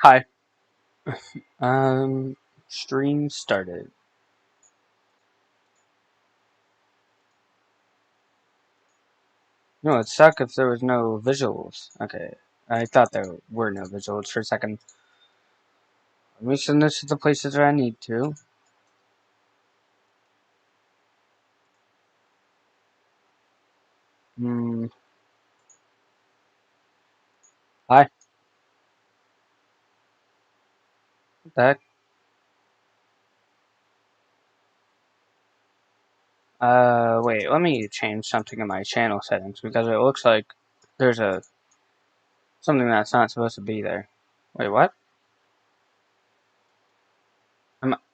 Hi. Um, Stream started. No, it'd suck if there was no visuals. Okay, I thought there were no visuals for a second. Let me send this to the places that I need to. Hmm. Hi. What the heck? Wait, let me change something in my channel settings because it looks like there's something that's not supposed to be there. Wait, what?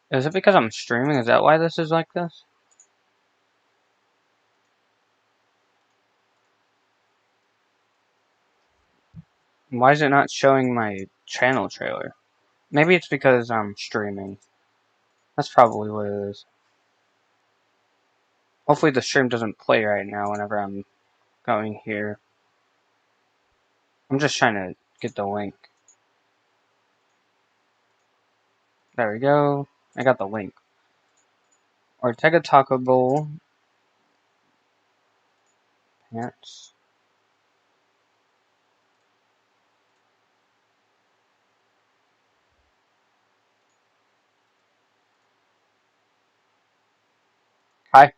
Is it because I'm streaming? Is that why this is like this? Why is it not showing my channel trailer? Maybe it's because I'm streaming. That's probably what it is. Hopefully the stream doesn't play right now whenever I'm going here. I'm just trying to get the link. There we go. I got the link. Ortega Taco Bowl. Pants. Hi.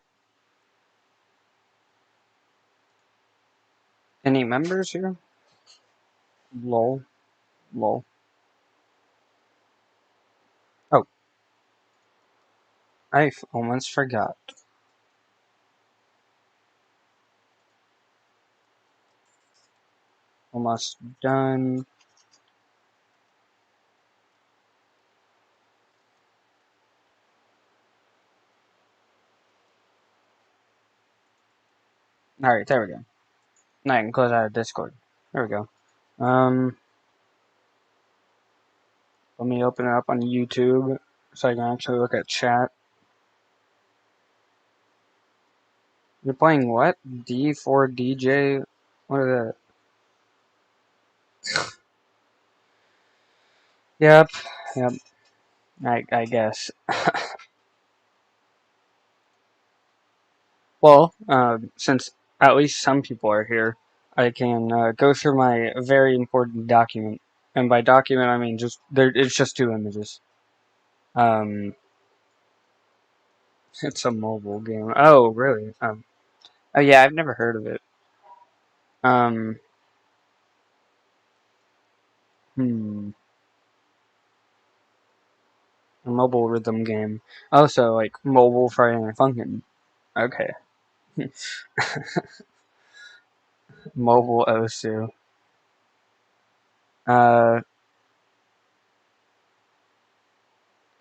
Any members here? Lol. Lol. Oh, I almost forgot. Almost done. Alright, there we go. Now I can close out of Discord. There we go. Let me open it up on YouTube so I can actually look at chat. You're playing what? D4DJ? What is that? Yep. Yep. I guess. Well, since at least some people are here, I can go through my very important document. And by document, I mean just there. It's just two images. Um, it's a mobile game. Oh, really? Oh yeah, I've never heard of it. Um, hmm, a mobile rhythm game. Also, like mobile Friday Night Funkin'. Okay, mobile Osu. Uh,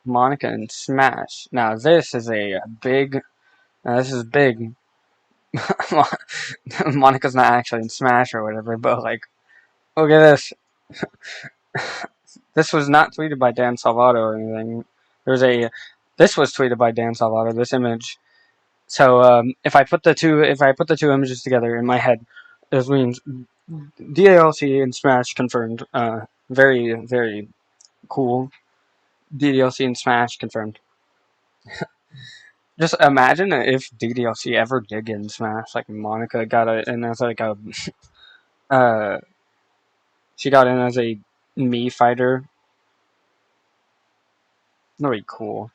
Monica and Smash. Now this is a big. This is big. Monica's not actually in Smash or whatever, but like, look at this. This was not tweeted by Dan Salvato or anything. There's a. This was tweeted by Dan Salvato. This image. So if I put the two images together in my head, this means DDLC and Smash confirmed. Very very cool. DDLC and Smash confirmed. Just imagine if DDLC ever did get in Smash. Like Monica got it, and as like a uh she got in as a Mii fighter. Very cool.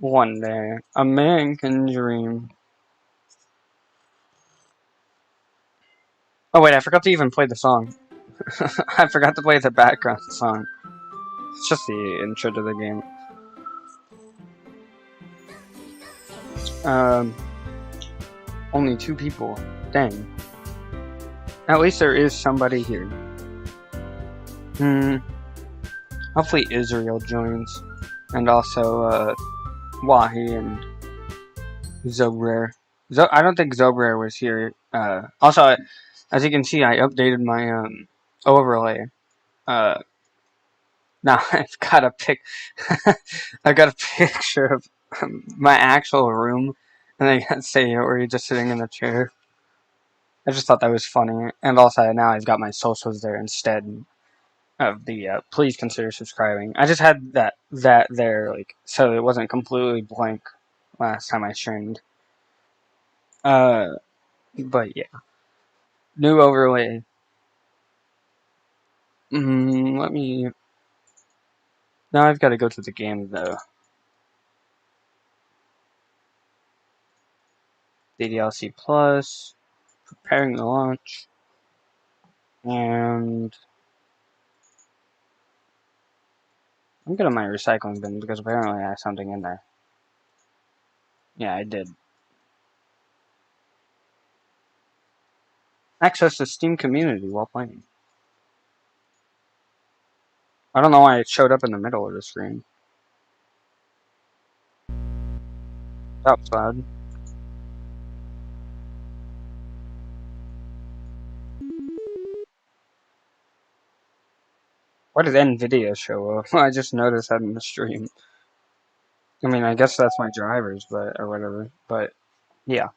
One day, a man can dream. Oh wait, I forgot to even play the song. I forgot to play the background song. It's just the intro to the game. Um, Only two people. Dang. At least there is somebody here. Hopefully Israel joins, and also Wahi and Zobrare. I don't think Zobrare was here. Also, as you can see, I updated my overlay. Uh, Now I've got a I've got a picture of my actual room, and I got say where you're just sitting in a chair. I just thought that was funny, and also now I've got my socials there instead. of the please consider subscribing. I just had that there, like, so it wasn't completely blank last time I streamed. But yeah, new overlay. Let me. Now I've got to go to the game though. DDLC Plus, preparing the launch, and I'm going to my recycling bin because apparently I have something in there. Yeah, I did. Access the Steam community while playing. I don't know why it showed up in the middle of the screen. Top side. Why did NVIDIA show up? I just noticed that in the stream. I mean, I guess that's my drivers, or whatever. But yeah,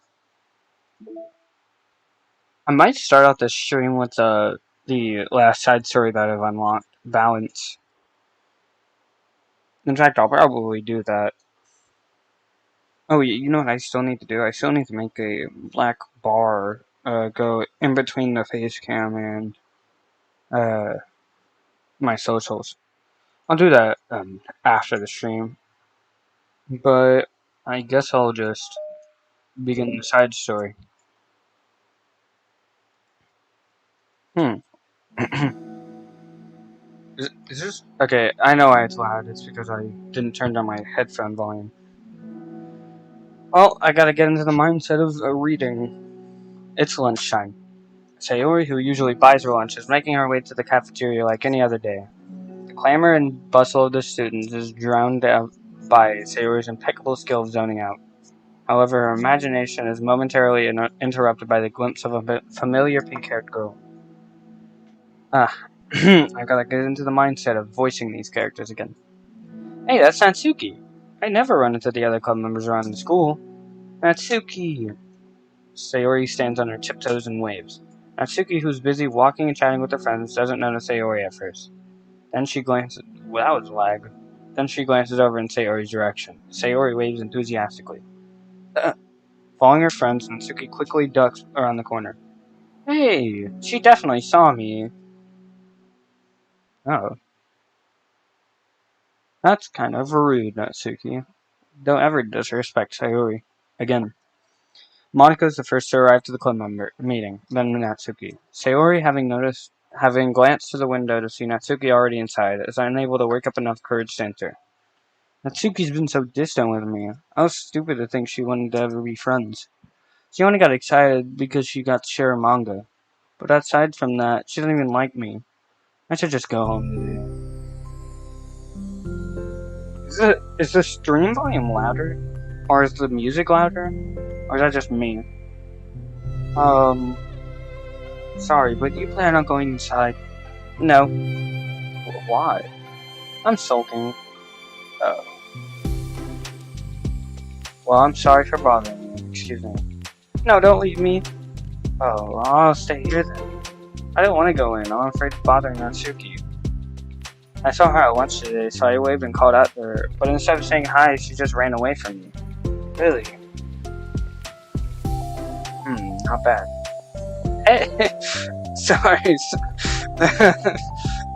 I might start out this stream with the last side story that I've unlocked, Balance. In fact, I'll probably do that. Oh, you know what I still need to do? I still need to make a black bar go in between the face cam and my socials. I'll do that after the stream. But I guess I'll just begin the side story. Is this okay? I know why it's loud. It's because I didn't turn down my headphone volume. Well, I gotta get into the mindset of reading. It's lunchtime. Sayori, who usually buys her lunch, is making her way to the cafeteria like any other day. The clamor and bustle of the students is drowned out by Sayori's impeccable skill of zoning out. However, her imagination is momentarily interrupted by the glimpse of a familiar pink-haired girl. I gotta get into the mindset of voicing these characters again. Hey, that's Natsuki! I never run into the other club members around the school. Natsuki! Sayori stands on her tiptoes and waves. Natsuki, who's busy walking and chatting with her friends, doesn't notice Sayori at first. Then she glances... Well, that was lag. Then she glances over in Sayori's direction. Sayori waves enthusiastically. Following her friends, Natsuki quickly ducks around the corner. Hey, she definitely saw me. Oh. That's kind of rude, Natsuki. Don't ever disrespect Sayori. Again. Monika is the first to arrive to the club meeting, then Natsuki. Sayori, having glanced to the window to see Natsuki already inside, is unable to work up enough courage to enter. Natsuki's been so distant with me. I was stupid to think she wanted to ever be friends. She only got excited because she got to share a manga. But aside from that, she doesn't even like me. I should just go home today. Is the stream volume louder? Or is the music louder? Or is that just me? Sorry, but you plan on going inside? No. Why? I'm sulking. Oh. Well, I'm sorry for bothering you. Excuse me. No, don't leave me. Oh, I'll stay here then. I didn't want to go in. I'm afraid of bothering Natsuki. I saw her at lunch today, so I waved and called out to her, but instead of saying hi, she just ran away from me. Really? Not bad. Hey! Sorry.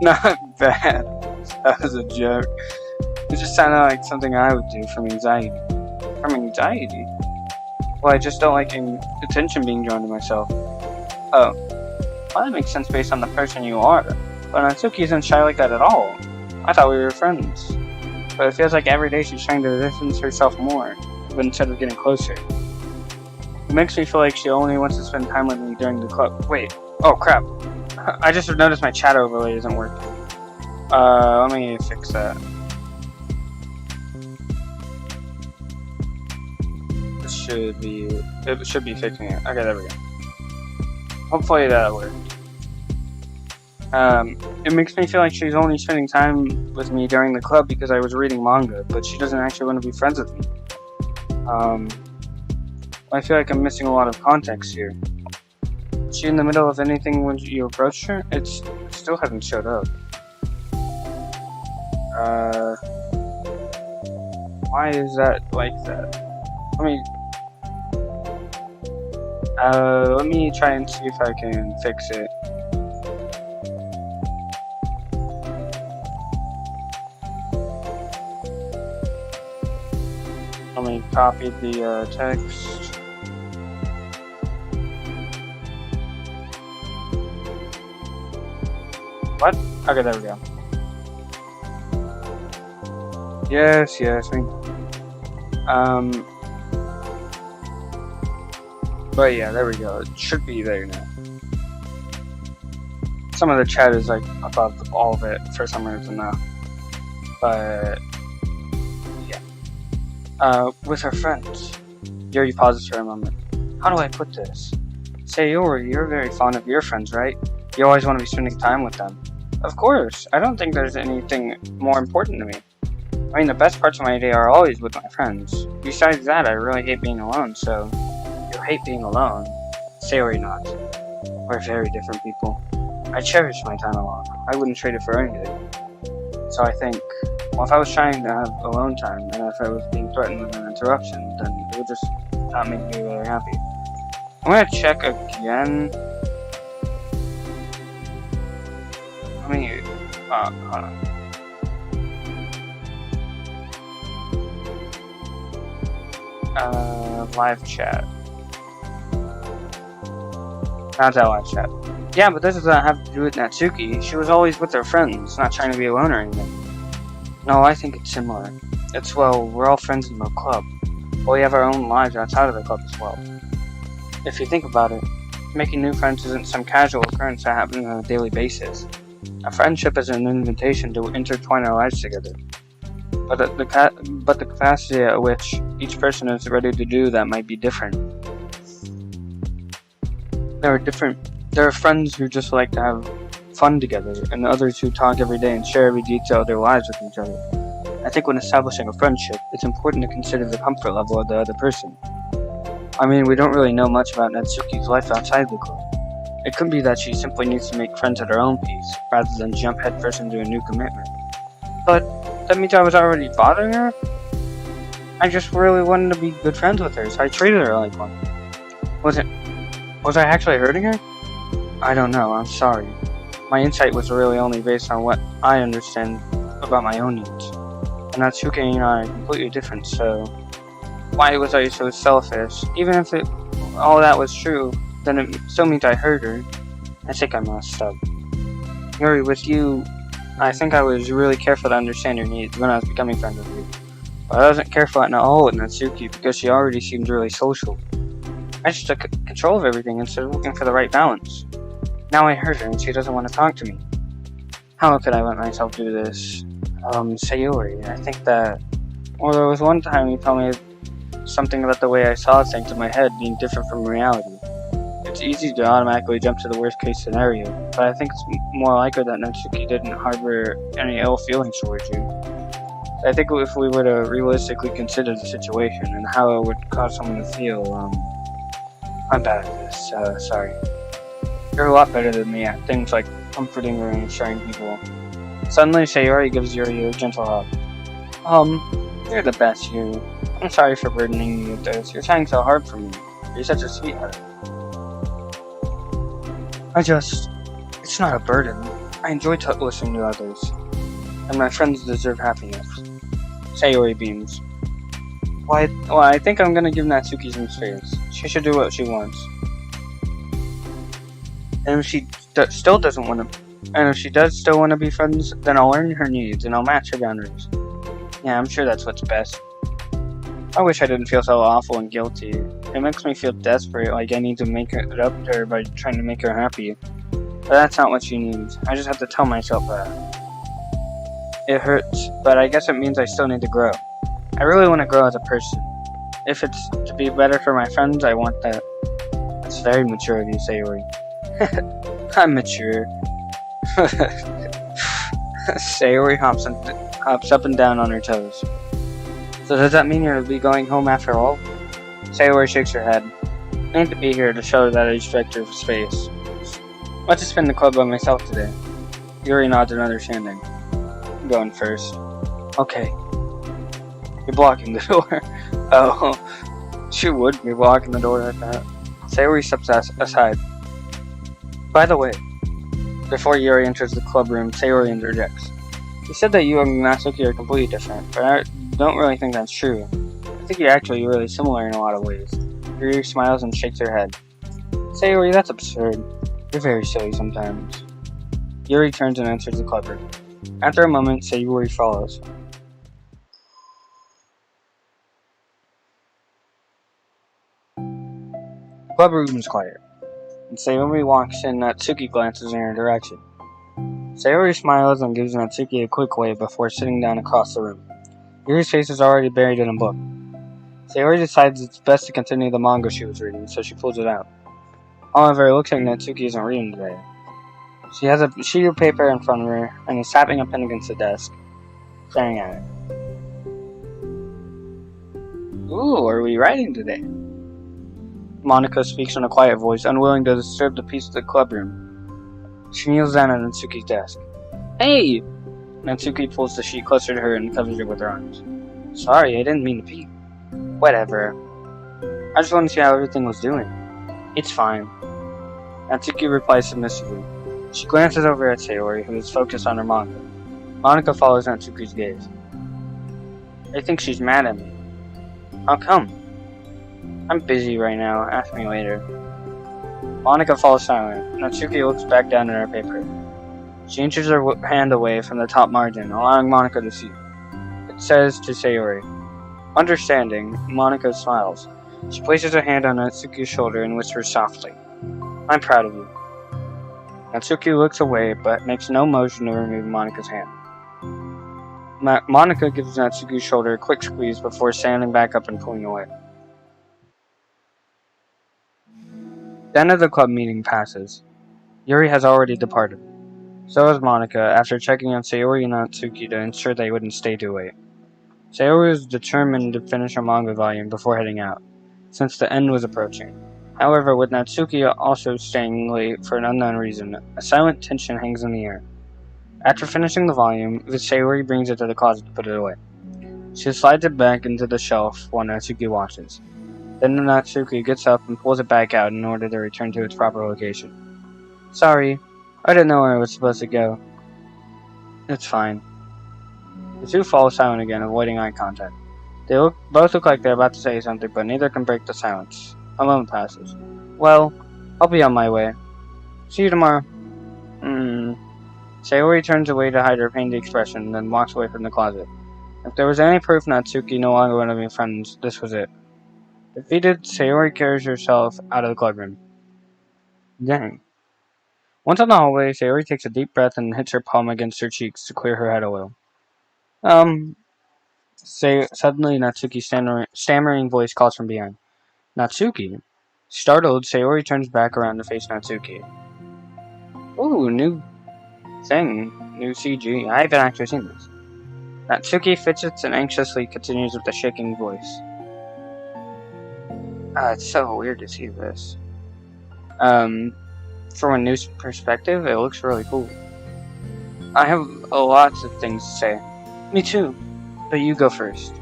Not bad. That was a joke. It just sounded like something I would do from anxiety. From anxiety? Well, I just don't like attention being drawn to myself. Oh. Well, that makes sense based on the person you are. But Natsuki isn't shy like that at all. I thought we were friends. But it feels like every day she's trying to distance herself more, but instead of getting closer. It makes me feel like she only wants to spend time with me during the club. Wait. Oh, crap. I just noticed my chat overlay isn't working. Let me fix that. It should be fixing it. Okay, there we go. Hopefully that'll work. It makes me feel like she's only spending time with me during the club because I was reading manga, but she doesn't actually want to be friends with me. I feel like I'm missing a lot of context here. Is she in the middle of anything when you approached her? It still hasn't showed up. Why is that like that? Let me try and see if I can fix it. Let me copy the text. What? Okay, there we go. Yes, but yeah, there we go. It should be there now. Some of the chat is like above all of it for some reason now. But yeah. With her friends. Yuri pauses for a moment. How do I put this? Sayori, you're very fond of your friends, right? You always want to be spending time with them. Of course. I don't think there's anything more important to me. I mean, the best parts of my day are always with my friends. Besides that, I really hate being alone, so... You hate being alone? Sayori nods. We're very different people. I cherish my time alone. I wouldn't trade it for anything. So I think, well, if I was trying to have alone time, and if I was being threatened with an interruption, then it would just not make me really happy. I'm gonna check again. Let me, hold on. Live chat. Not that live chat. Yeah, but this doesn't have to do with Natsuki. She was always with her friends, not trying to be alone or anything. No, I think it's similar. It's, well, we're all friends in the club. But we have our own lives outside of the club as well. If you think about it, making new friends isn't some casual occurrence that happens on a daily basis. A friendship is an invitation to intertwine our lives together. But the capacity at which each person is ready to do that might be different. There are friends who just like to have fun together, and others who talk every day and share every detail of their lives with each other. I think when establishing a friendship, it's important to consider the comfort level of the other person. I mean, we don't really know much about Natsuki's life outside the club. It could be that she simply needs to make friends at her own pace, rather than jump headfirst into a new commitment. But that means I was already bothering her? I just really wanted to be good friends with her, so I treated her like one. Was I actually hurting her? I don't know, I'm sorry. My insight was really only based on what I understand about my own needs. And Natsuki and I are completely different, so... Why was I so selfish? Even if all that was true, then it still means I hurt her. I think I messed up. Yuri, with you, I think I was really careful to understand your needs when I was becoming friends with you. But I wasn't careful at all with Natsuki because she already seemed really social. I just took control of everything instead of looking for the right balance. Now I hurt her and she doesn't want to talk to me. How could I let myself do this? Sayori, I think that... Well, there was one time you told me something about the way I saw things in my head being different from reality. It's easy to automatically jump to the worst case scenario, but I think it's more likely that Natsuki didn't harbor any ill feelings towards you. I think if we were to realistically consider the situation and how it would cause someone to feel, I'm bad at this, sorry. You're a lot better than me at things like comforting or reassuring people. Suddenly, Sayori gives Yuri a gentle hug. You're the best, Yuri. I'm sorry for burdening you with this. You're trying so hard for me. You're such a sweetheart. It's not a burden. I enjoy listening to others. And my friends deserve happiness. Sayori beams. Well, I think I'm gonna give Natsuki some space. She should do what she wants. And if she still doesn't want to... And if she does still want to be friends, then I'll learn her needs and I'll match her boundaries. Yeah, I'm sure that's what's best. I wish I didn't feel so awful and guilty. It makes me feel desperate, like I need to make it up to her by trying to make her happy. But that's not what she needs. I just have to tell myself that. It hurts, but I guess it means I still need to grow. I really want to grow as a person. If it's to be better for my friends, I want that. That's very mature of you, Sayori. I'm mature. Sayori hops up and down on her toes. So does that mean you'll be going home after all? Sayori shakes her head. I need to be here to show her that I respect her space. Let's just spend the club by myself today. Yuri nods in understanding. I'm going first. Okay. You're blocking the door. Oh, she would be blocking the door like that. Sayori steps aside. By the way, before Yuri enters the club room, Sayori interjects. You said that you and Natsuki are completely different, but I don't really think that's true. I think you're actually really similar in a lot of ways. Yuri smiles and shakes her head. Sayori, that's absurd. You're very silly sometimes. Yuri turns and enters the club room. After a moment, Sayori follows. The club room is quiet, and Sayori walks in. Natsuki glances in her direction. Sayori smiles and gives Natsuki a quick wave before sitting down across the room. Yuri's face is already buried in a book. Sayori decides it's best to continue the manga she was reading, so she pulls it out. However, it looks like Natsuki isn't reading today. She has a sheet of paper in front of her and is tapping a pen against the desk, staring at it. Ooh, are we writing today? Monica speaks in a quiet voice, unwilling to disturb the peace of the club room. She kneels down at Natsuki's desk. Hey! Natsuki pulls the sheet closer to her and covers it with her arms. Sorry, I didn't mean to peek. Whatever. I just wanted to see how everything was doing. It's fine. Natsuki replies submissively. She glances over at Sayori, who is focused on her manga. Monica follows Natsuki's gaze. I think she's mad at me. How come? I'm busy right now. Ask me later. Monica falls silent. Natsuki looks back down at her paper. She inches her hand away from the top margin, allowing Monica to see. It says to Sayori. Understanding, Monica smiles. She places her hand on Natsuki's shoulder and whispers softly. I'm proud of you. Natsuki looks away, but makes no motion to remove Monica's hand. Monica gives Natsuki's shoulder a quick squeeze before standing back up and pulling away. The end of the club meeting passes. Yuri has already departed. So has Monica, after checking on Sayori and Natsuki to ensure they wouldn't stay too late. Sayori was determined to finish her manga volume before heading out, since the end was approaching. However, with Natsuki also staying late for an unknown reason, a silent tension hangs in the air. After finishing the volume, Sayori brings it to the closet to put it away. She slides it back into the shelf while Natsuki watches. Then Natsuki gets up and pulls it back out in order to return to its proper location. Sorry, I didn't know where I was supposed to go. It's fine. The two fall silent again, avoiding eye contact. They both look like they're about to say something, but neither can break the silence. A moment passes. Well, I'll be on my way. See you tomorrow. Sayori turns away to hide her pained expression, then walks away from the closet. If there was any proof Natsuki no longer wanted to be friends, this was it. Defeated, Sayori carries herself out of the club room. Dang. Once in the hallway, Sayori takes a deep breath and hits her palm against her cheeks to clear her head a little. Suddenly Natsuki's stammering voice calls from behind. Natsuki? Startled, Sayori turns back around to face Natsuki. Ooh, new thing. New CG. I haven't actually seen this. Natsuki fidgets and anxiously continues with a shaking voice. It's so weird to see this. From a new perspective, it looks really cool. I have lots of things to say. Me too. But you go first.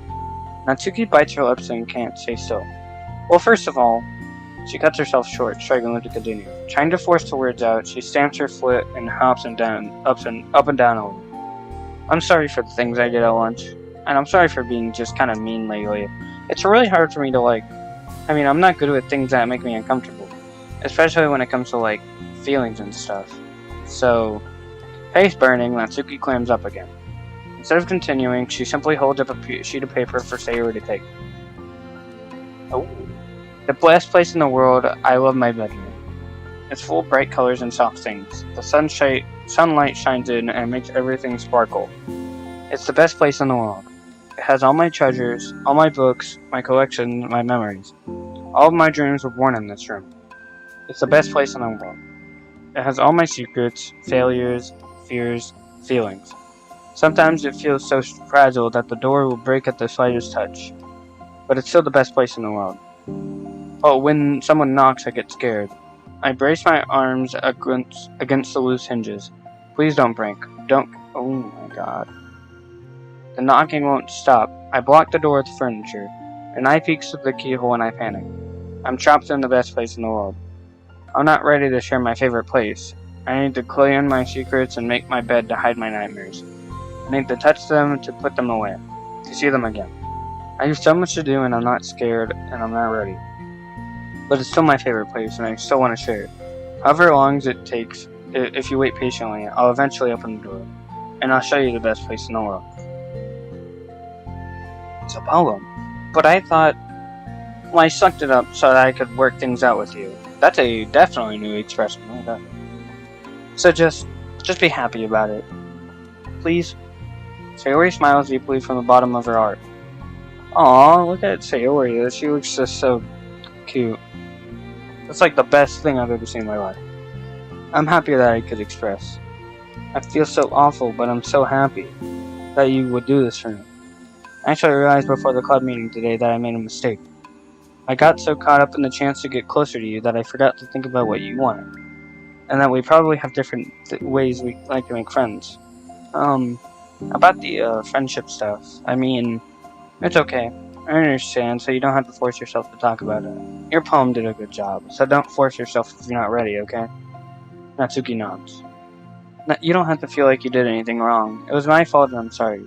Natsuki bites her lips and can't stay still. Well, first of all, she cuts herself short, struggling to continue. Trying to force the words out, she stamps her foot and hops and down, up and down a little. I'm sorry for the things I did at lunch, and I'm sorry for being just kind of mean lately. It's really hard for me to I'm not good with things that make me uncomfortable, especially when it comes to feelings and stuff. So, face burning, Natsuki clams up again. Instead of continuing, she simply holds up a sheet of paper for Sayori to take. Oh. The best place in the world, I love my bedroom. It's full of bright colors and soft things. The sunlight shines in and makes everything sparkle. It's the best place in the world. It has all my treasures, all my books, my collection, my memories. All of my dreams were born in this room. It's the best place in the world. It has all my secrets, failures, fears, feelings. Sometimes it feels so fragile that the door will break at the slightest touch. But it's still the best place in the world. Oh, when someone knocks, I get scared. I brace my arms against the loose hinges. Please don't break. Don't. Oh my god. The knocking won't stop. I block the door with furniture. An eye peeks through the keyhole and I panic. I'm trapped in the best place in the world. I'm not ready to share my favorite place. I need to clean my secrets and make my bed to hide my nightmares. I need to touch them to put them away. To see them again. I have so much to do and I'm not scared and I'm not ready. But it's still my favorite place and I still want to share it. However long as it takes, if you wait patiently, I'll eventually open the door. And I'll show you the best place in the world. It's a poem. But I thought, well, I sucked it up so that I could work things out with you. That's a definitely new expression. So just be happy about it. Please? Sayori smiles deeply from the bottom of her heart. Aww, look at Sayori. She looks just so cute. That's like the best thing I've ever seen in my life. I'm happy that I could express. I feel so awful, but I'm so happy that you would do this for me. I actually realized before the club meeting today that I made a mistake. I got so caught up in the chance to get closer to you that I forgot to think about what you wanted. And that we probably have different ways we like to make friends. About the friendship stuff. I mean, it's okay. I understand, so you don't have to force yourself to talk about it. Your poem did a good job, so don't force yourself if you're not ready, okay? Natsuki nods. You don't have to feel like you did anything wrong. It was my fault and I'm sorry.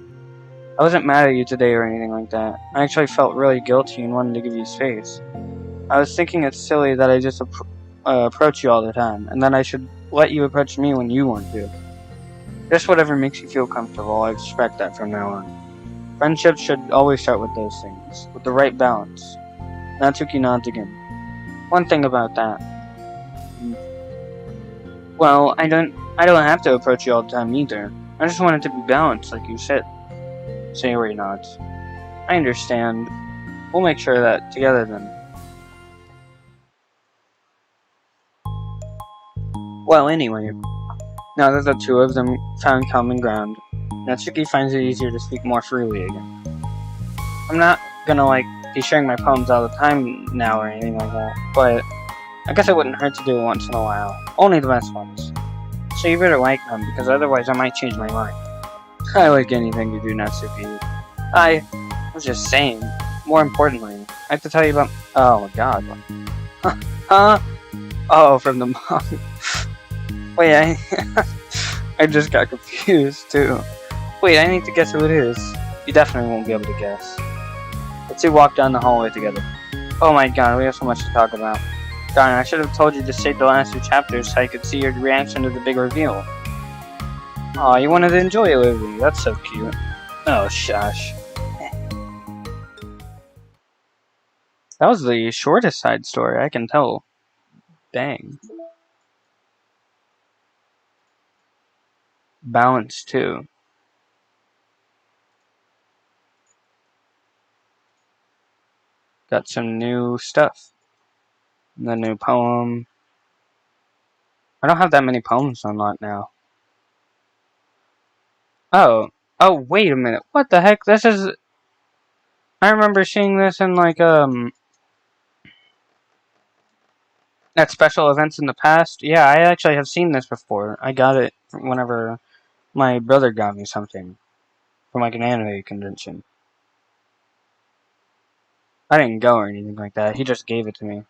I wasn't mad at you today or anything like that. I actually felt really guilty and wanted to give you space. I was thinking it's silly that I just approach you all the time, and that I should let you approach me when you want to. Just whatever makes you feel comfortable, I expect that from now on. Friendships should always start with those things, with the right balance. Natsuki nods again. One thing about that. Well, I don't have to approach you all the time either. I just want it to be balanced, like you said. Sayori nods. I understand. We'll make sure of that together then. Well, anyway, now that the two of them found common ground, Natsuki finds it easier to speak more freely again. I'm not gonna, be sharing my poems all the time now or anything like that, but I guess it wouldn't hurt to do it once in a while. Only the best ones. So you better like them, because otherwise I might change my mind. I like anything you do, Natsuki. I was just saying, more importantly, I have to tell you about— oh my god. Huh? Oh, from the mom. Wait, I just got confused, too. Wait, I need to guess who it is. You definitely won't be able to guess. The two walk down the hallway together. Oh my god, we have so much to talk about. Darn, I should have told you to save the last two chapters so I could see your reaction to the big reveal. Aw, you wanted to enjoy it with me. That's so cute. Oh, shush. That was the shortest side story, I can tell. Dang. Balance, too. Got some new stuff. The new poem. I don't have that many poems unlocked now. Oh, wait a minute. What the heck? This is— I remember seeing this in, at special events in the past. Yeah, I actually have seen this before. I got it whenever my brother got me something from, an anime convention. I didn't go or anything like that. He just gave it to me.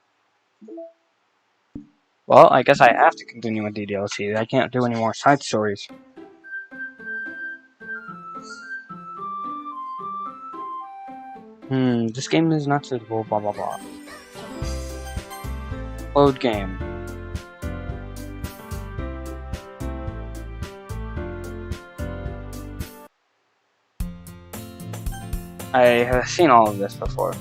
Well, I guess I have to continue with DDLC. I can't do any more side stories. This game is not suitable, blah blah blah. Load game. I have seen all of this before.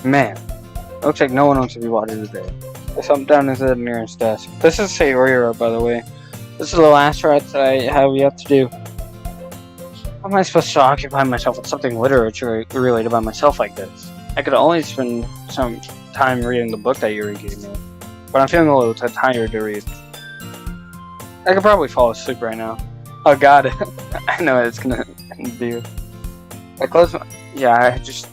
Man, looks like no one wants to be watered today. There's something down at the nearest desk. This is Sayori, by the way. This is the last write that I have yet to do. How am I supposed to occupy myself with something literature related about myself like this? I could only spend some time reading the book that Yuri gave me, but I'm feeling a little too tired to read. I could probably fall asleep right now. Oh god, I know what it's gonna do. I close my— yeah, this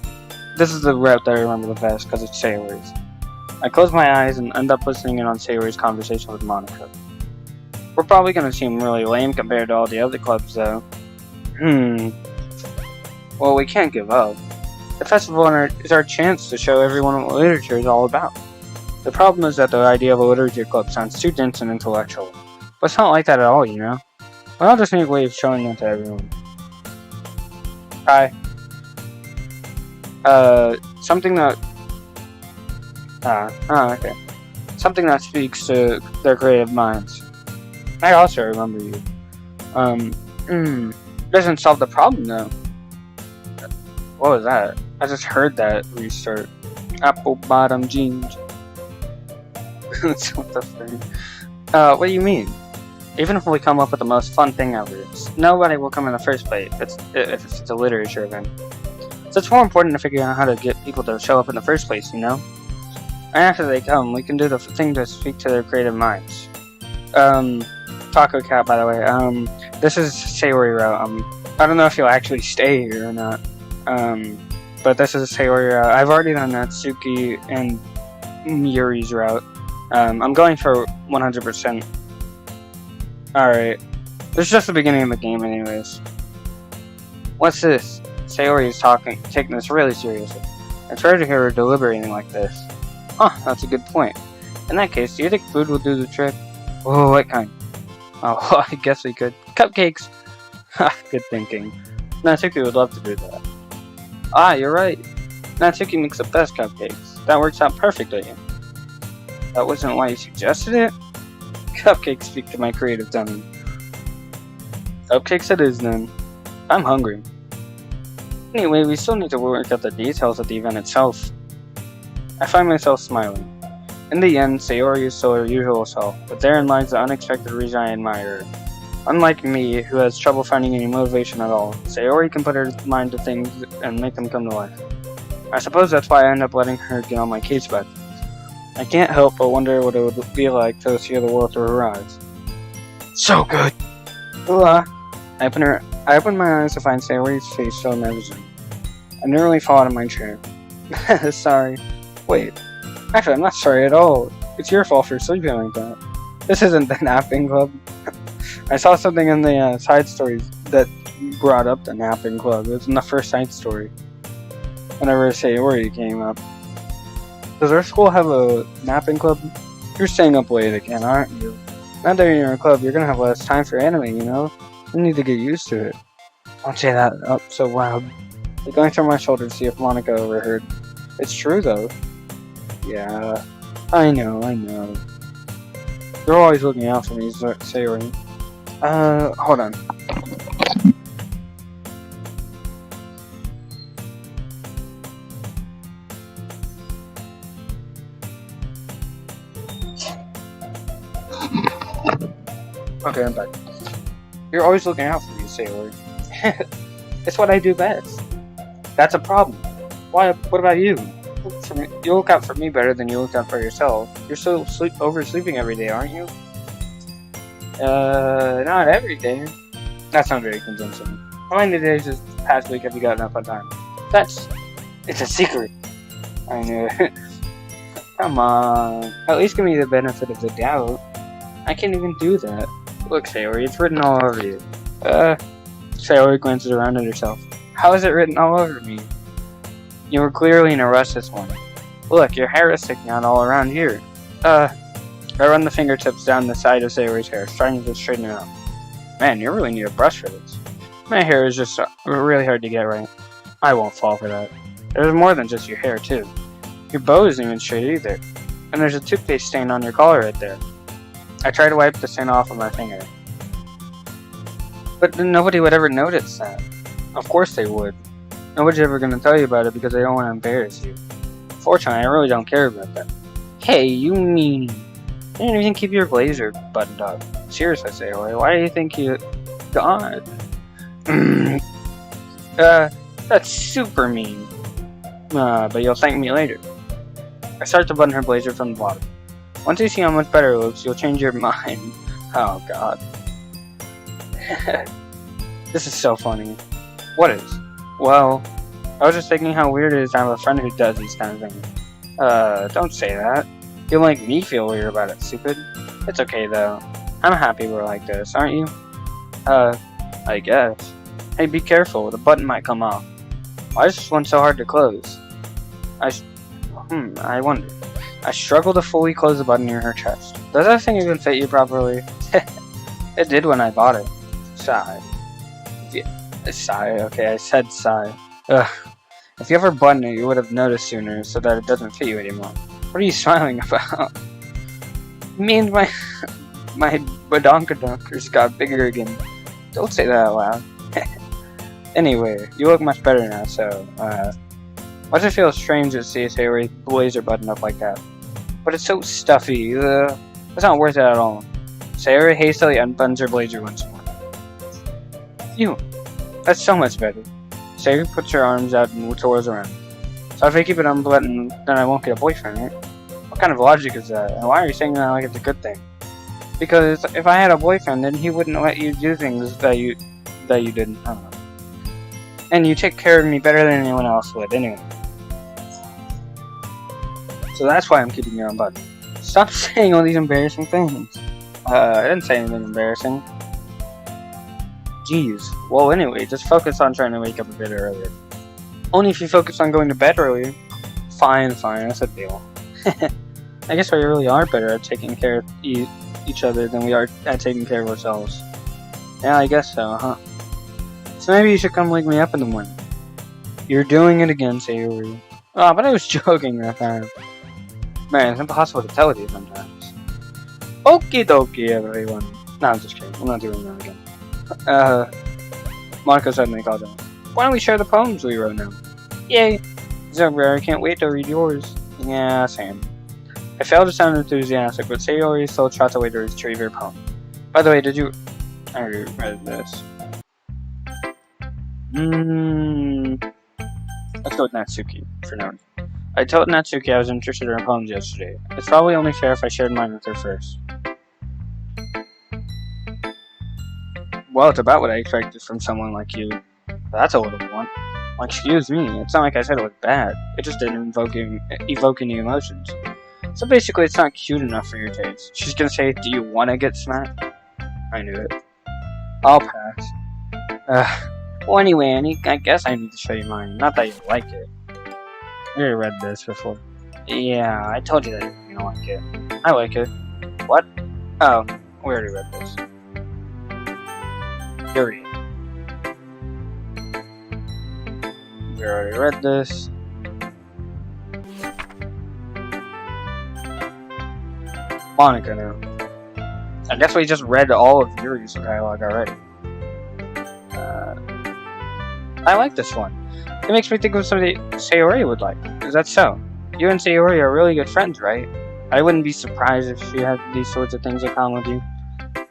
is the route that I remember the best because it's Sayori's. I close my eyes and end up listening in on Sayori's conversation with Monica. We're probably gonna seem really lame compared to all the other clubs, though. Well, we can't give up. The festival is our chance to show everyone what literature is all about. The problem is that the idea of a literature club sounds too dense and intellectual. But it's not like that at all, you know? Well, I'll just make a way of showing that to everyone. Hi. Something that... okay. Something that speaks to their creative minds. I also remember you. Doesn't solve the problem, though. What was that? I just heard that restart. Apple bottom jeans. What the fuck? What do you mean? Even if we come up with the most fun thing ever, nobody will come in the first place if it's a literature event. So it's more important to figure out how to get people to show up in the first place, you know? And after they come, we can do the thing to speak to their creative minds. Taco Cat, by the way, this is Sayori route. I don't know if you'll actually stay here or not. But this is Sayori route. I've already done Natsuki and Yuri's route. I'm going for 100%. Alright. This is just the beginning of the game anyways. What's this? Sayori is taking this really seriously. It's rare to hear her deliberating like this. Huh, that's a good point. In that case, do you think food will do the trick? Oh, what kind? Oh, I guess we could. Cupcakes! Ha, good thinking. Natsuki would love to do that. Ah, you're right. Natsuki makes the best cupcakes. That works out perfectly. That wasn't why you suggested it? Cupcakes speak to my creative tummy. Cupcakes it is then. I'm hungry. Anyway, we still need to work out the details of the event itself. I find myself smiling. In the end, Sayori is still her usual self, but therein lies the unexpected reason I admire her. Unlike me, who has trouble finding any motivation at all, Sayori can put her mind to things and make them come to life. I suppose that's why I end up letting her get on my case about things. I can't help but wonder what it would be like to see the world through her eyes. So good! I open my eyes to find Sayori's face so amazing. I nearly fall out of my chair. Sorry. Wait. Actually, I'm not sorry at all. It's your fault for sleeping like that. This isn't the napping club. I saw something in the side stories that brought up the napping club. It was in the first side story. Whenever Sayori came up. Does our school have a napping club? You're staying up late again, aren't you? Now that you're in your club, you're gonna have less time for anime, you know? You need to get used to it. Don't say that up so loud. I'm going through my shoulder to see if Monica overheard. It's true, though. Yeah, I know. You're always looking out for me, Sayori. Hold on. Okay, I'm back. You're always looking out for me, Sayori. It's what I do best. That's a problem. Why? What about you? You look out for me better than you look out for yourself. You're still oversleeping every day, aren't you? Not every day. That's not very convincing. How many days this past week have you gotten up on time? It's a secret. I knew it. Come on. At least give me the benefit of the doubt. I can't even do that. Look, Sayori, it's written all over you. Sayori glances around at herself. How is it written all over me? You were clearly in a rush this morning. Look, your hair is sticking out all around here. I run the fingertips down the side of Sayori's hair, trying to straighten it out. Man, you really need a brush for this. My hair is just really hard to get right. I won't fall for that. There's more than just your hair, too. Your bow isn't even straight either. And there's a toothpaste stain on your collar right there. I try to wipe the stain off with my finger. But nobody would ever notice that. Of course they would. Nobody's ever going to tell you about it because they don't want to embarrass you. Fortunately, I really don't care about that. Hey, you mean... You didn't even keep your blazer buttoned up. Seriously, Sayori, why do you think you... God. That's super mean. But you'll thank me later. I start to button her blazer from the bottom. Once you see how much better it looks, you'll change your mind. Oh, God. This is so funny. What is? Well, I was just thinking how weird it is to have a friend who does these kind of things. Don't say that. You'll make me feel weird about it, stupid. It's okay, though. I'm happy we're like this, aren't you? I guess. Hey, be careful, the button might come off. Why is this one so hard to close? I wonder. I struggle to fully close the button near her chest. Does that thing even fit you properly? It did when I bought it. Sigh. Sigh, okay, I said sigh. Ugh. If you ever buttoned it, you would have noticed sooner, so that it doesn't fit you anymore. What are you smiling about? It means my badonkadunks got bigger again. Don't say that out loud. Anyway, you look much better now, so, why does it feel strange to see Sayori's blazer buttoned up like that? But it's so stuffy, it's not worth it at all. Sayori hastily unbuttons her blazer once more. Phew, that's so much better. Sayori puts her arms out and twirls around. So if I keep it unbuttoned, then I won't get a boyfriend, right? What kind of logic is that? And why are you saying that like it's a good thing? Because if I had a boyfriend, then he wouldn't let you do things that you didn't. I don't know. And you take care of me better than anyone else would, anyway. So that's why I'm keeping you unbuttoned. Stop saying all these embarrassing things. I didn't say anything embarrassing. Jeez. Well, anyway, just focus on trying to wake up a bit earlier. Only if you focus on going to bed earlier. Fine, that's a deal. I guess we really are better at taking care of each other than we are at taking care of ourselves. Yeah, I guess so, huh? So maybe you should come wake me up in the morning. You're doing it again, Sayori. Oh, but I was joking that time. Man, it's impossible to tell with you sometimes. Okie dokie, everyone. No, I'm just kidding. I'm not doing that again. Monica suddenly called out. Why don't we share the poems we wrote now? Yay! So rare, I can't wait to read yours. Yeah, same. I failed to sound enthusiastic, but Sayori still trots away to retrieve her poem. By the way, did you... I read this. Let's go with Natsuki, for now. I told Natsuki I was interested in her poems yesterday. It's probably only fair if I shared mine with her first. Well, it's about what I expected from someone like you. But that's a little blunt. Like, excuse me, it's not like I said it was bad. It just didn't evoke any emotions. So basically, it's not cute enough for your taste. She's gonna say, do you want to get smacked? I knew it. I'll pass. Well, anyway, Annie, I guess I need to show you mine. Not that you like it. I already read this before. Yeah, I told you that you don't like it. I like it. What? Oh, we already read this. Period. We already read this. Monica now. I guess we just read all of Yuri's dialogue already. I like this one. It makes me think of somebody Sayori would like. Is that so? You and Sayori are really good friends, right? I wouldn't be surprised if she had these sorts of things in common with you.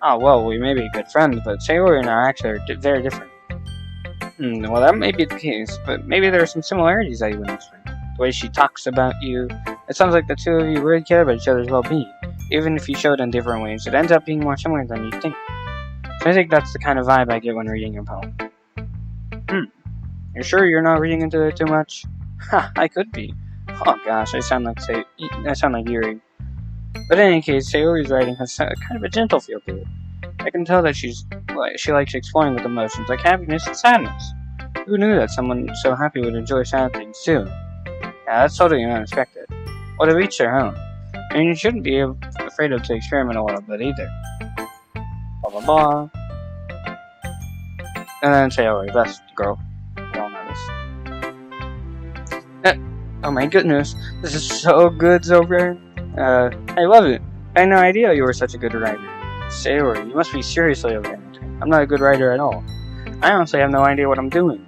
Oh, well, we may be good friends, but Sayori and I are actually very different. Well, that may be the case, but maybe there are some similarities that you wouldn't expect. The way she talks about you, it sounds like the two of you really care about each other's well-being. Even if you show it in different ways, it ends up being more similar than you think. So I think that's the kind of vibe I get when reading your poem. You're sure you're not reading into it too much? Ha, I could be. Oh gosh, I sound like Yuri. But in any case, Sayori's writing has kind of a gentle feel to it. I can tell that she likes exploring with emotions like happiness and sadness. Who knew that someone so happy would enjoy sad things too? Yeah, that's totally unexpected. Well, to each their own. I mean, you shouldn't be afraid to experiment a little bit either. Blah blah blah. And then Sayori, best girl. We all know this. Oh my goodness, this is so good, so rare. I love it. I had no idea you were such a good writer. Sayori, you must be seriously romantic. I'm not a good writer at all. I honestly have no idea what I'm doing.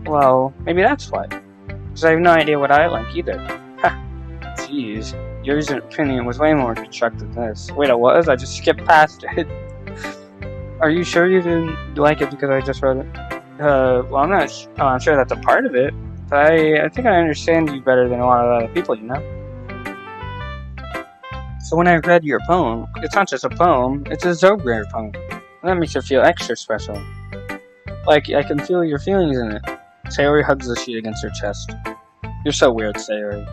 Well, maybe that's why. Because I have no idea what I like either. Ha! Jeez. Your opinion was way more constructive than this. Wait, it was? I just skipped past it. Are you sure you didn't like it because I just wrote it? Well, I'm sure that's a part of it. But I think I understand you better than a lot of other people, you know? So when I read your poem, it's not just a poem, it's a Zobrare poem. And that makes it feel extra special. Like, I can feel your feelings in it. Sayori hugs the sheet against her chest. You're so weird, Sayori.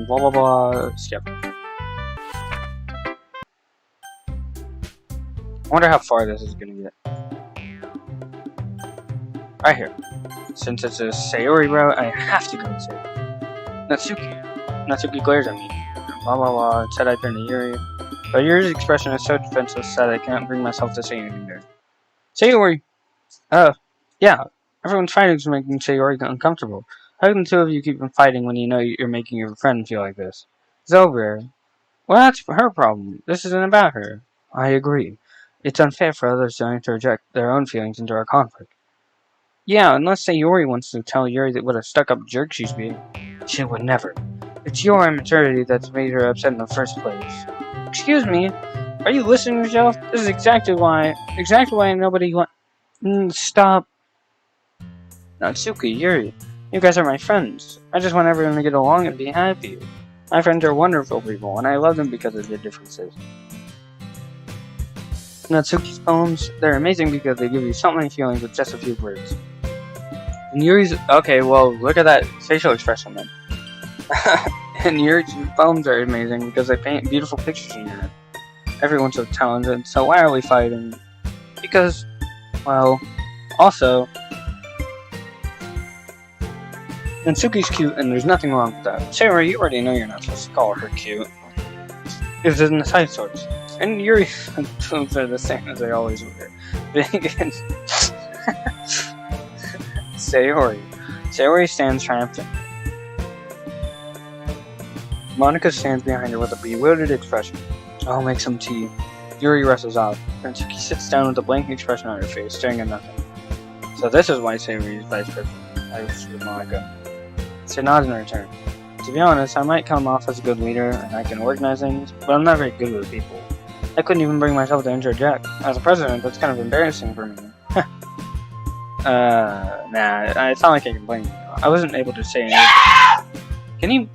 Blah blah blah, skip. wonder how far this is gonna get. Right here. Since it's a Sayori route, I have to go and say Natsuki. Natsuki glares at me. Blah blah blah. It said I turned to Yuri. But Yuri's expression is so defenseless that I cannot bring myself to say anything there. Sayori! Yeah. Everyone's fighting is making Sayori uncomfortable. How can the two of you keep on fighting when you know you're making your friend feel like this? It's over. Well, that's her problem. This isn't about her. I agree. It's unfair for others to interject their own feelings into our conflict. Yeah, unless Sayori wants to tell Yuri that what a stuck-up jerk she's being. She would never. It's your immaturity that's made her upset in the first place. Excuse me? Are you listening to yourself? This is exactly why nobody stop. Natsuki, Yuri, you guys are my friends. I just want everyone to get along and be happy. My friends are wonderful people, and I love them because of their differences. Natsuki's poems, they're amazing because they give you so many feelings with just a few words. And Yuri's, okay, well, look at that facial expression then. And Yuri's poems are amazing because they paint beautiful pictures in your head. Everyone's so talented, so why are we fighting? Because, well, also, Natsuki's cute and there's nothing wrong with that. Sayori, you already know you're not supposed to call her cute. It's in the side source. And Yuri's poems are the same as they always were. Big and Sayori. Sayori stands triumphant. Monika stands behind her with a bewildered expression. I'll make some tea. Yuri wrestles off. Natsuki sits down with a blank expression on her face, staring at nothing. So this is why Sayori is vice president with Monika. She nods in return. To be honest, I might come off as a good leader and I can organize things, but I'm not very good with people. I couldn't even bring myself to interject. As a president, that's kind of embarrassing for me. Nah, it's not like I can blame you. I wasn't able to say anything. Can you...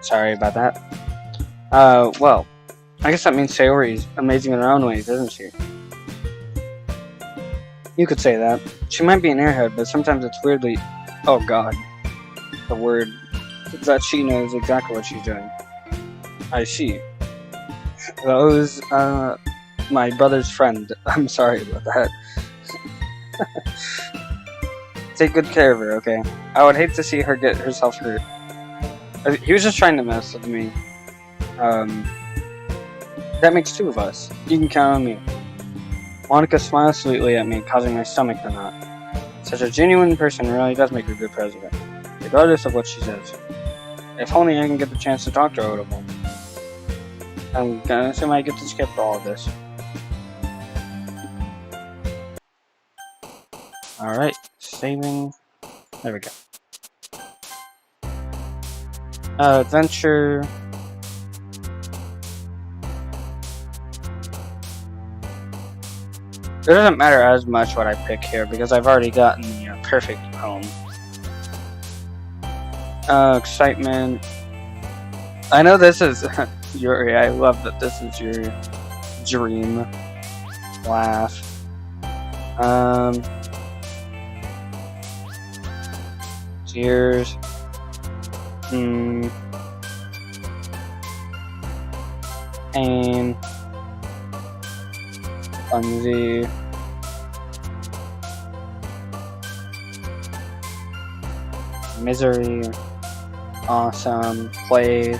Sorry about that. Well, I guess that means Sayori's amazing in her own ways, isn't she? You could say that. She might be an airhead, but sometimes it's weirdly... Oh god. The word that she knows exactly what she's doing. I see. Those, my brother's friend. I'm sorry about that. Take good care of her, okay? I would hate to see her get herself hurt. He was just trying to mess with me. That makes two of us. You can count on me. Monika smiles sweetly at me, causing my stomach to knot. Such a genuine person really does make a good president, regardless of what she says. If only I can get the chance to talk to her a little more. I'm gonna assume I get to skip all of this. Alright, saving. There we go. Adventure. It doesn't matter as much what I pick here because I've already gotten the perfect home. Excitement. I know this is Yuri. I love that this is your dream. Laugh. Tears. Pain. Clumsy. Misery. Awesome. Play.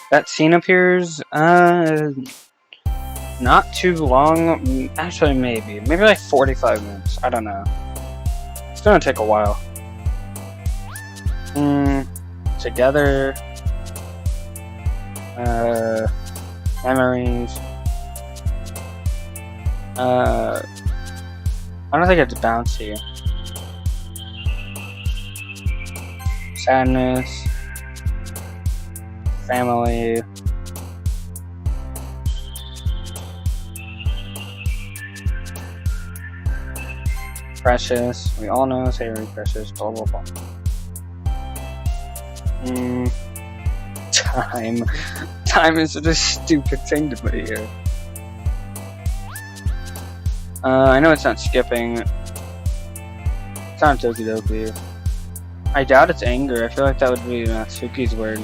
That scene appears, not too long. Actually, maybe like 45 minutes. I don't know. It's gonna take a while. Together. Memories. I don't think it's bouncy. Sadness. Family. Precious. We all know Sayori Precious. Blah blah blah. Time. Time is such a stupid thing to put here. I know it's not skipping. It's not Doki Doki. I doubt it's anger. I feel like that would be Natsuki's word.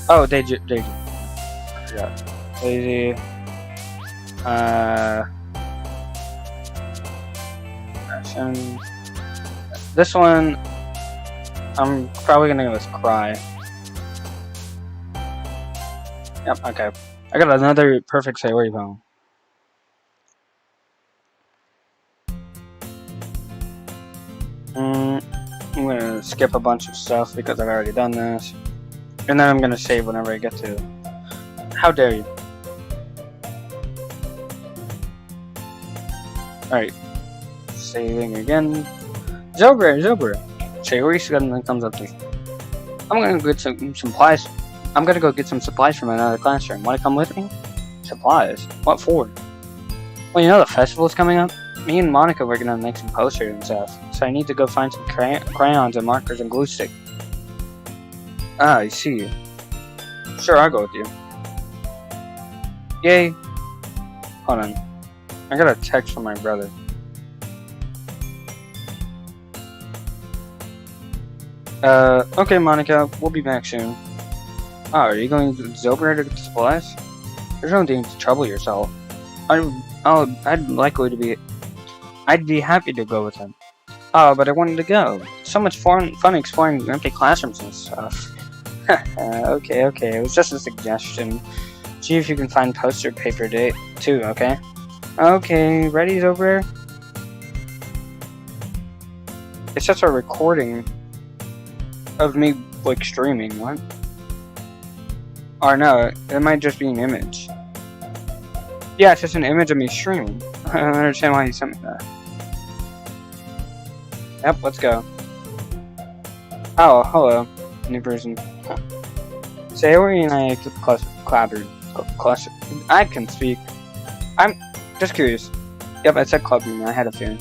Oh, Daisy. I forgot. Daisy. Passion. This one, I'm probably gonna go with cry. Yep, okay. I got another perfect Sayori poem. I'm gonna skip a bunch of stuff because I've already done this. And then I'm gonna save whenever I get to. How dare you? Alright. Saving again. Zobra. Sayori suddenly comes up to me. I'm gonna get some supplies. I'm gonna go get some supplies from another classroom. Wanna come with me? Supplies? What for? Well, you know the festival's coming up? Me and Monica were gonna make some posters and stuff, so I need to go find some crayons and markers and glue stick. Ah, I see. Sure, I'll go with you. Yay. Hold on. I got a text from my brother. Okay, Monica, we'll be back soon. Oh, are you going to Zobra to get the supplies? There's no need to trouble yourself. I'd be happy to go with him. Oh, but I wanted to go. So much fun exploring empty classrooms and stuff. Okay, it was just a suggestion. See if you can find poster paper too, okay? Okay, ready, Zobra? It's just a recording of me, like, streaming, what? Or no, it might just be an image. Yeah, it's just an image of me streaming. I don't understand why you sent me that. Yep, let's go. Oh, hello, new person. Sayori and I clubbered. I can speak. I'm just curious. Yep, I said clubbing. I had a feeling.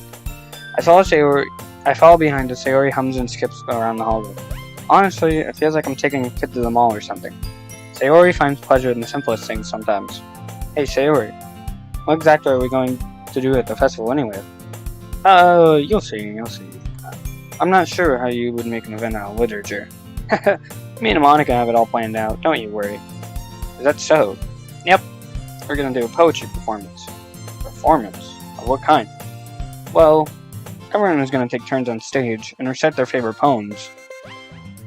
I follow behind as Sayori hums and skips around the hallway. Honestly, it feels like I'm taking a kid to the mall or something. Sayori finds pleasure in the simplest things sometimes. Hey, Sayori, what exactly are we going to do at the festival anyway? You'll see. I'm not sure how you would make an event out of literature. Me and Monica have it all planned out, don't you worry. Is that so? Yep. We're gonna do a poetry performance. Performance? Of what kind? Well, everyone is gonna take turns on stage and recite their favorite poems.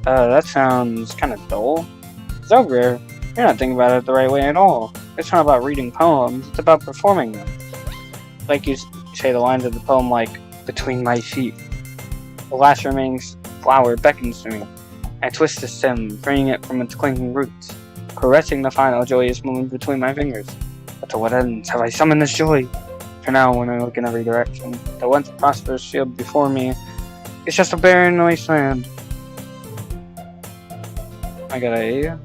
That sounds kinda dull. Zogre, you're not thinking about it the right way at all. It's not about reading poems, it's about performing them. Like you say the lines of the poem like, between my feet. The last remaining flower beckons to me. I twist the stem, freeing it from its clinging roots, caressing the final joyous moment between my fingers. But to what ends have I summoned this joy? For now, when I look in every direction, the once prosperous field before me is just a barren wasteland. I got a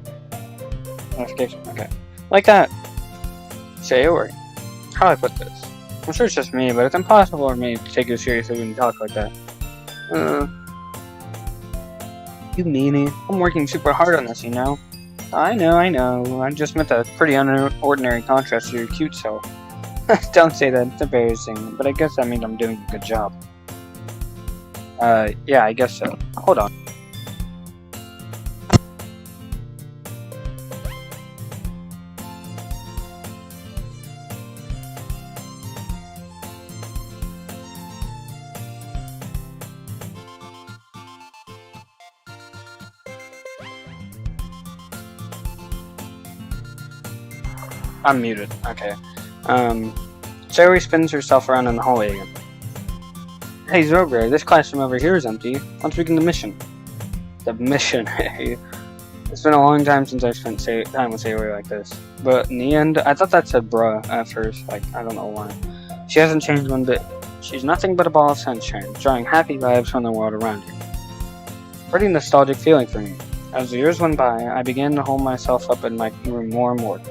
notification. Okay, like that. Sayori, how do I put this? I'm sure it's just me, but it's impossible for me to take you seriously when you talk like that. You meanie. I'm working super hard on this, you know. I know. I just meant a pretty unordinary contrast to your cute self. Don't say that, it's embarrassing, but I guess that means I'm doing a good job. Yeah, I guess so. Hold on. I'm muted. Okay. Sayori spins herself around in the hallway again. Hey Zogre, this classroom over here is empty. Let's begin the mission. The mission, hey. It's been a long time since I spent time with Sayori like this. But in the end, I thought that said bruh at first. Like, I don't know why. She hasn't changed one bit. She's nothing but a ball of sunshine, drawing happy vibes from the world around her. Pretty nostalgic feeling for me. As the years went by, I began to hold myself up in my room more and more.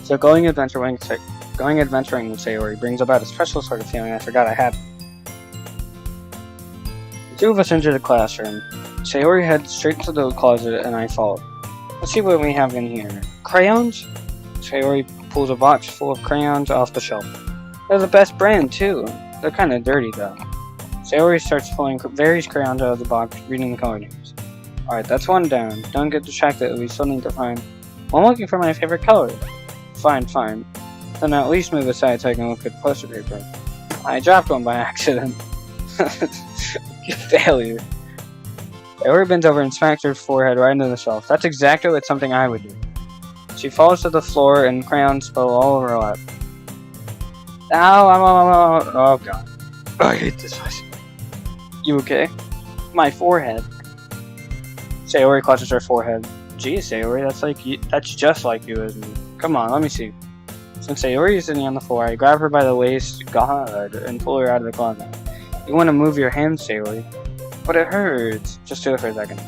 So going adventuring with Sayori brings about a special sort of feeling I forgot I had. The two of us enter the classroom. Sayori heads straight to the closet and I follow. Let's see what we have in here. Crayons? Sayori pulls a box full of crayons off the shelf. They're the best brand too. They're kinda dirty though. Sayori starts pulling various crayons out of the box, reading the color names. Alright, that's one down. Don't get distracted, we still need to find... Well, I'm looking for my favorite color. Fine. Then at least move aside so I can look at the poster paper. I dropped one by accident. Failure. Sayori bends over and smacks her forehead right into the shelf. That's exactly what something I would do. She falls to the floor and crayons spill all over her lap. Ow, oh god. I hate this place. You okay? My forehead. Sayori clutches her forehead. Geez, Sayori, that's just like you, isn't it? Come on, let me see. Since Sayori is sitting on the floor, I grab her by the waist, God, and pull her out of the closet. You want to move your hands, Sayori. But it hurts. Just do it for a second.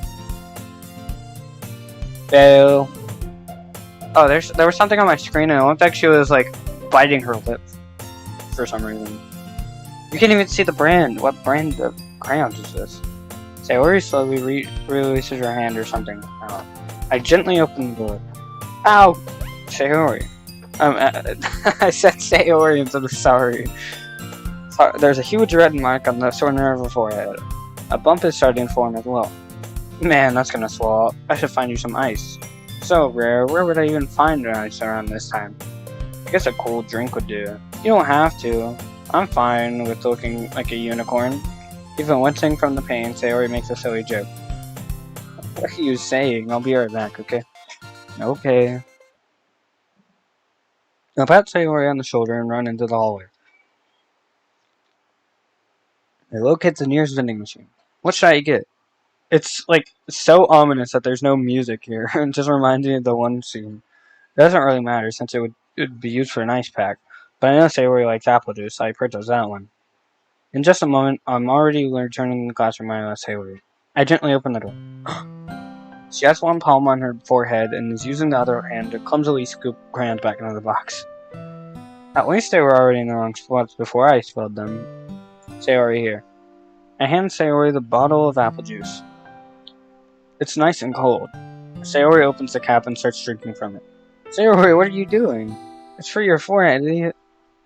Fail. Oh, there was something on my screen and it looked like she was like biting her lip for some reason. You can't even see the brand. What brand of crayons is this? Sayori slowly releases her hand or something. I gently open the door. Ow! Sayori. I said Sayori instead of sorry. There's a huge red mark on the corner of her forehead. A bump is starting to form as well. Man, that's gonna swell up. I should find you some ice. So rare, where would I even find ice around this time? I guess a cold drink would do. You don't have to. I'm fine with looking like a unicorn. Even wincing from the pain, Sayori makes a silly joke. What are you saying? I'll be right back, okay? Okay. I pat Sayori on the shoulder and run into the hallway. I locate the nearest vending machine. What should I get? It's like so ominous that there's no music here. It just reminds me of the one scene. It doesn't really matter since it would be used for an ice pack. But I know Sayori likes apple juice, so I purchased that one. In just a moment, I'm already returning to the classroom I left Sayori. I gently open the door. She has one palm on her forehead and is using the other hand to clumsily scoop crayons back into the box. At least they were already in the wrong spots before I spilled them. Sayori here. I hand Sayori the bottle of apple juice. It's nice and cold. Sayori opens the cap and starts drinking from it. Sayori, what are you doing? It's for your forehead, idiot.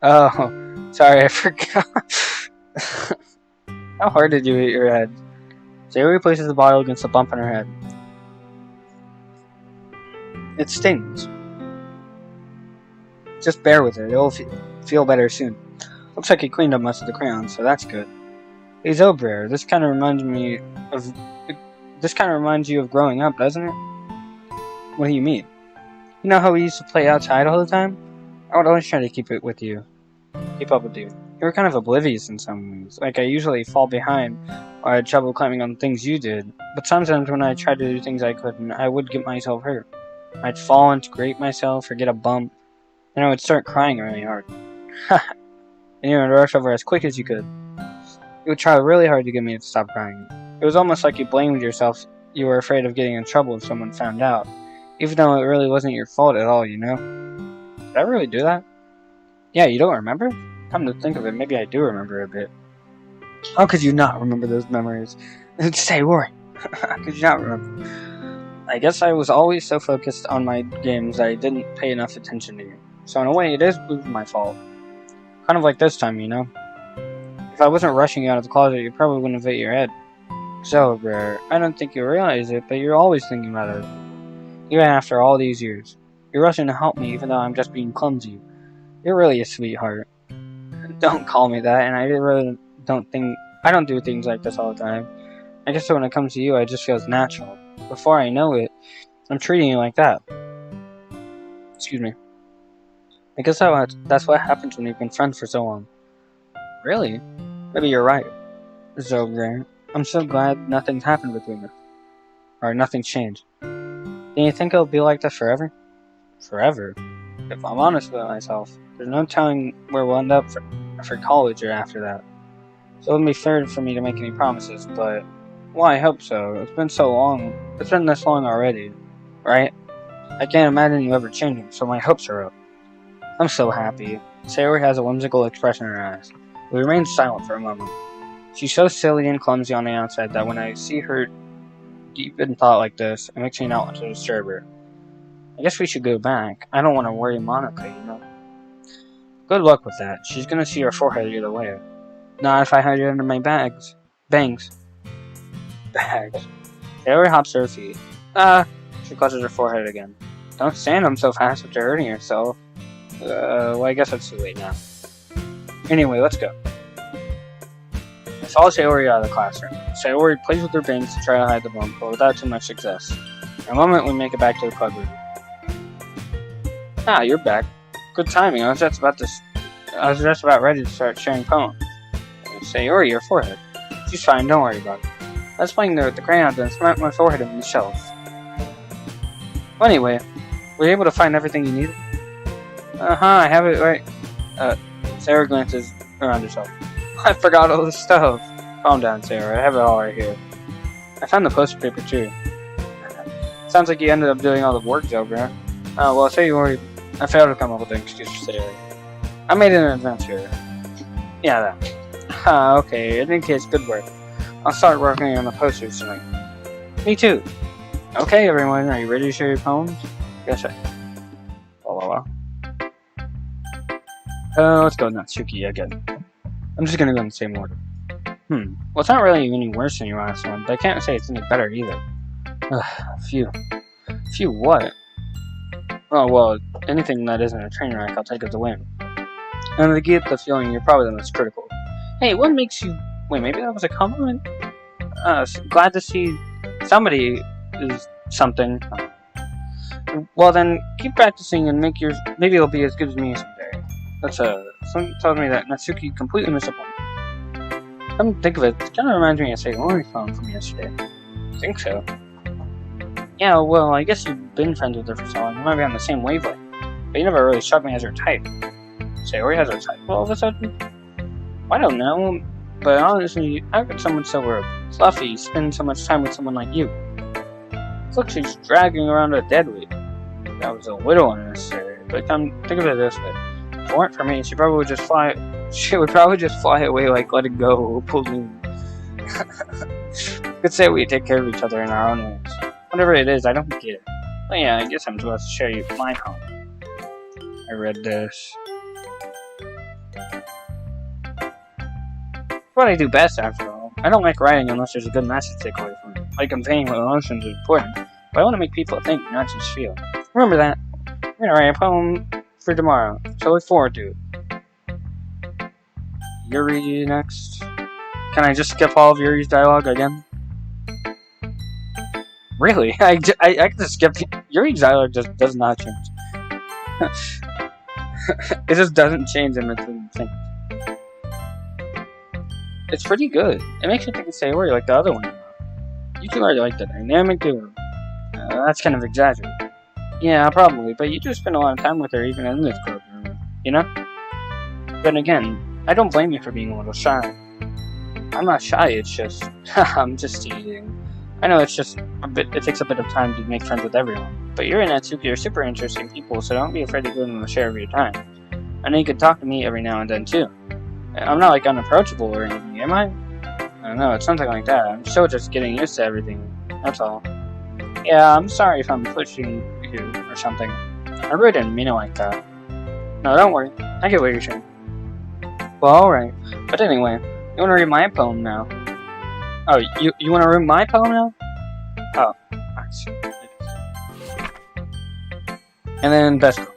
Oh, sorry, I forgot. How hard did you hit your head? Sayori places the bottle against the bump on her head. It stings. Just bear with it. It'll feel better soon. Looks like he cleaned up most of the crayons, so that's good. Hey, Zobrare, this kind of reminds you of growing up, doesn't it? What do you mean? You know how we used to play outside all the time? I would always try to keep up with you. You were kind of oblivious in some ways. Like, I usually fall behind, or I had trouble climbing on things you did. But sometimes when I tried to do things I couldn't, I would get myself hurt. I'd fall and scrape myself, or get a bump, and I would start crying really hard. And you would rush over as quick as you could. You would try really hard to get me to stop crying. It was almost like you blamed yourself. You were afraid of getting in trouble if someone found out. Even though it really wasn't your fault at all, you know? Did I really do that? Yeah, you don't remember? Come to think of it, maybe I do remember a bit. How could you not remember those memories? Sayori, how could you not remember? I guess I was always so focused on my games that I didn't pay enough attention to you. So in a way, it is my fault. Kind of like this time, you know? If I wasn't rushing you out of the closet, you probably wouldn't have hit your head. So, Rare, I don't think you realize it, but you're always thinking about it. Even after all these years. You're rushing to help me even though I'm just being clumsy. You're really a sweetheart. Don't call me that, and I don't do things like this all the time. I guess when it comes to you, it just feels natural. Before I know it, I'm treating you like that. Excuse me. I guess that's what happens when you've been friends for so long. Really? Maybe you're right. Zobrare, I'm so glad nothing's happened between us. Or nothing's changed. Do you think it'll be like this forever? Forever? If I'm honest with myself, there's no telling where we'll end up for college or after that. So it wouldn't be fair for me to make any promises, but... Well, I hope so. It's been so long. It's been this long already. Right? I can't imagine you ever changing, so my hopes are up. I'm so happy. Sayori has a whimsical expression in her eyes. We remain silent for a moment. She's so silly and clumsy on the outside that when I see her deep in thought like this, it makes me not want to disturb her. I guess we should go back. I don't want to worry Monica, you know. Good luck with that. She's gonna see her forehead either way. Not if I hide it under my bags. Bangs. Bags. Sayori hops to her feet. She clutches her forehead again. Don't stand them so fast after hurting yourself. Well, I guess it's too late now. Anyway, let's go. I follow Sayori out of the classroom. Sayori plays with her bangs to try to hide the bump, but without too much success. In a moment, we make it back to the club room. Ah, you're back. Good timing. I was just about ready to start sharing poems. Sayori, your forehead. She's fine, don't worry about it. I was playing there with the crayons and smacked my forehead in the shelf. Well, anyway, were you able to find everything you needed? I have it right. Sarah glances around herself. I forgot all this stuff. Calm down, Sarah. I have it all right here. I found the poster paper too. Sounds like you ended up doing all the work, Zobra. Well, Sayori, I failed to come up with an excuse for Sayori. I made it an adventure. Yeah, that. Okay. In any case, good work. I'll start working on the posters tonight. Me too. Okay, everyone, are you ready to share your poems? Yes, sir. Let's go Natsuki again. I'm just gonna go in the same order. Well, it's not really any worse than your last one, but I can't say it's any better either. Phew. Phew, what? Oh, well, anything that isn't a train wreck, I'll take as a win. And I get the feeling you're probably the most critical. Hey, what makes you... Wait, maybe that was a compliment? Glad to see somebody is something. Well then, keep practicing and make yours... Maybe it'll be as good as me someday. That's someone told me that Natsuki completely disappointed. Come think of it, it kind of reminds me of Sayori's poem from yesterday. I think so. Yeah, well, I guess you've been friends with her for so long. You might be on the same wavelength. But you never really struck me as her type. Sayori has her type all of a sudden? I don't know. But honestly, how could someone so fluffy spend so much time with someone like you? Look, she's dragging around a dead weight. That was a little unnecessary, but come think of it this way. If it weren't for me, she would probably just fly away like letting go, balloon. Could say we take care of each other in our own ways. Whatever it is, I don't get it. But yeah, I guess I'm supposed to share you my poem. I read this. What I do best, after all. I don't like writing unless there's a good message to take away from it. Like conveying emotions is important, but I want to make people think, not just feel. Remember that. I'm gonna write a poem for tomorrow, so look forward to it. Yuri next. Can I just skip all of Yuri's dialogue again? Really? I can just skip... Yuri's dialogue just does not change. It just doesn't change in between things. It's pretty good. It makes me think of Sayori like the other one. You two are like the dynamic duo. That's kind of exaggerated. Yeah, probably, but you do spend a lot of time with her even in this program, you know? Then again, I don't blame you for being a little shy. I'm not shy, it's just... I'm just teasing. I know it's just it takes a bit of time to make friends with everyone, but you and Natsuki are super interesting people, so don't be afraid to give them a share of your time. I know you can talk to me every now and then, too. I'm not, like, unapproachable or anything, am I? I don't know, it's something like that. I'm still just getting used to everything, that's all. Yeah, I'm sorry if I'm pushing you or something. I really didn't mean it like that. No, don't worry. I get what you're saying. Well, alright. But anyway, you want to read my poem now? Oh, you want to read my poem now? Oh, nice. And then best girl.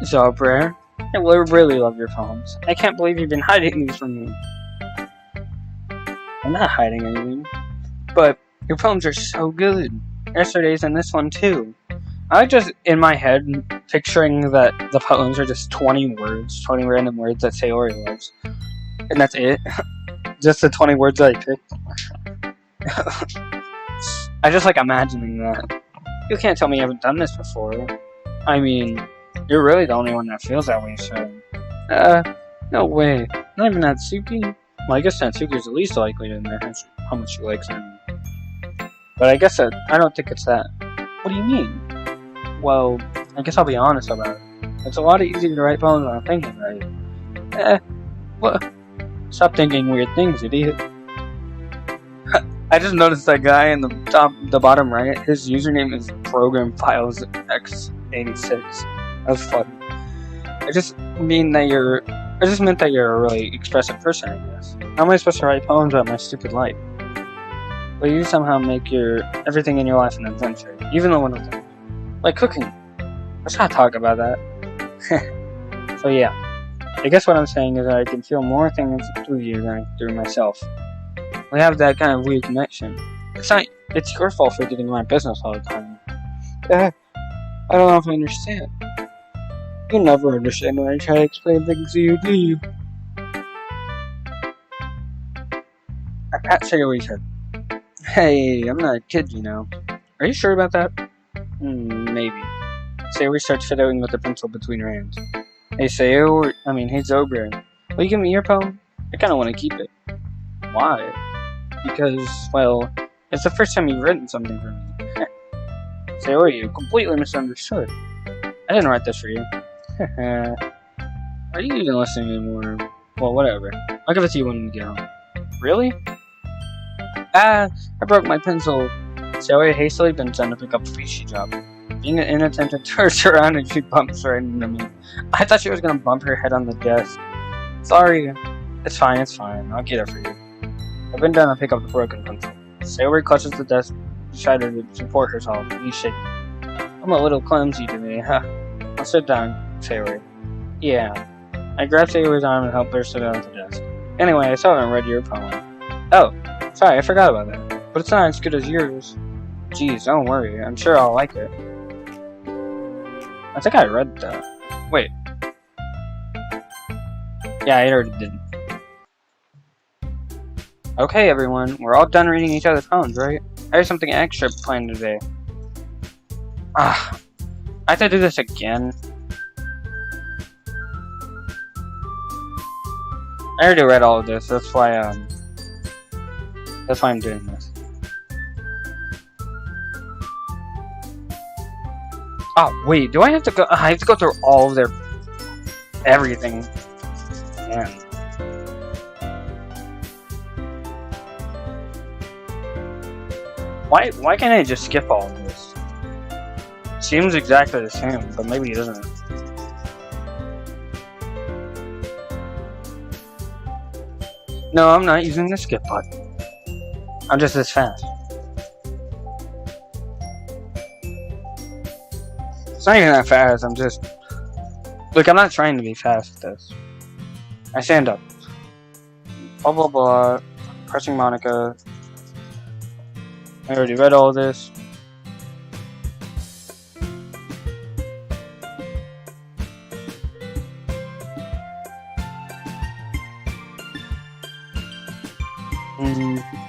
Zobra, I really love your poems. I can't believe you've been hiding these from me. I'm not hiding anything, but your poems are so good. Yesterday's and this one too. I just, in my head, picturing that the poems are just 20 words, 20 random words that Sayori loves. And that's it. Just the 20 words that I picked. I just like imagining that. You can't tell me you haven't done this before. I mean, you're really the only one that feels that way, so... no way. Not even Natsuki? Well, I guess Natsuki's the least likely to admit how much she likes him. But I guess that, I don't think it's that. What do you mean? Well, I guess I'll be honest about it. It's a lot easier to write poems than I'm thinking, right? What? Stop thinking weird things, idiot. I just noticed that guy in the bottom right, his username is Program Files X86. That's funny. I just mean that you're. I just meant that you're a really expressive person, I guess. How am I supposed to write poems about my stupid life? But you somehow make everything in your life an adventure, even the little things. Like cooking. Let's not talk about that. So yeah. I guess what I'm saying is that I can feel more things through you than I can through myself. We have that kind of weird connection. It's your fault for getting my business all the time. I don't know if I understand. You never understand when I try to explain things to you, do you? I pat Sayori's head. Hey, I'm not a kid, you know. Are you sure about that? Maybe. Sayori starts fiddling with the pencil between her hands. Hey Zober. Will you give me your poem? I kinda wanna keep it. Why? Because, well, it's the first time you've written something for me. Sayori, you completely misunderstood. I didn't write this for you. Are you even listening anymore? Well, whatever. I'll give it to you when we get home. Really? I broke my pencil. Sayori hastily bends down to pick up the piece she dropped. Being inattentive to her surroundings, she bumps right into me. I thought she was gonna bump her head on the desk. Sorry. It's fine. I'll get it for you. I bend down and pick up the broken pencil. Sayori clutches the desk, trying to support herself. He's shaking. I'm a little clumsy today, huh? I'll sit down, Sayori. Yeah. I grab Sayori's arm and help her sit down at the desk. Anyway, I still haven't read your poem. Oh, sorry, I forgot about that. But it's not as good as yours. Geez, don't worry. I'm sure I'll like it. I think I read that. Wait. Yeah, I already did. Okay, everyone. We're all done reading each other's poems, right? I have something extra planned today. I have to do this again. I already read all of this. That's why I'm doing this. Oh, wait, do I have to go? I have to go through all of their everything. Man. Why can't I just skip all of this? Seems exactly the same, but maybe it doesn't. No, I'm not using the skip button. I'm just this fast. It's not even that fast, I'm just... Look, I'm not trying to be fast with this. I stand up. Blah blah blah. Pressing Monica. I already read all this.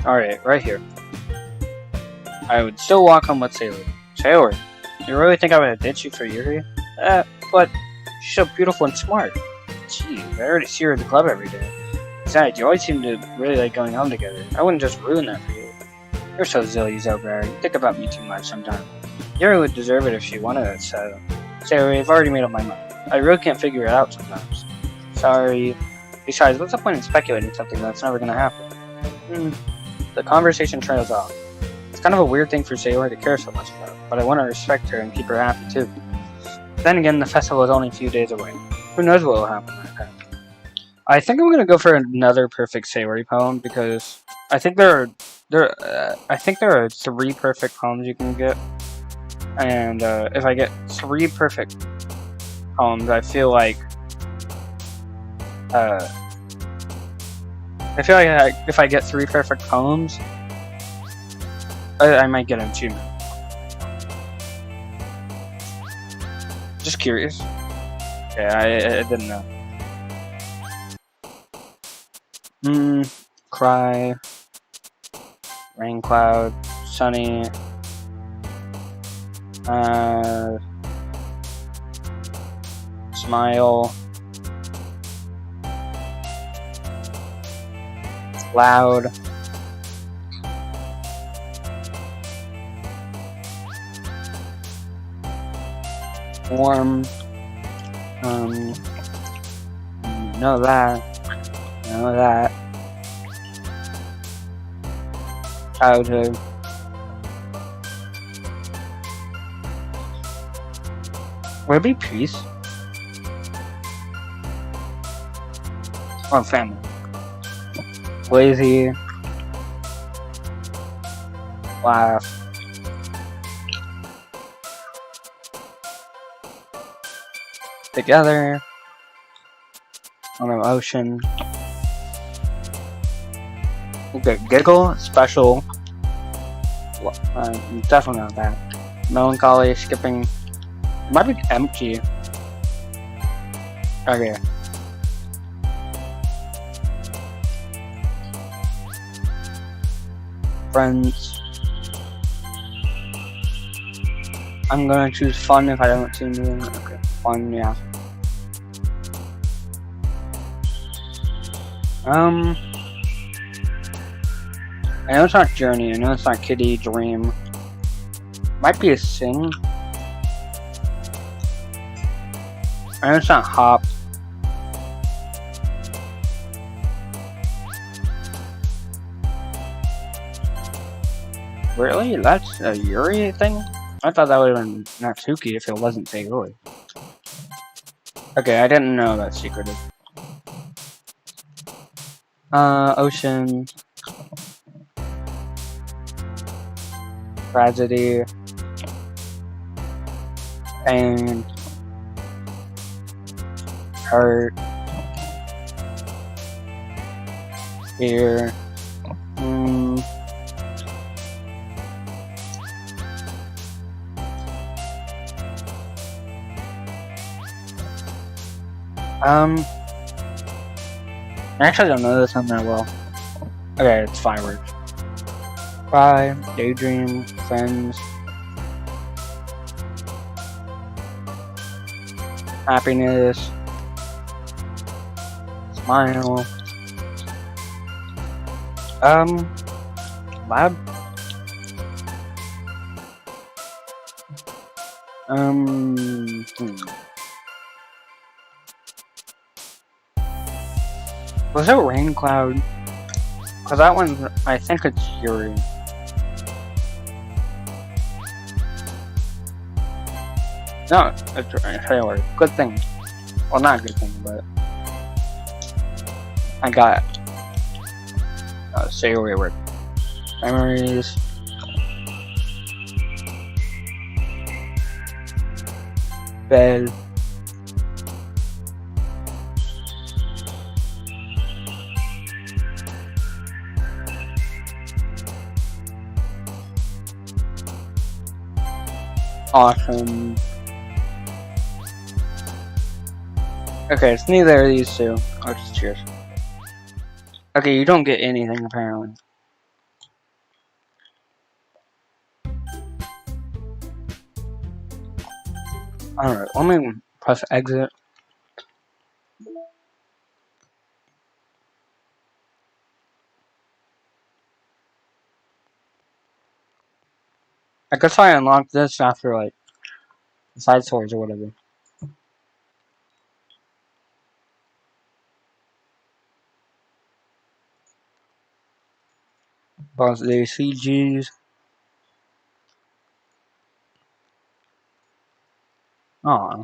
Alright, right here. I would still walk home with Sayori. Sayori, you really think I would have ditched you for Yuri? But she's so beautiful and smart. Gee, I already see her at the club every day. Besides, you always seem to really like going home together. I wouldn't just ruin that for you. You're so silly, Zobra. You think about me too much sometimes. Yuri would deserve it if she wanted it, so... Sayori, I've already made up my mind. I really can't figure it out sometimes. Sorry. Besides, what's the point in speculating something that's never gonna happen? The conversation trails off. It's kind of a weird thing for Sayori to care so much about, but I want to respect her and keep her happy too. Then again, the festival is only a few days away. Who knows what will happen at that. I think I'm gonna go for another perfect Sayori poem because I think there are 3 perfect poems you can get, and if I get 3 perfect poems, I feel like if I get 3 perfect poems, I might get an achievement. Just curious. Yeah, I didn't know. Cry. Rain cloud. Sunny. Smile. Loud. Warm. Know that. Childhood. Would it be peace? Or family. Lazy. Laugh. Together. On an ocean. Okay, giggle, special. Definitely not that. Melancholy, skipping. Might be empty. Okay. Friends. I'm gonna choose fun if I don't see anything. Okay, fun, yeah. I know it's not Journey, I know it's not Kitty, Dream. Might be a Sing. I know it's not Hop. Really? That's a Yuri thing? I thought that would have been Natsuki if it wasn't Sayori. Okay, I didn't know that secretive. Ocean. Tragedy. Pain. Hurt. Fear. I actually don't know this one that well. Okay, it's fireworks. Cry, daydream, friends, happiness, smile, lab, Was it Rain Cloud? Cause that one, I think it's Yuri. No, it's trailer. Good thing. Well, not a good thing, but I got Sayori with memories. Bed. Awesome. Okay, it's neither of these two. Oh, just cheers. Okay, you don't get anything apparently. Alright, let me press exit. I guess I unlocked this after like side swords or whatever. Boss the CGs. Aw.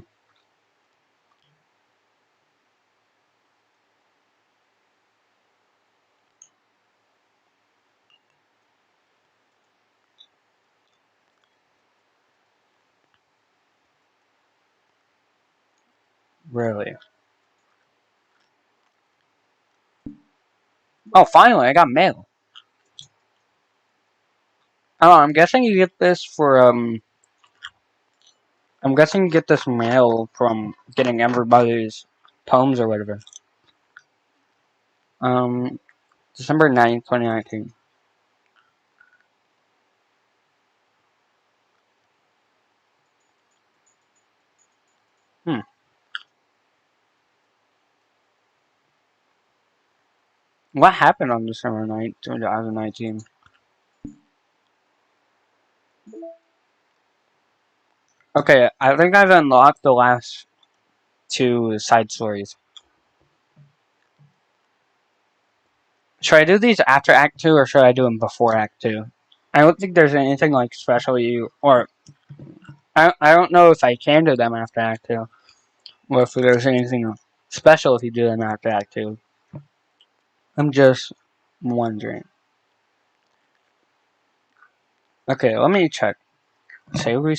Really? Oh, finally, I got mail. Oh, I'm guessing you get this for, I'm guessing you get this mail from getting everybody's poems or whatever. December 9th, 2019. What happened on December 9th, 2019? Okay, I think I've unlocked the last two side stories. Should I do these after Act 2 or should I do them before Act 2? I don't think there's anything like special or I don't know if I can do them after Act 2. Or if there's anything special if you do them after Act 2. I'm just wondering. Okay, let me check. Savory.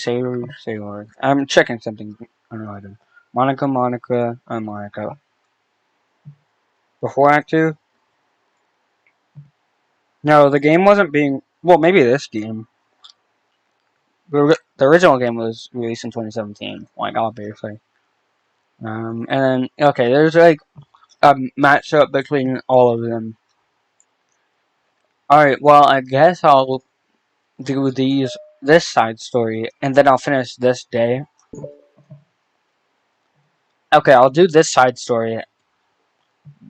I'm checking something. I don't know I do. Monica, Monica. Before Act 2? No, the game wasn't being... Well, maybe this game. The original game was released in 2017. Like, obviously. And then, okay, there's like a matchup between all of them. Alright, well, I guess I'll do this side story, and then I'll finish this day. Okay, I'll do this side story,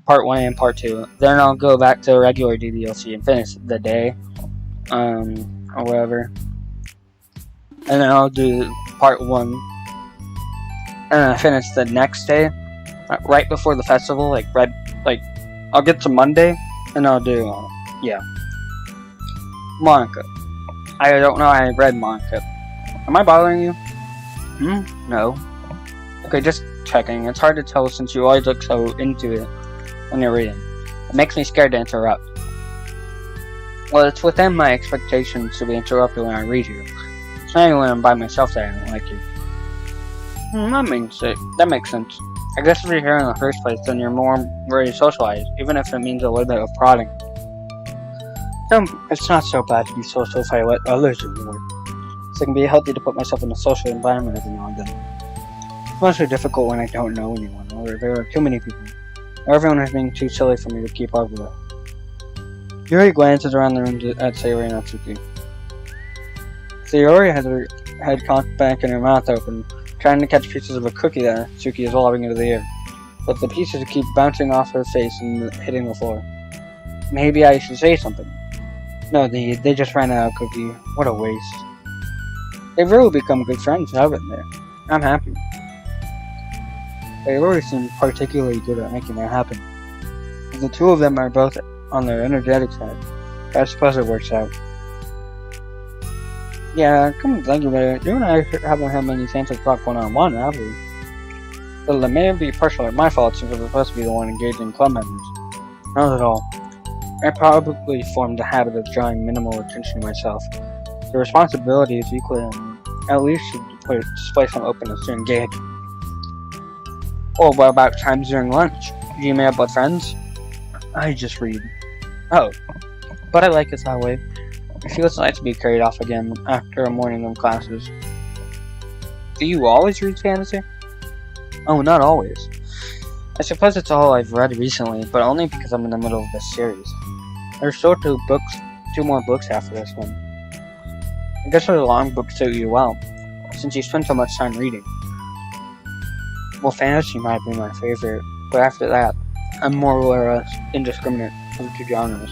part 1 and part 2. Then I'll go back to regular DDLC and finish the day, or whatever. And then I'll do part 1, and then I finish the next day, right before the festival. I'll get to Monday, and I'll do, Monica. I don't know. I read Monica. Am I bothering you? No. Okay, just checking. It's hard to tell since you always look so into it when you're reading. It makes me scared to interrupt. Well, it's within my expectations to be interrupted when I read you. It's not even when I'm by myself that I don't like you. That makes sense. I guess if you're here in the first place, then you're more ready to socialize, even if it means a little bit of prodding. It's not so bad to be social if I let others do the work. So it can be healthy to put myself in a social environment every now and then. It's mostly difficult when I don't know anyone, or there are too many people, or everyone is being too silly for me to keep up with it. Yuri glances around the room at Sayori and Natsuki. Sayori has her head cocked back and her mouth open, trying to catch pieces of a cookie that Natsuki is lobbing into the air, but the pieces keep bouncing off her face and hitting the floor. Maybe I should say something. No, they just ran out of cookie. What a waste. They've really become good friends, haven't they? I'm happy. Sayori seems particularly good at making that happen. The two of them are both on their energetic side. I suppose it works out. Yeah, come to think about it, you and I haven't had many chances to talk one-on-one, have we? Well, it may be partially my fault since I'm supposed to be the one engaged in club members. Not at all. I probably formed the habit of drawing minimal attention to myself. The responsibility is equally on me. At least should display some openness to engage. Oh, what about times during lunch? Do you meet up with friends? I just read. Oh, but I like it that way. It feels nice to be carried off again after a morning of classes. Do you always read fantasy? Oh, not always. I suppose it's all I've read recently, but only because I'm in the middle of this series. There's still two more books after this one. I guess the long books suit you well, since you spend so much time reading. Well, fantasy might be my favorite, but after that, I'm more or less indiscriminate of the two genres.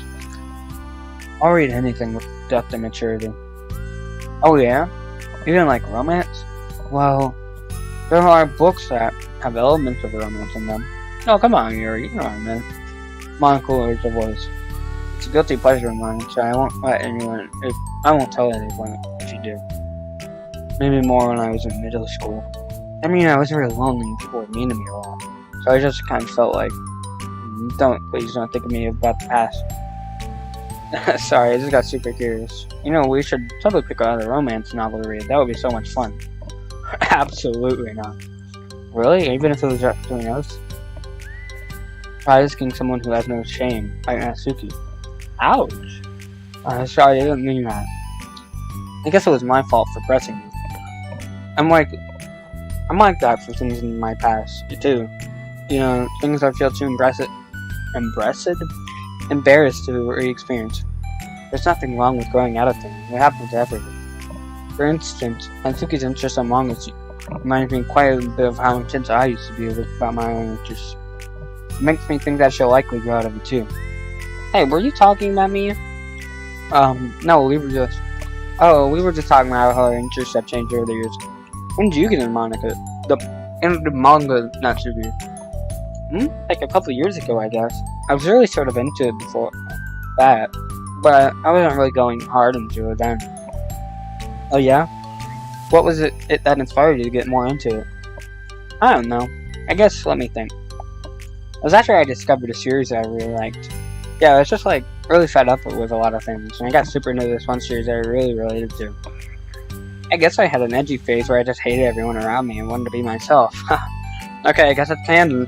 I'll read anything with depth and maturity. Oh yeah? Even like romance? Well, there are books that have elements of romance in them. No, come on, Yuri, you know what I meant. Monica lowers her voice. It's a guilty pleasure of mine, so I won't tell anyone if you do. Maybe more when I was in middle school. I mean, I was very lonely and people were mean to me a lot. So I just kind of felt like, please don't think of me about the past. Sorry, I just got super curious. You know, we should totally pick another romance novel to read. That would be so much fun. Absolutely not. Really? Even if it was just between us? Try asking someone who has no shame, like Natsuki. Ouch! Sorry, I didn't mean that. I guess it was my fault for pressing you. I'm like that for things in my past, too. You know, things I feel too embarrassed to re-experience. There's nothing wrong with growing out of things. It happens to everyone. For instance, Natsuki's interest in manga reminds me quite a bit of how intense I used to be about my own interests. It makes me think that she'll likely grow out of it too. Hey, were you talking about me? No, we were just talking about how our interests have changed over the years. When did you get into manga, Natsuki? Like a couple of years ago, I guess. I was really sort of into it before that, but I wasn't really going hard into it then. Oh yeah? What was it that inspired you to get more into it? I don't know. I guess, let me think. It was after I discovered a series that I really liked. Yeah, I was just like really fed up with a lot of things, and I got super into this one series that I really related to. I guess I had an edgy phase where I just hated everyone around me and wanted to be myself. Okay, I guess it's canon.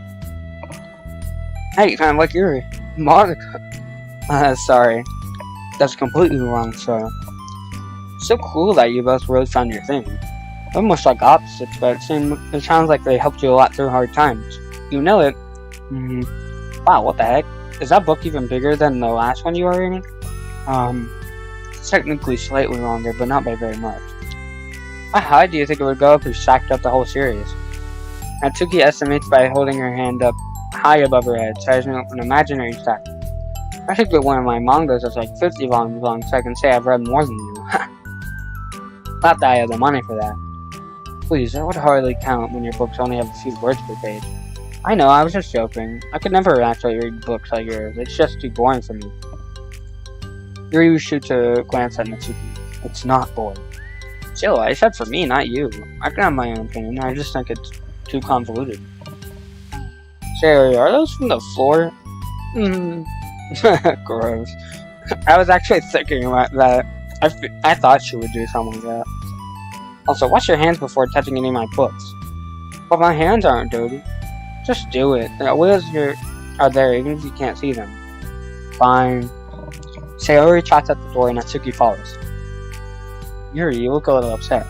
Hey, kind of like Yuri. Monica. Sorry. That's completely wrong, so. So cool that you both really found your thing. Almost like opposites, but it sounds like they helped you a lot through hard times. You know it. Wow, what the heck? Is that book even bigger than the last one you were reading? It's technically slightly longer, but not by very much. How high do you think it would go if we stacked up the whole series? Natsuki estimates by holding her hand up high above her head, so as an imaginary stack. I should get one of my mangas that's like 50 volumes long so I can say I've read more than you. Not that I have the money for that. Please, that would hardly count when your books only have a few words per page. I know, I was just joking. I could never actually read books like yours. It's just too boring for me. Yuri shoots a glance at Natsuki. It's not boring. Chill, I said for me, not you. I can have my own opinion. I just think it's too convoluted. Sherry, are those from the floor? Gross. I was actually thinking about that. I thought she would do something like that. Also, wash your hands before touching any of my books. But my hands aren't dirty. Just do it. The wheels are there even if you can't see them. Fine. Sayori trots at the door and Natsuki follows. Yuri, you look a little upset.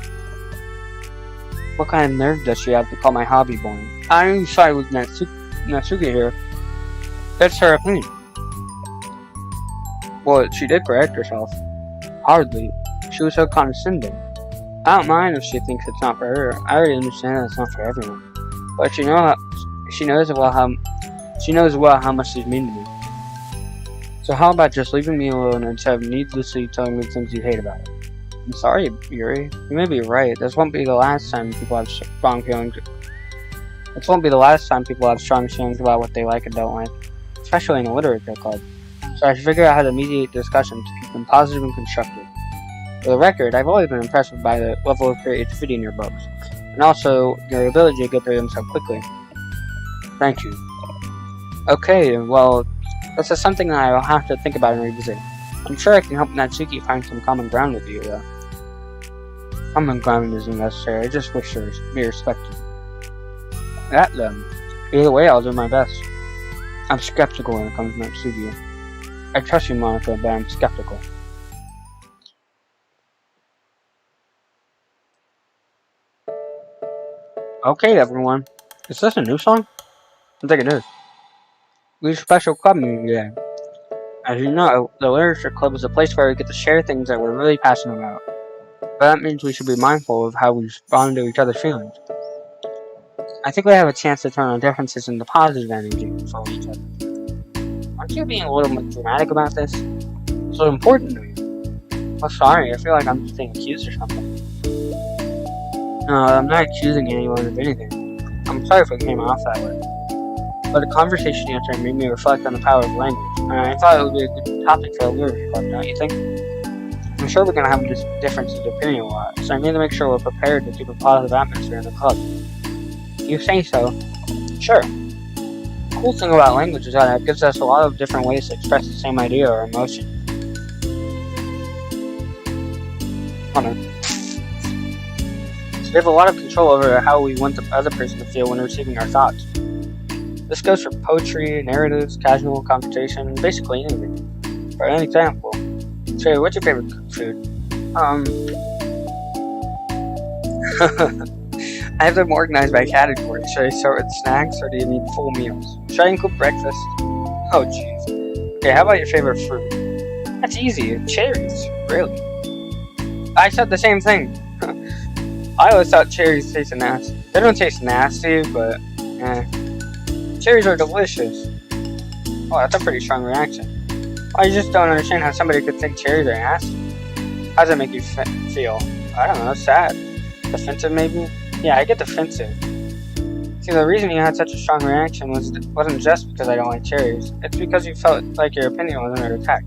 What kind of nerve does she have to call my hobby boring? I'm sorry with Natsuki here. That's her opinion. Well, she did correct herself. Hardly. She was so condescending. I don't mind if she thinks it's not for her. I already understand that it's not for everyone. But she knows well how much she's mean to me. So how about just leaving me alone instead of needlessly telling me things you hate about it? I'm sorry, Yuri. You may be right. This won't be the last time people have strong feelings. This won't be the last time people have strong feelings about what they like and don't like, especially in a literature club. So I should figure out how to mediate discussions to keep them positive and constructive. For the record, I've always been impressed by the level of creativity in your books, and also your ability to get through them so quickly. Thank you. Okay, well, this is something that I will have to think about and revisit. I'm sure I can help Natsuki find some common ground with you, though. Common ground isn't necessary, I just wish to be respected. That then. Either way, I'll do my best. I'm skeptical when it comes to Natsuki. I trust you, Monica, but I'm skeptical. Okay, everyone. Is this a new song? I think it is. We special club meeting today. As you know, the literature club is a place where we get to share things that we're really passionate about. But that means we should be mindful of how we respond to each other's feelings. I think we have a chance to turn our differences into positive energy for each other. Aren't you being a little bit dramatic about this? It's so important to you. Oh, sorry, I feel like I'm just being accused or something. No, I'm not accusing anyone of anything. I'm sorry if it came off that way. But the conversation yesterday made me reflect on the power of language, and I thought it would be a good topic for a literature club, don't you think? I'm sure we're going to have differences of opinion a lot, so I need to make sure we're prepared to keep a positive atmosphere in the club. If you say so, sure. The cool thing about language is that it gives us a lot of different ways to express the same idea or emotion. Hold on. We have a lot of control over how we want the other person to feel when receiving our thoughts. This goes for poetry, narratives, casual conversation, basically anything. For an example, say, what's your favorite food? I have them organized by category. Should I start with snacks or do you need full meals? Should I include breakfast? Oh jeez. Okay, how about your favorite fruit? That's easy, cherries. Really? I said the same thing. I always thought cherries tasted nasty. They don't taste nasty, but cherries are delicious. Oh, that's a pretty strong reaction. I just don't understand how somebody could think cherries are nasty. How does that make you feel? I don't know, sad. Defensive maybe? Yeah, I get defensive. See, the reason you had such a strong reaction wasn't just because I don't like cherries. It's because you felt like your opinion was under attack.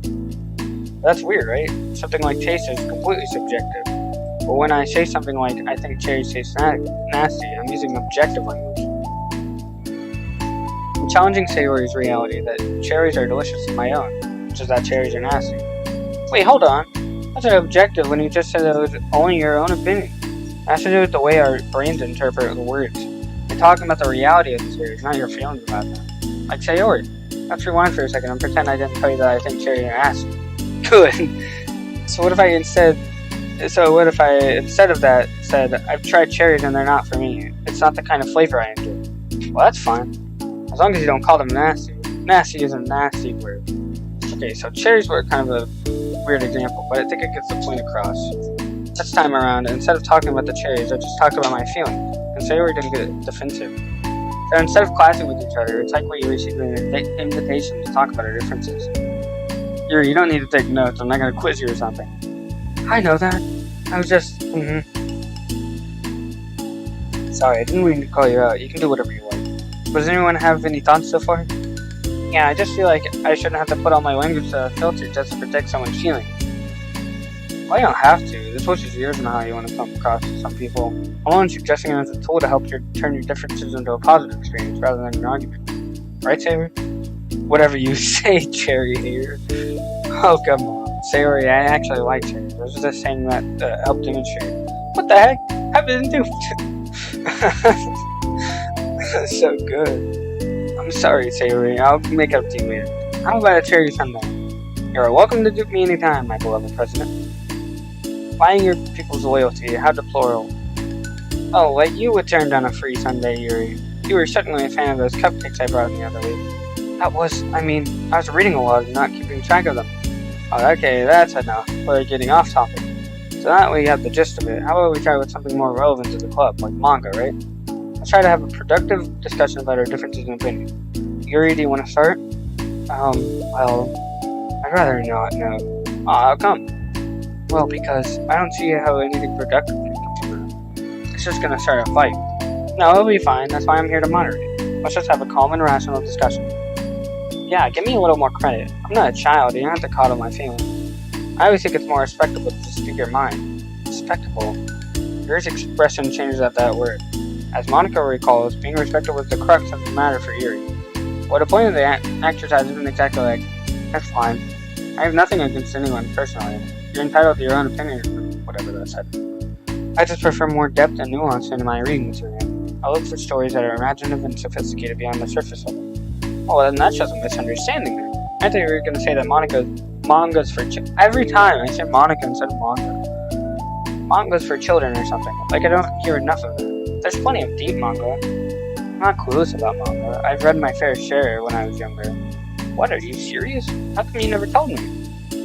That's weird, right? Something like taste is completely subjective. But when I say something like, I think cherries taste nasty, I'm using objective language. And challenging Sayori's reality that cherries are delicious of my own, which is that cherries are nasty. Wait, hold on. That's an objective when you just said it was only your own opinion. It has to do with the way our brains interpret the words. You're talking about the reality of the cherries, not your feelings about them. Like Sayori. Let's rewind for a second and pretend I didn't tell you that I think cherries are nasty. Good. So what if I instead of that said, I've tried cherries and they're not for me. It's not the kind of flavor I enjoy. Well, that's fine. As long as you don't call them nasty. Nasty is a nasty word. Okay, so cherries were kind of a weird example, but I think it gets the point across. This time around, instead of talking about the cherries, I just talked about my feelings. And Sayori didn't get defensive. So instead of clashing with each other, it's like when you receive an invitation to talk about our differences. Yuri, you don't need to take notes. I'm not going to quiz you or something. I know that. I was just... Sorry, I didn't mean to call you out. You can do whatever you want. Does anyone have any thoughts so far? Yeah, I just feel like I shouldn't have to put all my language to a filter just to protect someone's feelings. Well, you don't have to. This switches yours on how you want to come across to some people. I'm only suggesting it as a tool to help you turn your differences into a positive experience rather than an argument. Right, Sayori? Whatever you say, Cherry here. Oh, come on. Sayori, I actually like Cherry. This was just saying that helped demonstrate. What the heck? I didn't do That's so good. I'm sorry, Sayori. I'll make up to you later. How about a cherry sundae? You're welcome to dupe me anytime, my beloved president. Buying your people's loyalty, how deplorable. Oh, like you would turn down a free sundae, Yuri. You were certainly a fan of those cupcakes I brought in the other week. I was reading a lot and not keeping track of them. Oh, okay, that's enough. We're getting off topic. So that way you have the gist of it. How about we try with something more relevant to the club, like manga, right? Let's try to have a productive discussion about our differences in opinion. Yuri, do you want to start? Well, I'd rather not, no. How come? Well, because I don't see how anything productive can come from that. It's just gonna start a fight. No, it'll be fine. That's why I'm here to moderate. Let's just have a calm and rational discussion. Yeah, give me a little more credit. I'm not a child. You don't have to coddle my feelings. I always think it's more respectable to just speak your mind. Respectable? Yuri's expression changes at that word. As Monica recalls, being respectable was the crux of the matter for Yuri. What the point of the exercise isn't exactly like, that's fine. I have nothing against anyone personally. You're entitled to your own opinion, or whatever that said. I just prefer more depth and nuance in my reading material. I look for stories that are imaginative and sophisticated beyond the surface level. Oh, then that's just a misunderstanding there. I thought you were going to say that manga's for every time I say Monica instead of manga. Manga's for children or something. Like I don't hear enough of it. There's plenty of deep manga. I'm not clueless about manga. I've read my fair share when I was younger. What, are you serious? How come you never told me?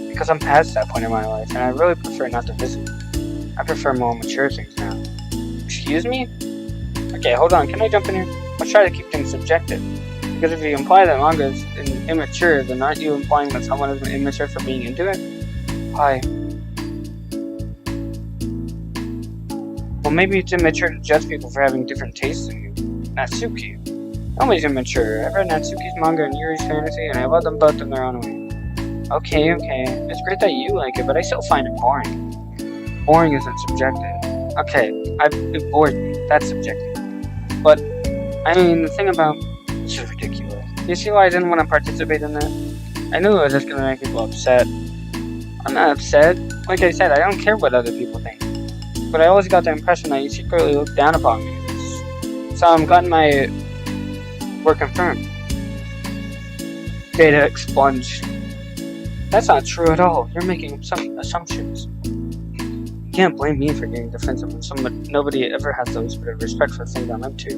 Because I'm past that point in my life, and I really prefer not to visit. I prefer more mature things now. Excuse me? Okay, hold on, can I jump in here? Let's try to keep things subjective. Because if you imply that manga is immature, then aren't you implying that someone is immature for being into it? Why? Well, maybe it's immature to judge people for having different tastes than you. Natsuki. Nobody's immature. I've read Natsuki's manga and Yuri's fantasy, and I love them both in their own way. Okay. It's great that you like it, but I still find it boring. Boring isn't subjective. Okay, it bored me. That's subjective. But, I mean, the thing about... This is ridiculous. You see why I didn't want to participate in that? I knew it was just going to make people upset. I'm not upset. Like I said, I don't care what other people think. But I always got the impression that you secretly looked down upon me. So I'm glad my work confirmed. Data expunged. That's not true at all. You're making some assumptions. You can't blame me for getting defensive when nobody ever has the least bit of respect for the things I'm into.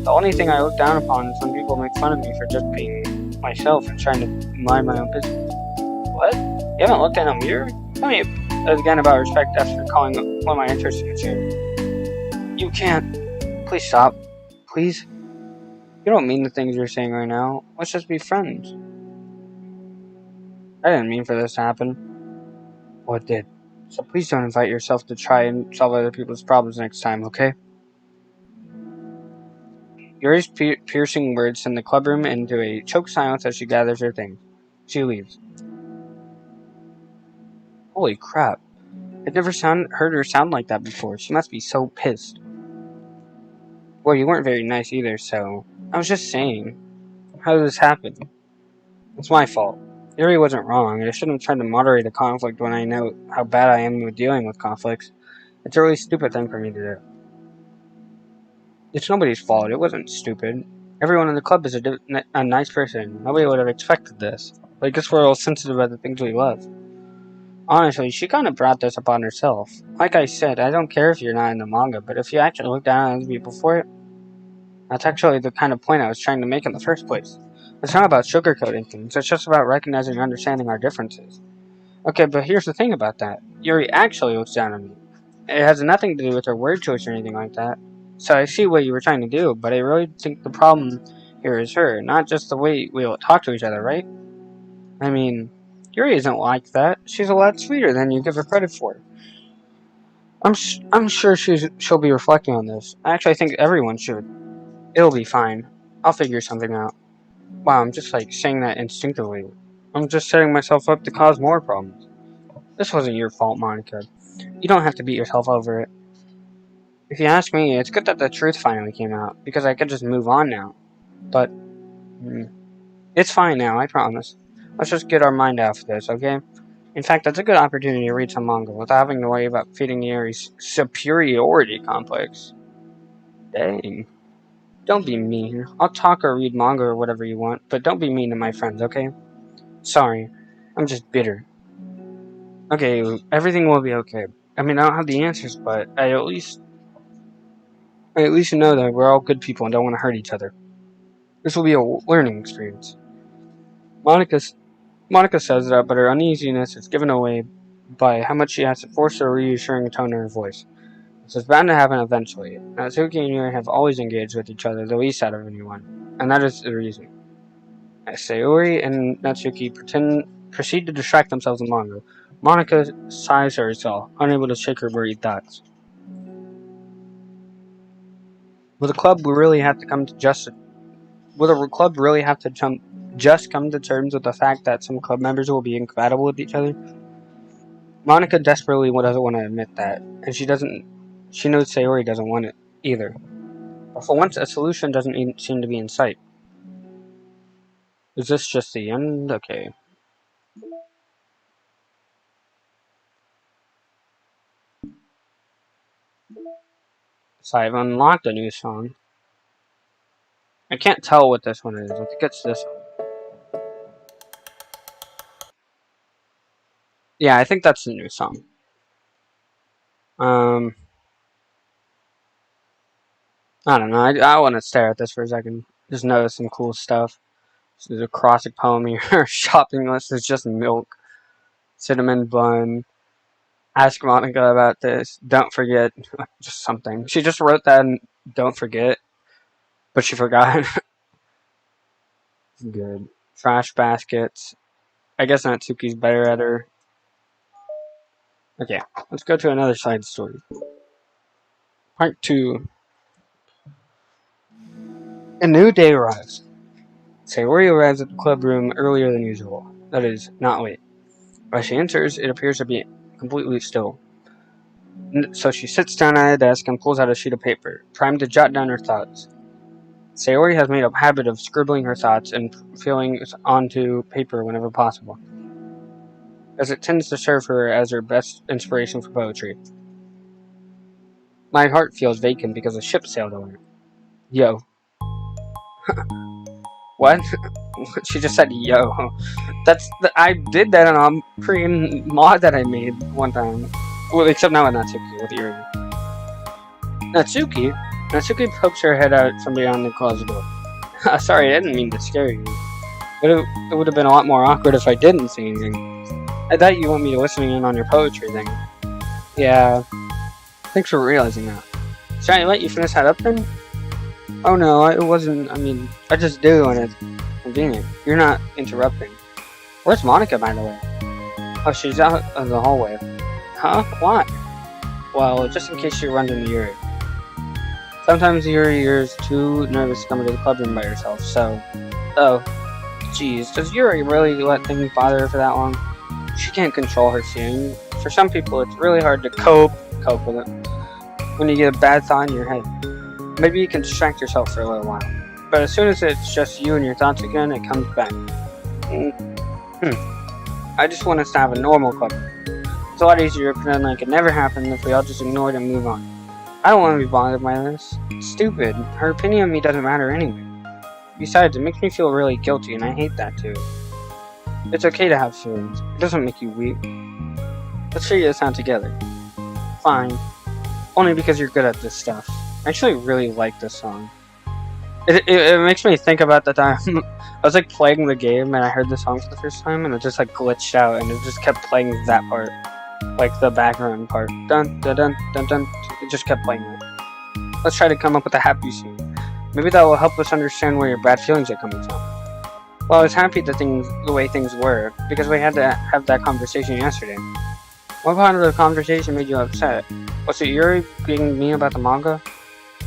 The only thing I look down upon is when people make fun of me for just being myself and trying to mind my own business. What? You haven't looked in a mirror? Tell me again about respect after calling one of my interests immature. You can't. Please stop. Please? You don't mean the things you're saying right now. Let's just be friends. I didn't mean for this to happen. Well, it did. So please don't invite yourself to try and solve other people's problems next time, okay? Yuri's piercing words send the clubroom into a choked silence as she gathers her things. She leaves. Holy crap. I'd never heard her sound like that before. She must be so pissed. Well, you weren't very nice either, so... I was just saying. How did this happen? It's my fault. Yuri wasn't wrong. I shouldn't have tried to moderate a conflict when I know how bad I am with dealing with conflicts. It's a really stupid thing for me to do. It's nobody's fault. It wasn't stupid. Everyone in the club is a nice person. Nobody would have expected this. But I guess we're all sensitive about the things we love. Honestly, she kind of brought this upon herself. Like I said, I don't care if you're not in the manga, but if you actually look down on people for it, that's actually the kind of point I was trying to make in the first place. It's not about sugarcoating things, it's just about recognizing and understanding our differences. Okay, but here's the thing about that. Yuri actually looks down on me. It has nothing to do with her word choice or anything like that. So I see what you were trying to do, but I really think the problem here is her, not just the way we will talk to each other, right? I mean, Yuri isn't like that. She's a lot sweeter than you give her credit for. I'm sure she'll be reflecting on this. I actually think everyone should. It'll be fine. I'll figure something out. Wow, I'm just like saying that instinctively. I'm just setting myself up to cause more problems. This wasn't your fault, Monica. You don't have to beat yourself over it. If you ask me, it's good that the truth finally came out, because I could just move on now. But, it's fine now, I promise. Let's just get our mind off of this, okay? In fact, that's a good opportunity to read some manga without having to worry about feeding Yuri's superiority complex. Dang. Don't be mean. I'll talk or read manga or whatever you want, but don't be mean to my friends, okay? Sorry. I'm just bitter. Okay, everything will be okay. I mean, I don't have the answers, but I at least know that we're all good people and don't want to hurt each other. This will be a learning experience. Monica says that, but her uneasiness is given away by how much she has to force a reassuring tone in her voice. This is bound to happen eventually. Natsuki and Yuri have always engaged with each other the least out of anyone, and that is the reason. Sayori and Natsuki proceed to distract themselves in manga. Monica sighs to herself, unable to shake her worried thoughts. Will the club really have to come to just come to terms with the fact that some club members will be incompatible with each other? Monica desperately doesn't want to admit that, and she knows Sayori doesn't want it either. But for once, a solution doesn't even seem to be in sight. Is this just the end? Okay. So I've unlocked a new song. I can't tell what this one is. I think it's this one. Yeah, I think that's the new song. I don't know. I want to stare at this for a second. Just notice some cool stuff. There's a acrostic poem here. Her shopping list is just milk, cinnamon bun. Ask Monica about this. Don't forget. Just something. She just wrote that and don't forget. But she forgot. Good. Trash baskets. I guess Natsuki's better at her. Okay, let's go to another side story. Part 2. A new day arrives. Sayori arrives at the club room earlier than usual. That is, not late. As she enters, it appears to be completely still. So she sits down at a desk and pulls out a sheet of paper, primed to jot down her thoughts. Sayori has made a habit of scribbling her thoughts and feelings onto paper whenever possible, as it tends to serve her as her best inspiration for poetry. My heart feels vacant because a ship sailed over. Yo. What? She just said yo. I did that on a freaking mod that I made one time. Well, except not with Natsuki, with Yuri. Natsuki pokes her head out from beyond the closet door. Sorry, I didn't mean to scare you. It would have been a lot more awkward if I didn't say anything. I thought you want me to listen in on your poetry thing. Yeah. Thanks for realizing that. Should I let you finish that up then? Oh no, it wasn't. I mean, I just do when it's convenient. You're not interrupting. Where's Monica, by the way? Oh, she's out of the hallway. Huh? Why? Well, just in case she runs into Yuri. Sometimes Yuri's too nervous to come into the club room by herself, so... Oh. Jeez, does Yuri really let things bother her for that long? She can't control her feelings. For some people, it's really hard to cope with it when you get a bad thought in your head. Maybe you can distract yourself for a little while. but as soon as it's just you and your thoughts again, it comes back. I just want us to have a normal club. It's a lot easier to pretend like it never happened if we all just ignore it and move on. I don't want to be bothered by this. It's stupid. Her opinion of me doesn't matter anyway. Besides, it makes me feel really guilty, and I hate that too. It's okay to have feelings. It doesn't make you weak. Let's figure this out together. Fine. Only because you're good at this stuff. I actually really like this song. It makes me think about the time I was like playing the game and I heard the song for the first time and it just like glitched out and it just kept playing that part. Like the background part. Dun dun dun dun dun. It just kept playing that. Let's try to come up with a happy scene. Maybe that will help us understand where your bad feelings are coming from. Well, I was happy the way things were, because we had to have that conversation yesterday. What part of the conversation made you upset? Was it Yuri being mean about the manga?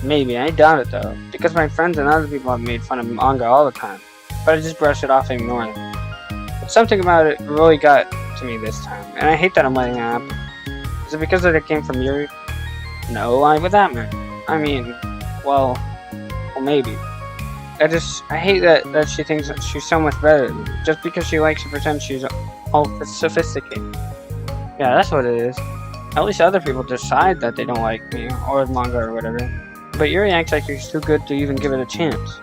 Maybe, I doubt it though, because my friends and other people have made fun of manga all the time, but I just brushed it off and ignored them. But something about it really got to me this time, and I hate that I'm letting it happen. Is it because that it came from Yuri? No, why would that matter? I mean, well, maybe. I hate that she thinks that she's so much better than me, just because she likes to pretend she's all sophisticated. Yeah, that's what it is. At least other people decide that they don't like me, or the manga or whatever. But Yuri acts like he's too good to even give it a chance.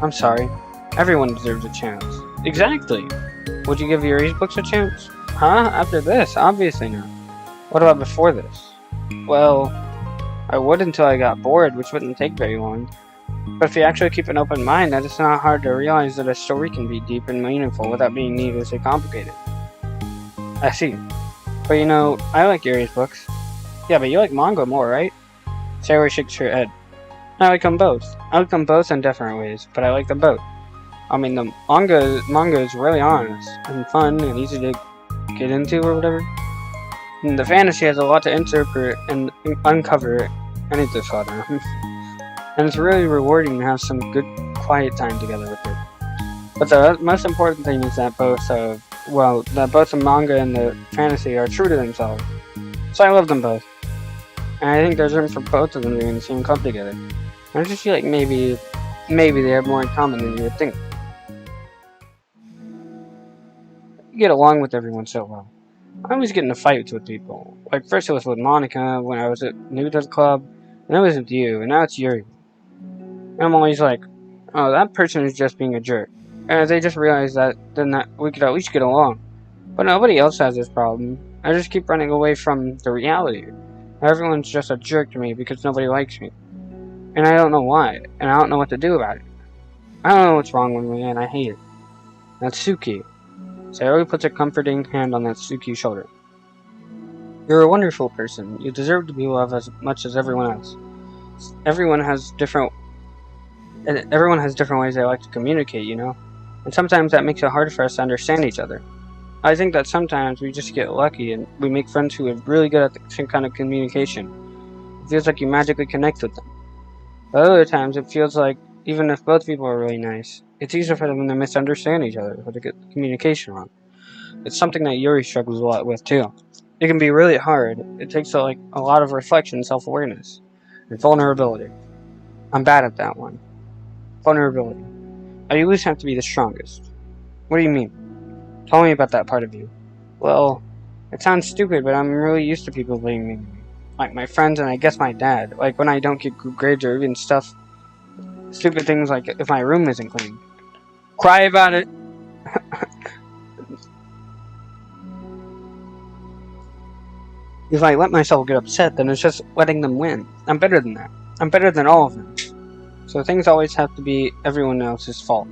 I'm sorry. Everyone deserves a chance. Exactly! Would you give Yuri's books a chance? Huh? After this? Obviously not. What about before this? Well, I would until I got bored, which wouldn't take very long. But if you actually keep an open mind, then it's not hard to realize that a story can be deep and meaningful without being needlessly complicated. I see. But you know, I like Yuri's books. Yeah, but you like manga more, right? Sayori shakes her head. I like them both. I like them both in different ways, but I like them both. I mean, the manga is really honest and fun and easy to get into or whatever. And the fantasy has a lot to interpret and uncover. I need to slow down. And it's really rewarding to have some good, quiet time together with her. But the most important thing is that both the manga and the fantasy are true to themselves. So I love them both. And I think there's room for both of them to be in the same club together. And I just feel like maybe they have more in common than you would think. You get along with everyone so well. I always get into fights with people. Like first it was with Monica when I was new to the club, and it was with you, and now it's Yuri. And I'm always like, oh, that person is just being a jerk. And they just realize that we could at least get along. But nobody else has this problem. I just keep running away from the reality. Everyone's just a jerk to me because nobody likes me. And I don't know why, and I don't know what to do about it. I don't know what's wrong with me, and I hate it. Natsuki. Sayori puts a comforting hand on Natsuki's shoulder. You're a wonderful person. You deserve to be loved as much as everyone else. Everyone has different ways they like to communicate, you know? And sometimes that makes it hard for us to understand each other. I think that sometimes we just get lucky and we make friends who are really good at the same kind of communication. It feels like you magically connect with them. But other times it feels like even if both people are really nice, it's easier for them to misunderstand each other or to get communication wrong. It's something that Yuri struggles a lot with too. It can be really hard. It takes a lot of reflection, self-awareness, and vulnerability. I'm bad at that one. Vulnerability. I always have to be the strongest. What do you mean? Tell me about that part of you. Well, it sounds stupid, but I'm really used to people blaming me. Like my friends and I guess my dad. Like when I don't get good grades or even stupid things like if my room isn't clean. Cry about it. If I let myself get upset, then it's just letting them win. I'm better than that. I'm better than all of them. So things always have to be everyone else's fault.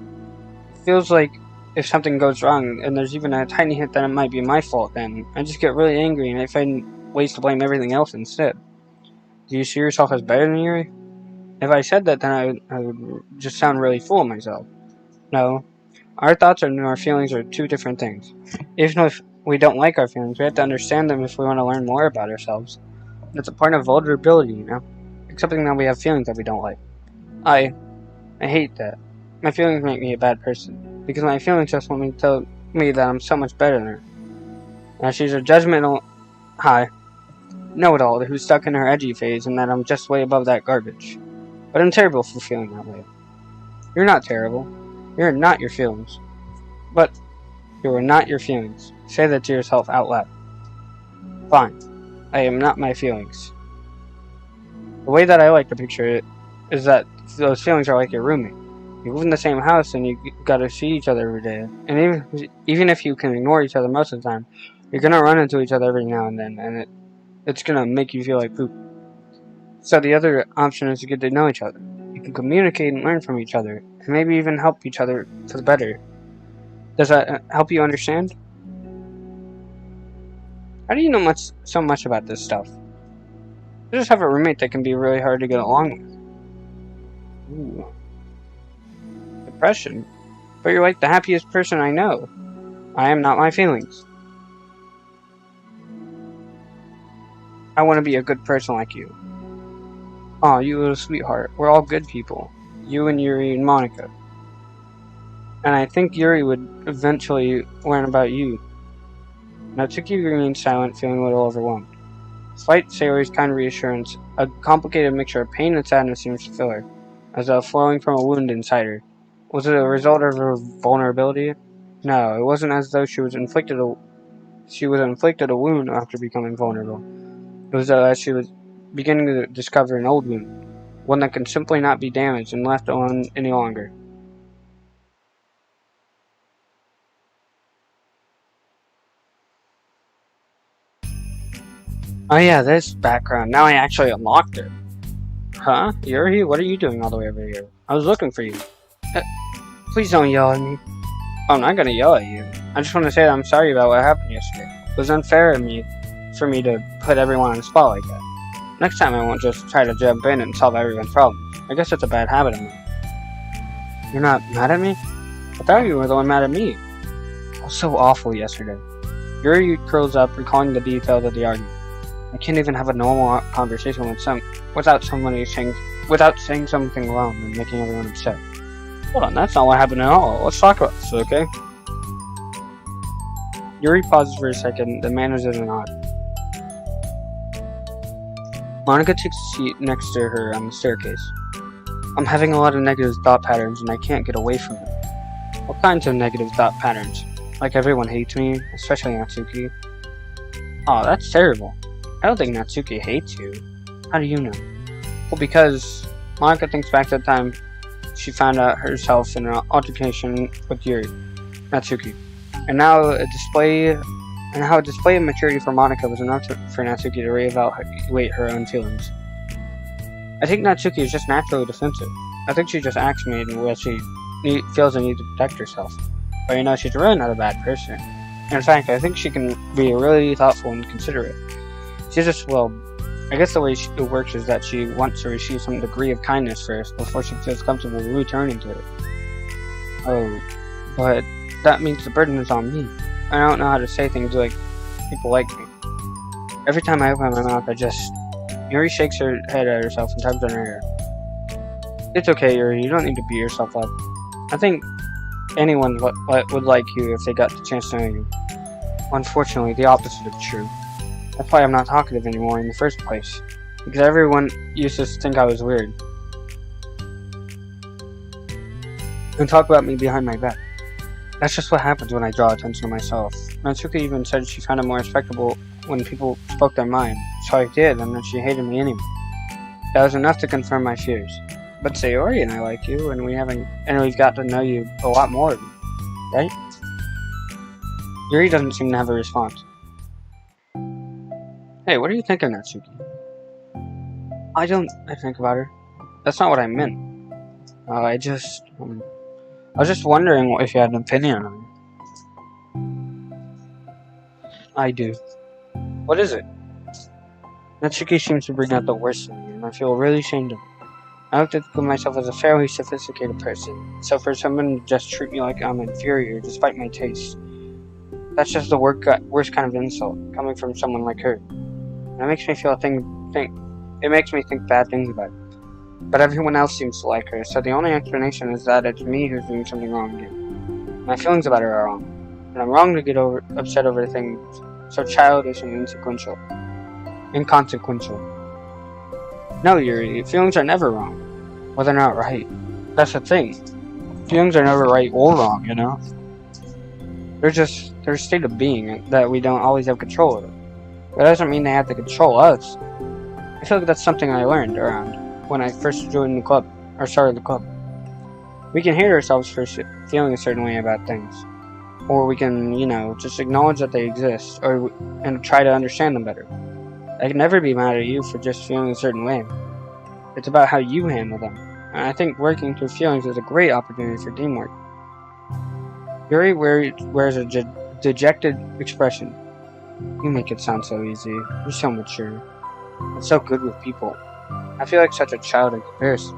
It feels like if something goes wrong, and there's even a tiny hint that it might be my fault, then I just get really angry and I find ways to blame everything else instead. Do you see yourself as better than Yuri? If I said that, then I would just sound really full of myself. No. Our thoughts and our feelings are two different things. Even if we don't like our feelings, we have to understand them if we want to learn more about ourselves. It's a part of vulnerability, you know? Accepting that we have feelings that we don't like. I hate that. My feelings make me a bad person. Because my feelings just want me to tell me that I'm so much better than her. Now she's a judgmental know-it-all who's stuck in her edgy phase and that I'm just way above that garbage. But I'm terrible for feeling that way. You're not terrible. You're not your feelings. But you are not your feelings. Say that to yourself out loud. Fine. I am not my feelings. The way that I like to picture it is that those feelings are like your roommate. You live in the same house and you gotta see each other every day. And even if you can ignore each other most of the time, you're gonna run into each other every now and then, and it's gonna make you feel like poop. So the other option is to get to know each other. You can communicate and learn from each other, and maybe even help each other for the better. Does that help you understand? How do you know so much about this stuff? You just have a roommate that can be really hard to get along with. Ooh. Depression? But you're like the happiest person I know. I am not my feelings. I want to be a good person like you. Aw, you little sweetheart. We're all good people. You and Yuri and Monica. And I think Yuri would eventually learn about you. Natsuki remained silent, feeling a little overwhelmed. Slight Sayori's kind reassurance, a complicated mixture of pain and sadness seems to fill her, as though flowing from a wound inside her. Was it a result of her vulnerability? No, it wasn't as though she was inflicted a wound after becoming vulnerable. It was as she was beginning to discover an old wound, one that can simply not be damaged and left alone any longer. Oh yeah, this background. Now I actually unlocked it. Huh? Yuri, what are you doing all the way over here? I was looking for you. Please don't yell at me. I'm not gonna yell at you. I just want to say that I'm sorry about what happened yesterday. It was unfair for me to put everyone on the spot like that. Next time I won't just try to jump in and solve everyone's problems. I guess it's a bad habit of mine. You're not mad at me? I thought you were the one mad at me. I was so awful yesterday. Yuri curls up, recalling the details of the argument. I can't even have a normal conversation without saying something wrong and making everyone upset. Hold on, that's not what happened at all. Let's talk about this, okay? Yuri pauses for a second, then manages a nod. Monica takes a seat next to her on the staircase. I'm having a lot of negative thought patterns and I can't get away from them. What kinds of negative thought patterns? Like everyone hates me, especially Natsuki. Aw, that's terrible. I don't think Natsuki hates you. How do you know? Well, because Monica thinks back to the time she found out herself in an altercation with Yuri, Natsuki. And how a display of maturity for Monica was enough for Natsuki to reevaluate her own feelings. I think Natsuki is just naturally defensive. I think she just acts made where she feels the need to protect herself. But she's really not a bad person. In fact, I think she can be really thoughtful and considerate. She's just, I guess the way it works is that she wants to receive some degree of kindness first before she feels comfortable returning to it. Oh, but that means the burden is on me. I don't know how to say things like people like me. Every time I open my mouth, Yuri shakes her head at herself and tugs on her hair. It's okay, Yuri, you don't need to beat yourself up. I think anyone would like you if they got the chance to know you. Unfortunately, the opposite is true. That's why I'm not talkative anymore in the first place. Because everyone used to think I was weird. And talk about me behind my back. That's just what happens when I draw attention to myself. Natsuki even said she found it more respectable when people spoke their mind. So I did, and then she hated me anyway. That was enough to confirm my fears. But Sayori and I like you, and we've got to know you a lot more, right? Yuri doesn't seem to have a response. Hey, what are you thinking, Natsuki? I think about her. That's not what I meant. I was just wondering if you had an opinion on her. I do. What is it? Natsuki seems to bring out the worst in me, and I feel really ashamed of it. I like to think of myself as a fairly sophisticated person, so for someone to just treat me like I'm inferior despite my taste, that's just the worst kind of insult, coming from someone like her. And it makes me it makes me think bad things about her. But everyone else seems to like her, so the only explanation is that it's me who's doing something wrong again. My feelings about her are wrong, and I'm wrong to get upset over things so childish and inconsequential. No, Yuri, feelings are never wrong. Well, they're not right. That's the thing. Feelings are never right or wrong, you know? They're a state of being that we don't always have control over. That doesn't mean they have to control us. I feel like that's something I learned around when I first joined the club, or started the club. We can hate ourselves for feeling a certain way about things. Or we can, just acknowledge that they exist, and try to understand them better. I can never be mad at you for just feeling a certain way. It's about how you handle them. And I think working through feelings is a great opportunity for teamwork. Yuri wears a dejected expression. You make it sound so easy. You're so mature. It's so good with people. I feel like such a child in comparison.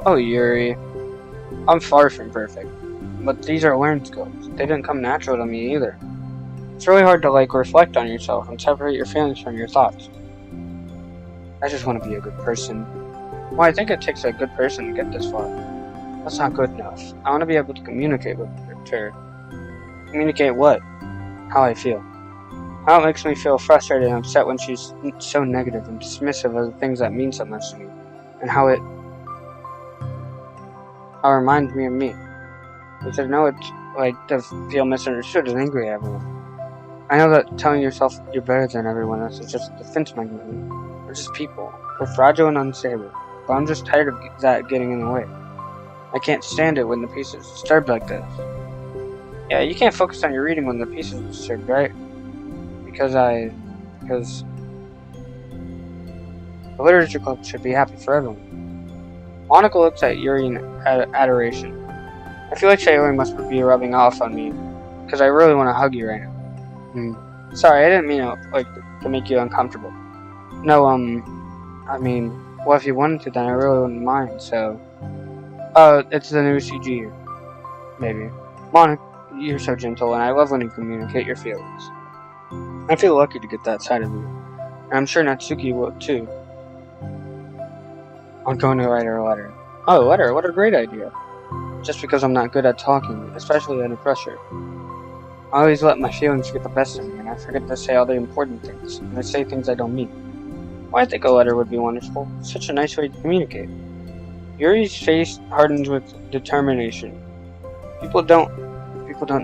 Oh, Yuri. I'm far from perfect. But these are learned skills. They didn't come natural to me either. It's really hard to reflect on yourself and separate your feelings from your thoughts. I just want to be a good person. Well, I think it takes a good person to get this far. That's not good enough. I want to be able to communicate with her. Communicate what? How I feel. How it makes me feel frustrated and upset when she's so negative and dismissive of the things that mean so much to me. And how it reminds me of me. Because I know it's to feel misunderstood and angry at everyone. I know that telling yourself you're better than everyone else is just a defense mechanism. We're just people. We're fragile and unstable. But I'm just tired of that getting in the way. I can't stand it when the piece is disturbed like this. Yeah, you can't focus on your reading when the piece is disturbed, right? Because the literature club should be happy for everyone. Monica looks at Yuri in adoration. I feel like Sayori must be rubbing off on me, because I really want to hug you right now. Sorry, I didn't mean to make you uncomfortable. No, well, if you wanted to, then I really wouldn't mind, so... it's the new CG, maybe. Monica, you're so gentle, and I love when you communicate your feelings. I feel lucky to get that side of you, and I'm sure Natsuki will, too. I'm going to write her a letter. Oh, a letter, what a great idea. Just because I'm not good at talking, especially under pressure. I always let my feelings get the best of me, and I forget to say all the important things, and I say things I don't mean. Well, I think a letter would be wonderful. Such a nice way to communicate. Yuri's face hardens with determination. People don't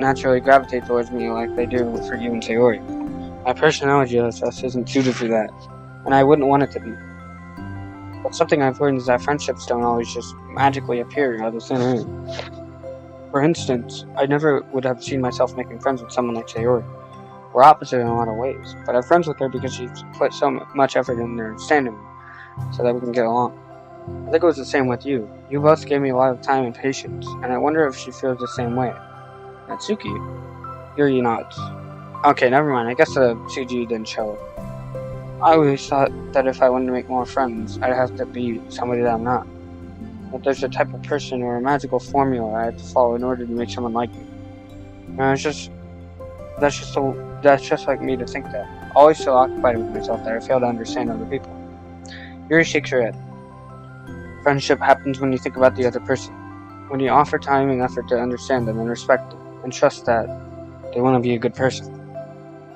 naturally gravitate towards me like they do for you and Sayori. My personality just isn't suited for that, and I wouldn't want it to be. But something I've learned is that friendships don't always just magically appear out of thin air. For instance, I never would have seen myself making friends with someone like Sayori. We're opposite in a lot of ways, but I'm friends with her because she's put so much effort in understanding me, so that we can get along. I think it was the same with you. You both gave me a lot of time and patience, and I wonder if she feels the same way. Natsuki? Yuri nods. Okay, never mind. I guess the CG didn't show it. I always thought that if I wanted to make more friends, I'd have to be somebody that I'm not. That there's a type of person or a magical formula I have to follow in order to make someone like me. And that's just like me to think that. Always so occupied with myself that I fail to understand other people. Yuri shakes her head. Friendship happens when you think about the other person. When you offer time and effort to understand them and respect them, and trust that they want to be a good person.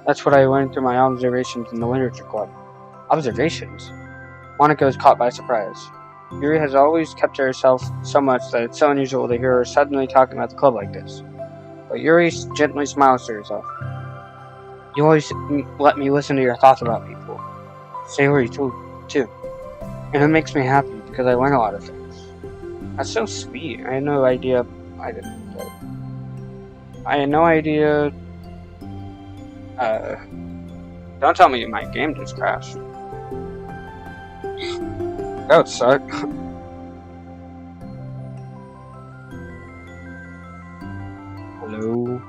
That's what I learned through my observations in the literature club. Observations? Monica is caught by surprise. Yuri has always kept to herself so much that it's so unusual to hear her suddenly talking about the club like this. But Yuri gently smiles to herself. You always let me listen to your thoughts about people. Sayori too. And it makes me happy because I learn a lot of things. That's so sweet. I had no idea. Don't tell me my game just crashed. That would suck. Hello?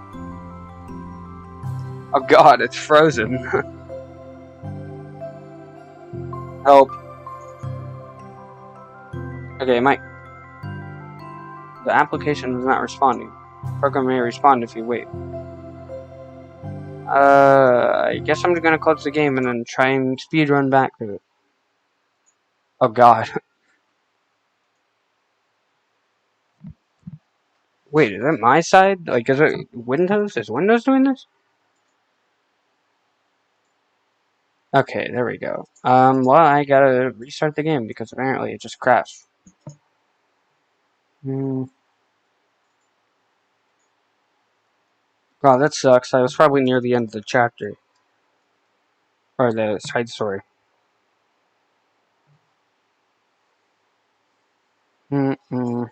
Oh god, it's frozen. Help. Okay, Mike. The application is not responding. The program may respond if you wait. I guess I'm just gonna close the game and then try and speedrun back to it. Oh god. Wait, is it my side? Is it Windows? Is Windows doing this? Okay, there we go. Well, I gotta restart the game because apparently it just crashed. Wow, that sucks. I was probably near the end of the chapter. Or the side story. Mm-mm.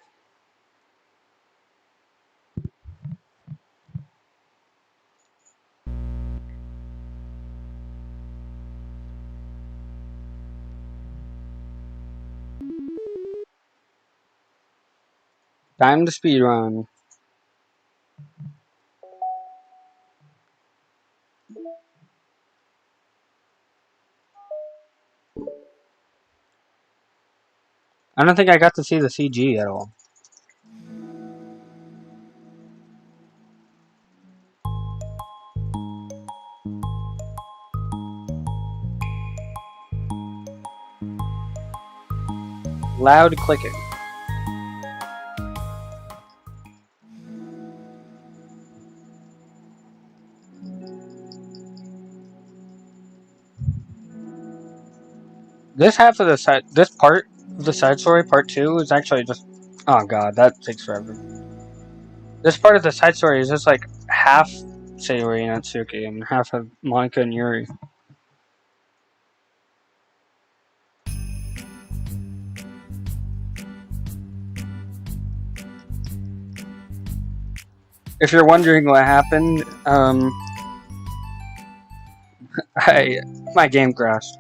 Time to speedrun. I don't think I got to see the CG at all. Loud clicking. This half of the side, this part of the side story, part 2, is actually just. Oh god, that takes forever. This part of the side story is just like half Sayori and Atsuki and half of Monica and Yuri. If you're wondering what happened, my game crashed.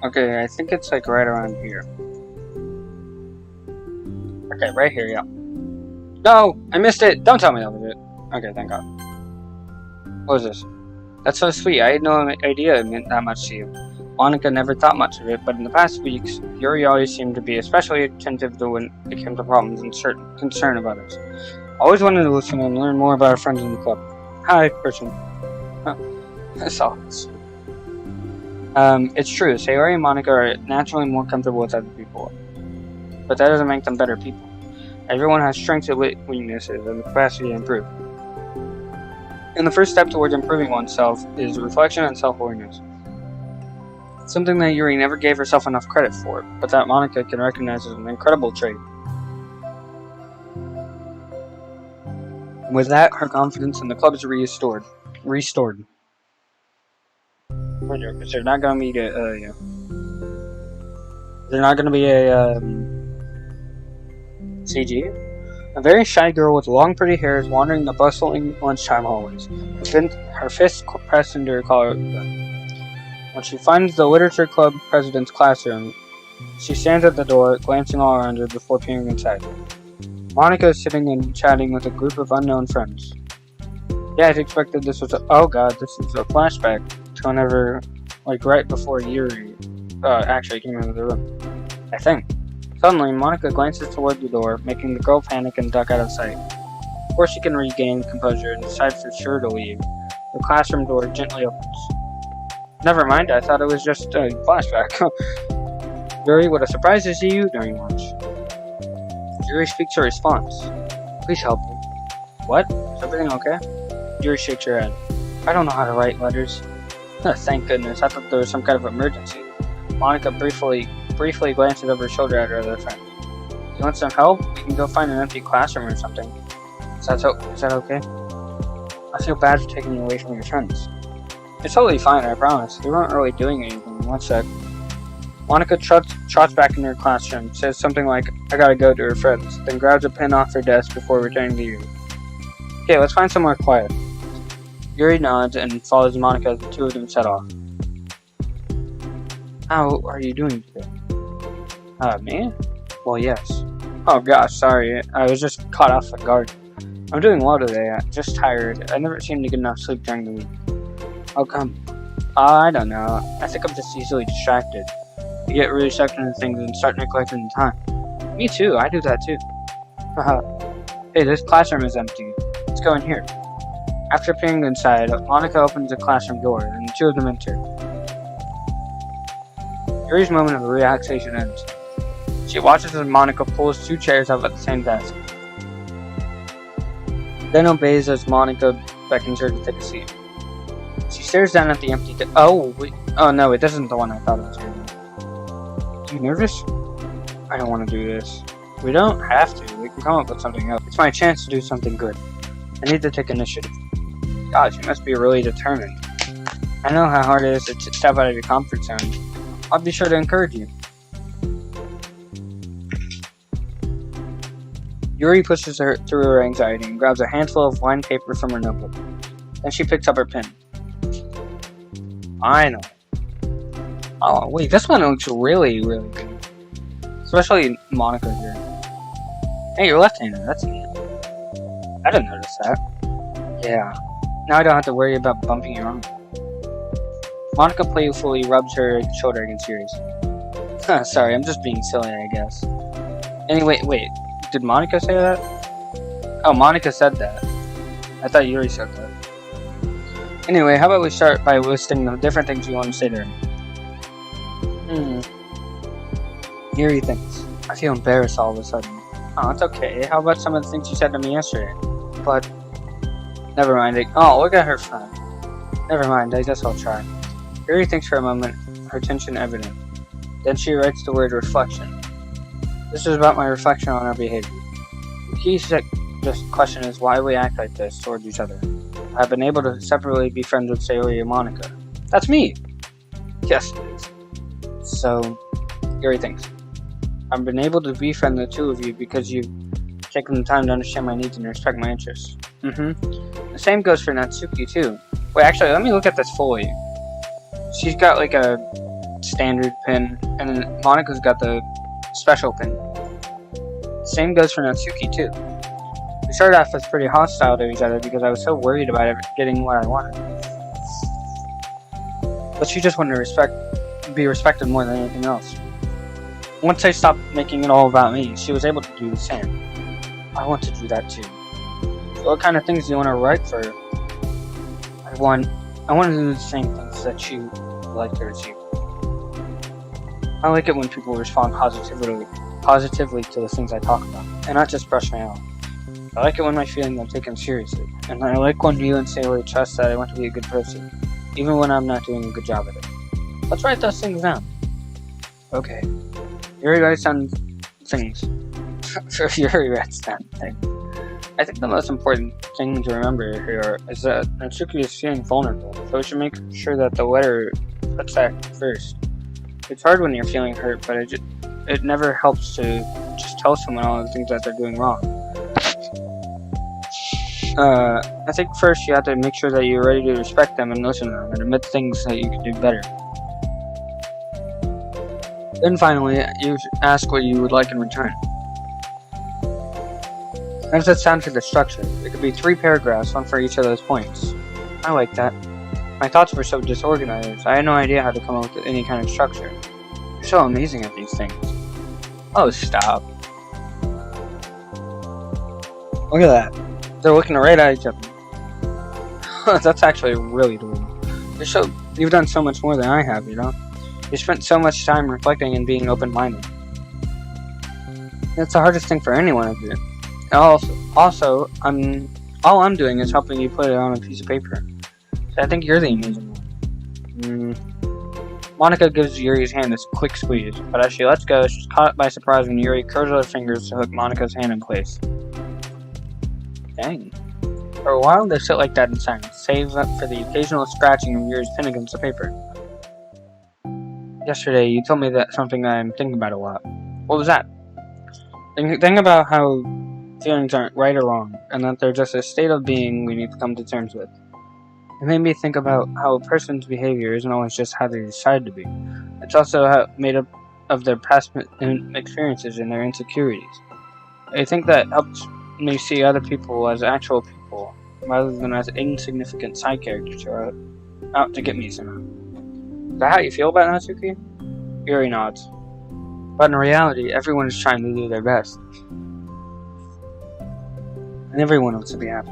Okay, I think it's like right around here. Okay, right here, yeah. No! I missed it! Don't tell me that was it. Okay, thank god. What was this? That's so sweet. I had no idea it meant that much to you. Monica never thought much of it, but in the past weeks, Yuri always seemed to be especially attentive to when it came to problems and concern of others. Always wanted to listen and learn more about our friends in the club. Hi, person. That's all. It's true. Sayori and Monica are naturally more comfortable with other people, but that doesn't make them better people. Everyone has strengths and weaknesses and the capacity to improve. And the first step towards improving oneself is reflection and self-awareness. Something that Yuri never gave herself enough credit for, but that Monica can recognize as an incredible trait. With that, her confidence in the club is restored. Is there not going to be a CG? A very shy girl with long pretty hair is wandering the bustling lunchtime hallways, her fist pressed into her collar. When she finds the literature club president's classroom, she stands at the door, glancing all around her before peering inside. Monica is sitting and chatting with a group of unknown friends. Yeah, I expected this was oh god, this is a flashback to whenever, like right before Yuri actually came into the room. I think. Suddenly, Monica glances toward the door, making the girl panic and duck out of sight. Before she can regain composure and decide for sure to leave, the classroom door gently opens. Never mind, I thought it was just a flashback. Yuri, what a surprise to see you during lunch. Yuri speaks her response. Please help me. What? Is everything okay? Yuri shakes her head. I don't know how to write letters. Thank goodness, I thought there was some kind of emergency. Monica briefly glances over her shoulder at her other friend. You want some help? We can go find an empty classroom or something. Is that okay? I feel bad for taking you away from your friends. It's totally fine, I promise. We weren't really doing anything. One sec. Monica trots back in her classroom, says something like, I gotta go to her friends, then grabs a pen off her desk before returning to Yuri. Okay, let's find somewhere quiet. Yuri nods and follows Monica as the two of them set off. How are you doing today? Me? Well, yes. Oh gosh, sorry. I was just caught off guard. I'm doing well today. I'm just tired. I never seem to get enough sleep during the week. How come? I don't know. I think I'm just easily distracted. I get really sucked into things and start neglecting the time. Me too. I do that too. Hey, this classroom is empty. Let's go in here. After peering inside, Monica opens the classroom door, and the two of them enter. Yuri's moment of relaxation ends. She watches as Monica pulls 2 chairs up at the same desk. Then obeys as Monica beckons her to take a seat. She stares down at the empty desk. Oh, wait. Oh no, it isn't the one I thought it was. Are you nervous? I don't want to do this. We don't have to. We can come up with something else. It's my chance to do something good. I need to take initiative. God, you must be really determined. I know how hard it is to step out of your comfort zone. I'll be sure to encourage you. Yuri pushes her through her anxiety and grabs a handful of lined paper from her notebook. Then she picks up her pen. I know. Oh, wait, this one looks really, really good. Especially Monica here. Hey, you're left-handed. That's neat. I didn't notice that. Yeah. Now I don't have to worry about bumping your arm. Monica playfully rubs her shoulder against Yuri's. Sorry, I'm just being silly, I guess. Anyway, wait. Did Monica say that? Oh, Monica said that. I thought Yuri said that. Anyway, how about we start by listing the different things you want to say to her? Yuri thinks. I feel embarrassed all of a sudden. Oh, it's okay. How about some of the things you said to me yesterday? But... Never mind. Oh, look at her front. Never mind, I guess I'll try. Yuri thinks for a moment, her tension evident. Then she writes the word reflection. This is about my reflection on our behavior. The key question is why we act like this towards each other. I've been able to separately be friends with Sayori and Monica. That's me! Yes, it is. So, Yuri thinks. I've been able to befriend the two of you because you've taken the time to understand my needs and respect my interests. The same goes for Natsuki too. Wait, actually, let me look at this fully. She's got like a standard pin, and then Monica's got the special pin. Same goes for Natsuki too. We started off as pretty hostile to each other because I was so worried about getting what I wanted. But she just wanted to be respected more than anything else. Once I stopped making it all about me, she was able to do the same. I want to do that too. So what kind of things do you want to write for her? I want to do the same things that you like to receive. I like it when people respond positively to the things I talk about, and not just brush me off. I like it when my feelings are taken seriously, and I like when you and Sayori trust that I want to be a good person, even when I'm not doing a good job at it. Let's write those things down. Okay. Yuri writes down things. Yuri writes down things. I think the most important thing to remember here is that Natsuki is feeling vulnerable, so we should make sure that the letter puts that first. It's hard when you're feeling hurt, but it never helps to just tell someone all the things that they're doing wrong. I think first you have to make sure that you're ready to respect them and listen to them and admit things that you can do better. Then finally, you ask what you would like in return. How does that sound for the structure? It could be 3 paragraphs, one for each of those points. I like that. My thoughts were so disorganized, I had no idea how to come up with any kind of structure. You're so amazing at these things. Oh, stop. Look at that. They're looking right at each other. That's actually really adorable. You've done so much more than I have, you know? You spent so much time reflecting and being open-minded. That's the hardest thing for anyone to do. Also, all I'm doing is helping you put it on a piece of paper. So I think you're the amazing one. Monica gives Yuri's hand a quick squeeze, but as she lets go, she's caught by surprise when Yuri curls her fingers to hook Monica's hand in place. Dang. For a while, they sit like that in silence, save up for the occasional scratching of Yuri's pen against the paper. Yesterday, you told me that something I'm thinking about a lot. What was that? Think about how feelings aren't right or wrong, and that they're just a state of being we need to come to terms with. It made me think about how a person's behavior isn't always just how they decide to be. It's also made up of their past experiences and their insecurities. I think that helps me see other people as actual people, rather than as insignificant side characters who are out to get me somehow. Is that how you feel about Natsuki? Yuri nods. But in reality, everyone is trying to do their best. And everyone wants to be happy.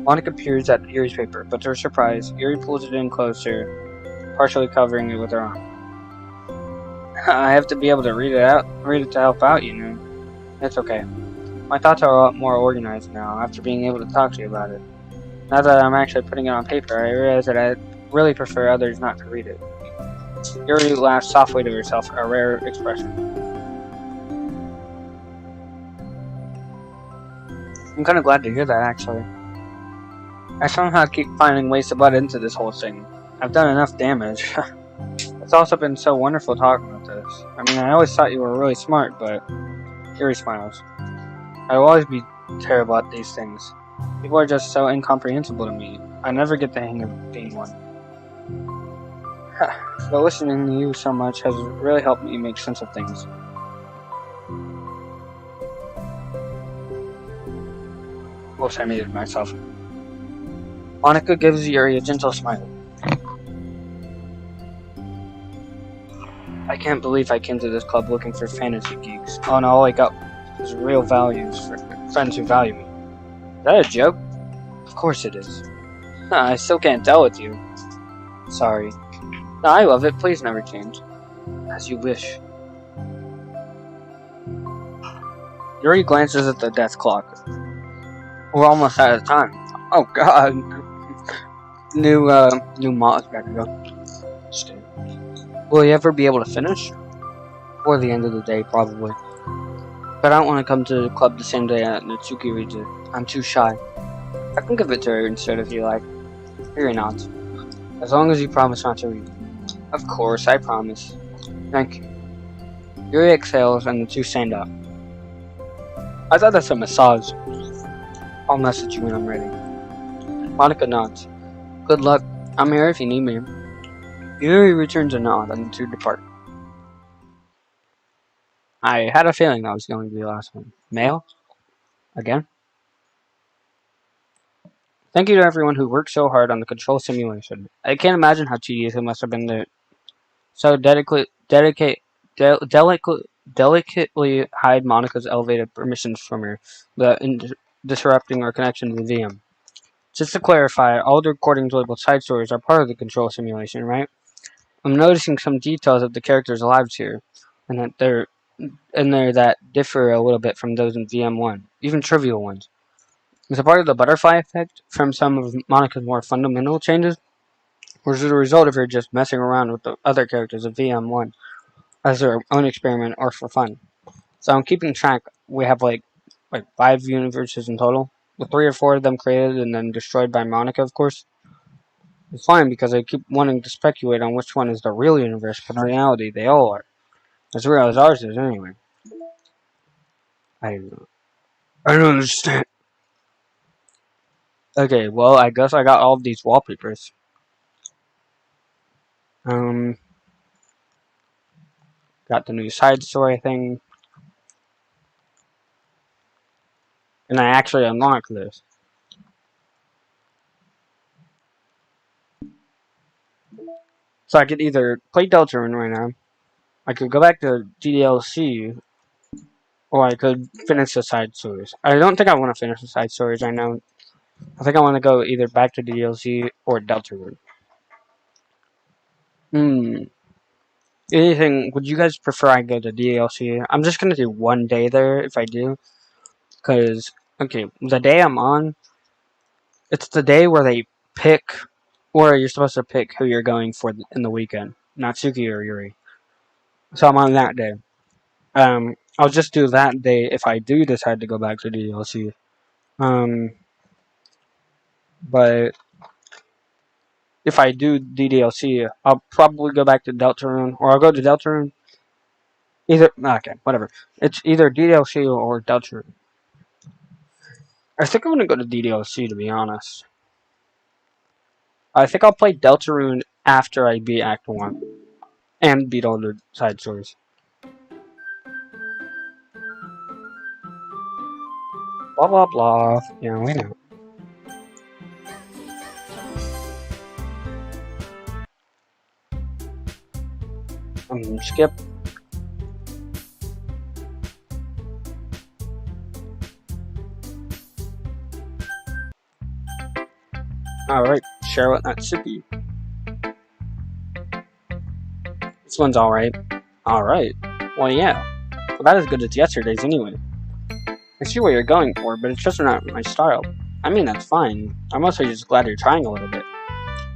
Monica peers at Yuri's paper, but to her surprise, Yuri pulls it in closer, partially covering it with her arm. I have to be able to read it to help out, you know. It's okay. My thoughts are a lot more organized now after being able to talk to you about it. Now that I'm actually putting it on paper, I realize that I really prefer others not to read it. Yuri laughed softly to herself, a rare expression. I'm kind of glad to hear that, actually. I somehow keep finding ways to butt into this whole thing. I've done enough damage. It's also been so wonderful talking about this. I mean, I always thought you were really smart, but... Yuri smiles. I will always be terrible at these things. People are just so incomprehensible to me. I never get the hang of being one. But listening to you so much has really helped me make sense of things. Oops, I muted myself. Monica gives Yuri a gentle smile. I can't believe I came to this club looking for fantasy geeks. Oh no, all I got was real values for friends who value me. Is that a joke? Of course it is. I still can't tell with you. Sorry. No, I love it. Please never change. As you wish. Yuri glances at the death clock. We're almost out of time. Oh god. New mods back to go. Will you ever be able to finish? Before the end of the day, probably. But I don't want to come to the club the same day that Natsuki reads it. I'm too shy. I can give it to her instead if you like. You're not. As long as you promise not to read. Of course, I promise. Thank you. Yuri exhales and the two stand up. I thought that's a massage. I'll message you when I'm ready. Monica nods. Good luck. I'm here if you need me. Yuri returns a nod and the two depart. I had a feeling that was going to be the last one. Mail? Again? Thank you to everyone who worked so hard on the control simulation. I can't imagine how tedious it must have been to so delicately hide Monica's elevated permissions from her without disrupting our connection to the VM. Just to clarify, all the recordings labeled side stories are part of the control simulation, right? I'm noticing some details of the characters' lives here, and that they're in there that differ a little bit from those in VM1, even trivial ones. Is it part of the butterfly effect from some of Monica's more fundamental changes, or is it a result of her just messing around with the other characters of VM1 as their own experiment or for fun? So I'm keeping track. We have like 5 universes in total, with 3 or 4 of them created and then destroyed by Monica, of course. It's fine because I keep wanting to speculate on which one is the real universe, but in reality, they all are. As real as ours is, anyway. I don't understand. Okay, well, I guess I got all of these wallpapers. Got the new side story thing. And I actually unlocked this. So I could either play Deltarune right now, I could go back to DDLC, or I could finish the side stories. I don't think I want to finish the side stories right now. I think I want to go either back to DDLC or Deltarune. Anything, would you guys prefer I go to DDLC? I'm just going to do one day there if I do. Because, okay, the day I'm on, it's the day where they pick, or you're supposed to pick who you're going for in the weekend. Natsuki or Yuri. So I'm on that day. I'll just do that day if I do decide to go back to DDLC. But if I do DDLC, I'll probably go back to Deltarune, or I'll go to Deltarune. Okay, whatever. It's either DDLC or Deltarune. I think I'm gonna go to DDLC, to be honest. I think I'll play Deltarune after I beat Act 1. And beat all the side stories. Blah blah blah. Yeah, we know. Skip. Alright, share with Natsuki. This one's alright. Alright. Well, yeah. About as good as yesterday's anyway. I see what you're going for, but it's just not my style. I mean, that's fine. I'm mostly just glad you're trying a little bit.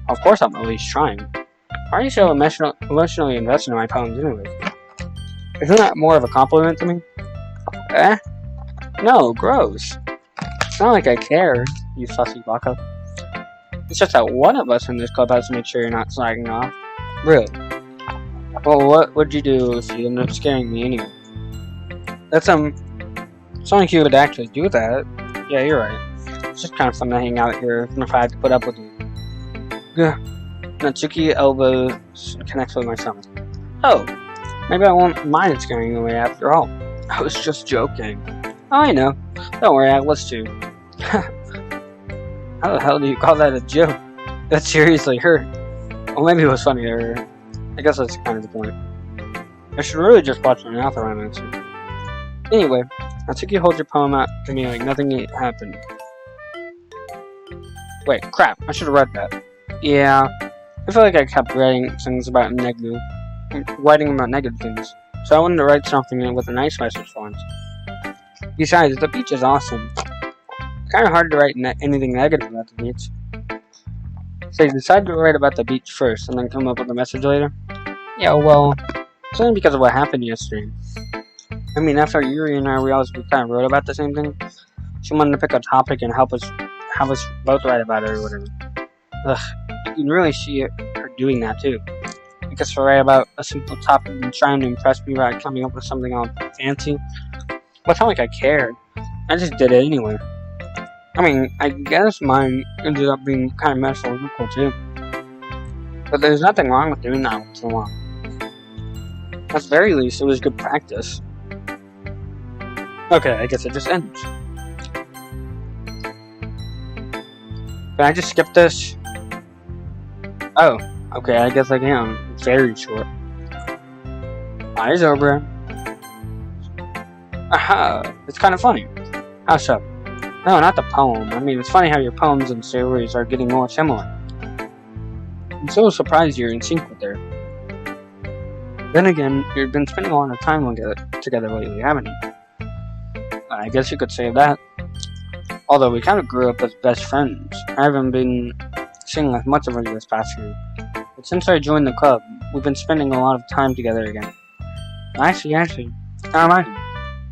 Of course I'm at least trying. Why are you so emotionally invested in my poems anyway? Isn't that more of a compliment to me? Eh? No, gross. It's not like I care, you sussy baka. It's just that one of us in this club has to make sure you're not slagging off. Really? Well, what would you do if you ended up scaring me anyway? It's not like you would actually do that. Yeah, you're right. It's just kind of fun to hang out here, even if I have to put up with you. Gah. Natsuki elbow connects with my stomach. Oh, maybe I won't mind scaring you away after all. I was just joking. Oh, I know. Don't worry, I was too. How the hell do you call that a joke? That seriously hurt. Well, maybe it was funny to her. I guess that's kind of the point. I should really just watch my mouth around answer. Anyway, Natsuki holds your poem out to me like nothing happened. Wait, crap, I should have read that. Yeah, I feel like I kept writing things about negative things, so I wanted to write something with a nice message for once. Besides, the beach is awesome. Kind of hard to write anything negative about the beach. So you decided to write about the beach first, and then come up with a message later? Yeah, well, it's only because of what happened yesterday. I mean, after Yuri and I realized we kind of wrote about the same thing, she wanted to pick a topic and have us both write about it or whatever. Ugh, you can really see her doing that too. Because to write about a simple topic and trying to impress me by coming up with something all fancy, well, it's not like I cared. I just did it anyway. I mean, I guess mine ended up being kind of metaphorical too. But there's nothing wrong with doing that once in a while. At the very least, it was good practice. Okay, I guess it just ends. Can I just skip this? Oh, okay, I guess I can. It's very short. Hi, Zobra. Aha, it's kind of funny. How so? No, not the poem. I mean, it's funny how your poems and stories are getting more similar. I'm so surprised you're in sync with her. Then again, you've been spending a lot of time together lately, haven't you? I guess you could say that. Although we kind of grew up as best friends. I haven't been seeing as much of her this past year. But since I joined the club, we've been spending a lot of time together again. Actually, how am I doing?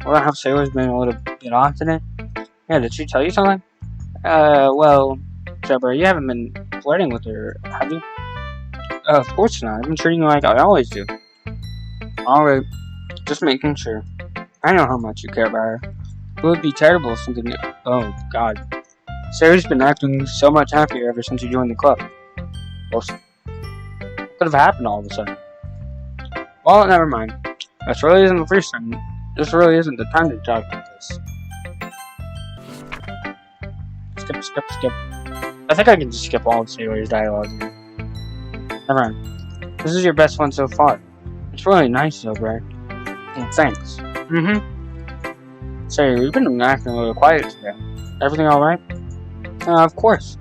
Well, have Sailor's been a little bit off today? Yeah, did she tell you something? Well, Trevor, you haven't been flirting with her, have you? Of course not. I've been treating her like I always do. Alright, just making sure. I know how much you care about her. It would be terrible if something... Oh, God. Sarah's been acting so much happier ever since you joined the club. Well, what could have happened all of a sudden? Well, never mind. This really isn't the first time. This really isn't the time to talk about this. Skip. I think I can just skip all of Sailor's dialogue. Never mind. This is your best one so far. It's really nice though, Brad. Thanks. Say, you've been acting a little quiet today. Everything alright? Of course.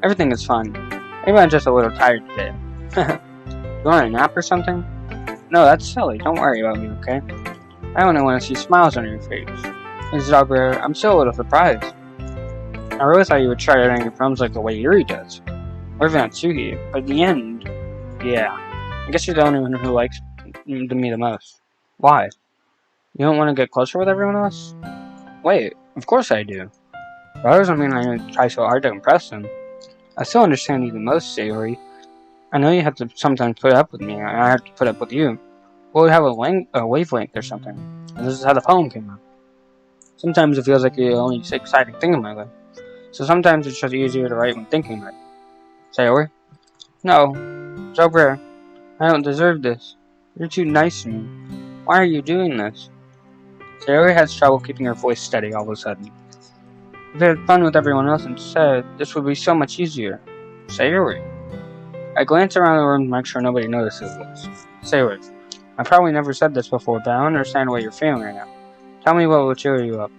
Everything is fine. Maybe I'm just a little tired today. You want a nap or something? No, that's silly. Don't worry about me, okay? I only want to see smiles on your face. Mrs. Albert, I'm still a little surprised. I really thought you would try writing your poems like the way Yuri does. Or even Atsugi. But in the end, yeah. I guess you're the only one who likes me the most. Why? You don't want to get closer with everyone else? Wait, of course I do. That doesn't mean I try so hard to impress them. I still understand you the most, Sayori. I know you have to sometimes put up with me, and I have to put up with you. Well, we have a wavelength or something. And this is how the poem came out. Sometimes it feels like the only exciting thing in my life. So sometimes it's just easier to write when thinking about it. Sayori? No. Zobra, I don't deserve this. You're too nice to me. Why are you doing this? Sayori has trouble keeping her voice steady all of a sudden. If I had fun with everyone else instead, this would be so much easier. Sayori. I glance around the room to make sure nobody notices this. Sayori. I probably never said this before, but I don't understand what you're feeling right now. Tell me what will cheer you up.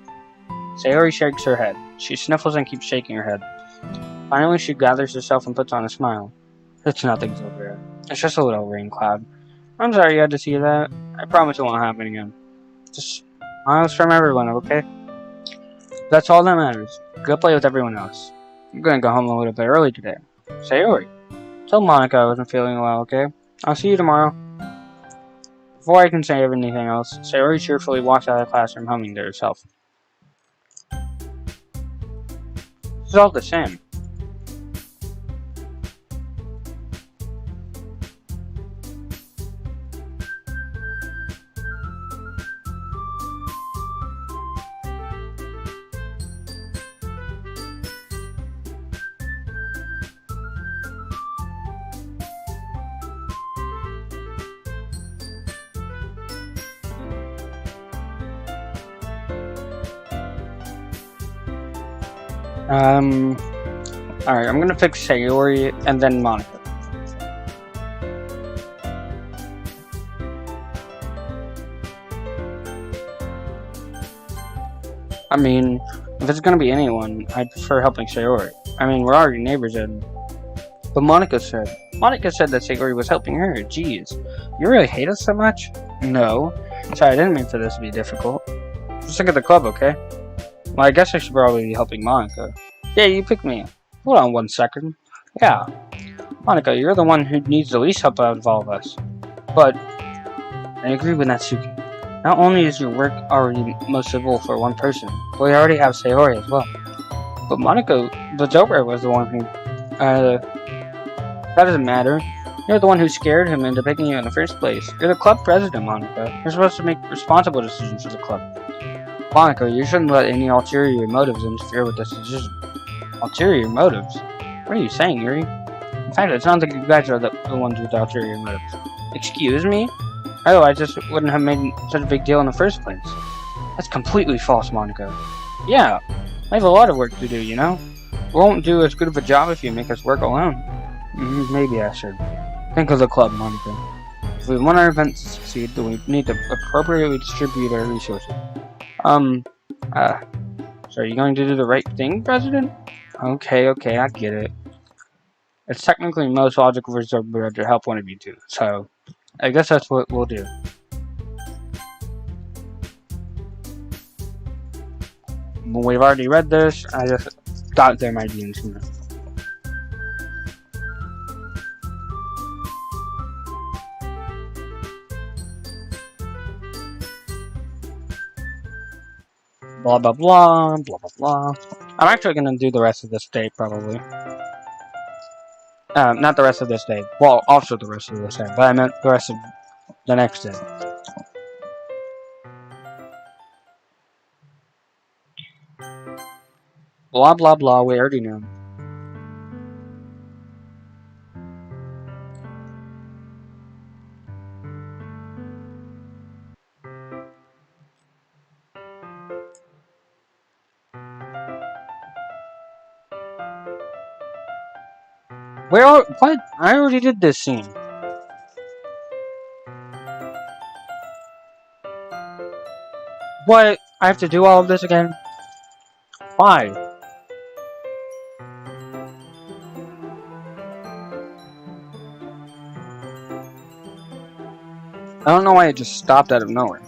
Sayori shakes her head. She sniffles and keeps shaking her head. Finally, she gathers herself and puts on a smile. It's nothing, Zobra. It's just a little rain cloud. I'm sorry you had to see that. I promise it won't happen again. Just miles from everyone, okay? That's all that matters. Go play with everyone else. I'm gonna go home a little bit early today. Sayori, tell Monica I wasn't feeling well, okay? I'll see you tomorrow. Before I can say anything else, Sayori cheerfully walks out of the classroom humming to herself. It's all the same. Alright, I'm gonna pick Sayori and then Monica. I mean, if it's gonna be anyone, I'd prefer helping Sayori. I mean, we're already neighbors and... But Monica said that Sayori was helping her. Jeez. You really hate us so much? No. Sorry, I didn't mean for this to be difficult. Just look at the club, okay? Well, I guess I should probably be helping Monica. Yeah, you picked me. Hold on 1 second. Yeah. Monica, you're the one who needs the least help out of all of us. But, I agree with Natsuki. Not only is your work already most suitable for one person, but we already have Sayori as well. But Zobra was the one who, that doesn't matter. You're the one who scared him into picking you in the first place. You're the club president, Monica. You're supposed to make responsible decisions for the club. Monica, you shouldn't let any ulterior motives interfere with this decision. Ulterior motives? What are you saying, Yuri? In fact, it sounds like you guys are the ones with ulterior motives. Excuse me? Oh, I just wouldn't have made such a big deal in the first place. That's completely false, Monica. Yeah, I have a lot of work to do, you know? We won't do as good of a job if you make us work alone. Maybe I should. Think of the club, Monica. If we want our event to succeed, then we need to appropriately distribute our resources. So are you going to do the right thing, President? Okay, I get it. It's technically most logical for Zobra to help one of you two, so I guess that's what we'll do. We've already read this, I just thought there might be incident. Blah blah blah, blah blah blah. I'm actually gonna do the rest of this day, probably. Not the rest of this day. Well, also the rest of this day, but I meant the rest of the next day. Blah blah blah, we already know. What? I already did this scene. What? I have to do all of this again? Why? I don't know why it just stopped out of nowhere.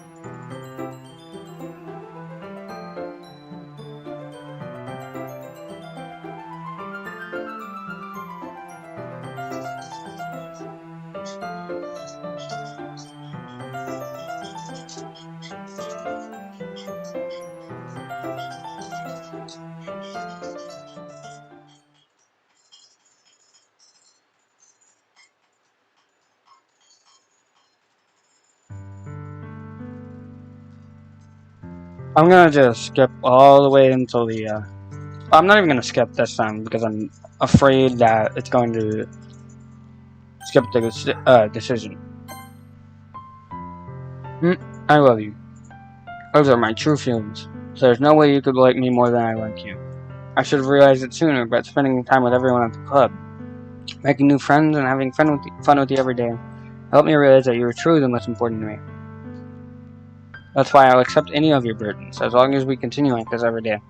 I'm gonna just skip all the way until the, I'm not even gonna skip this time because I'm afraid that it's going to skip the decision. I love you. Those are my true feelings. So there's no way you could like me more than I like you. I should have realized it sooner, but spending time with everyone at the club, making new friends and having fun with you every day, helped me realize that you were truly the most important to me. That's why I'll accept any of your burdens, as long as we continue like this every day.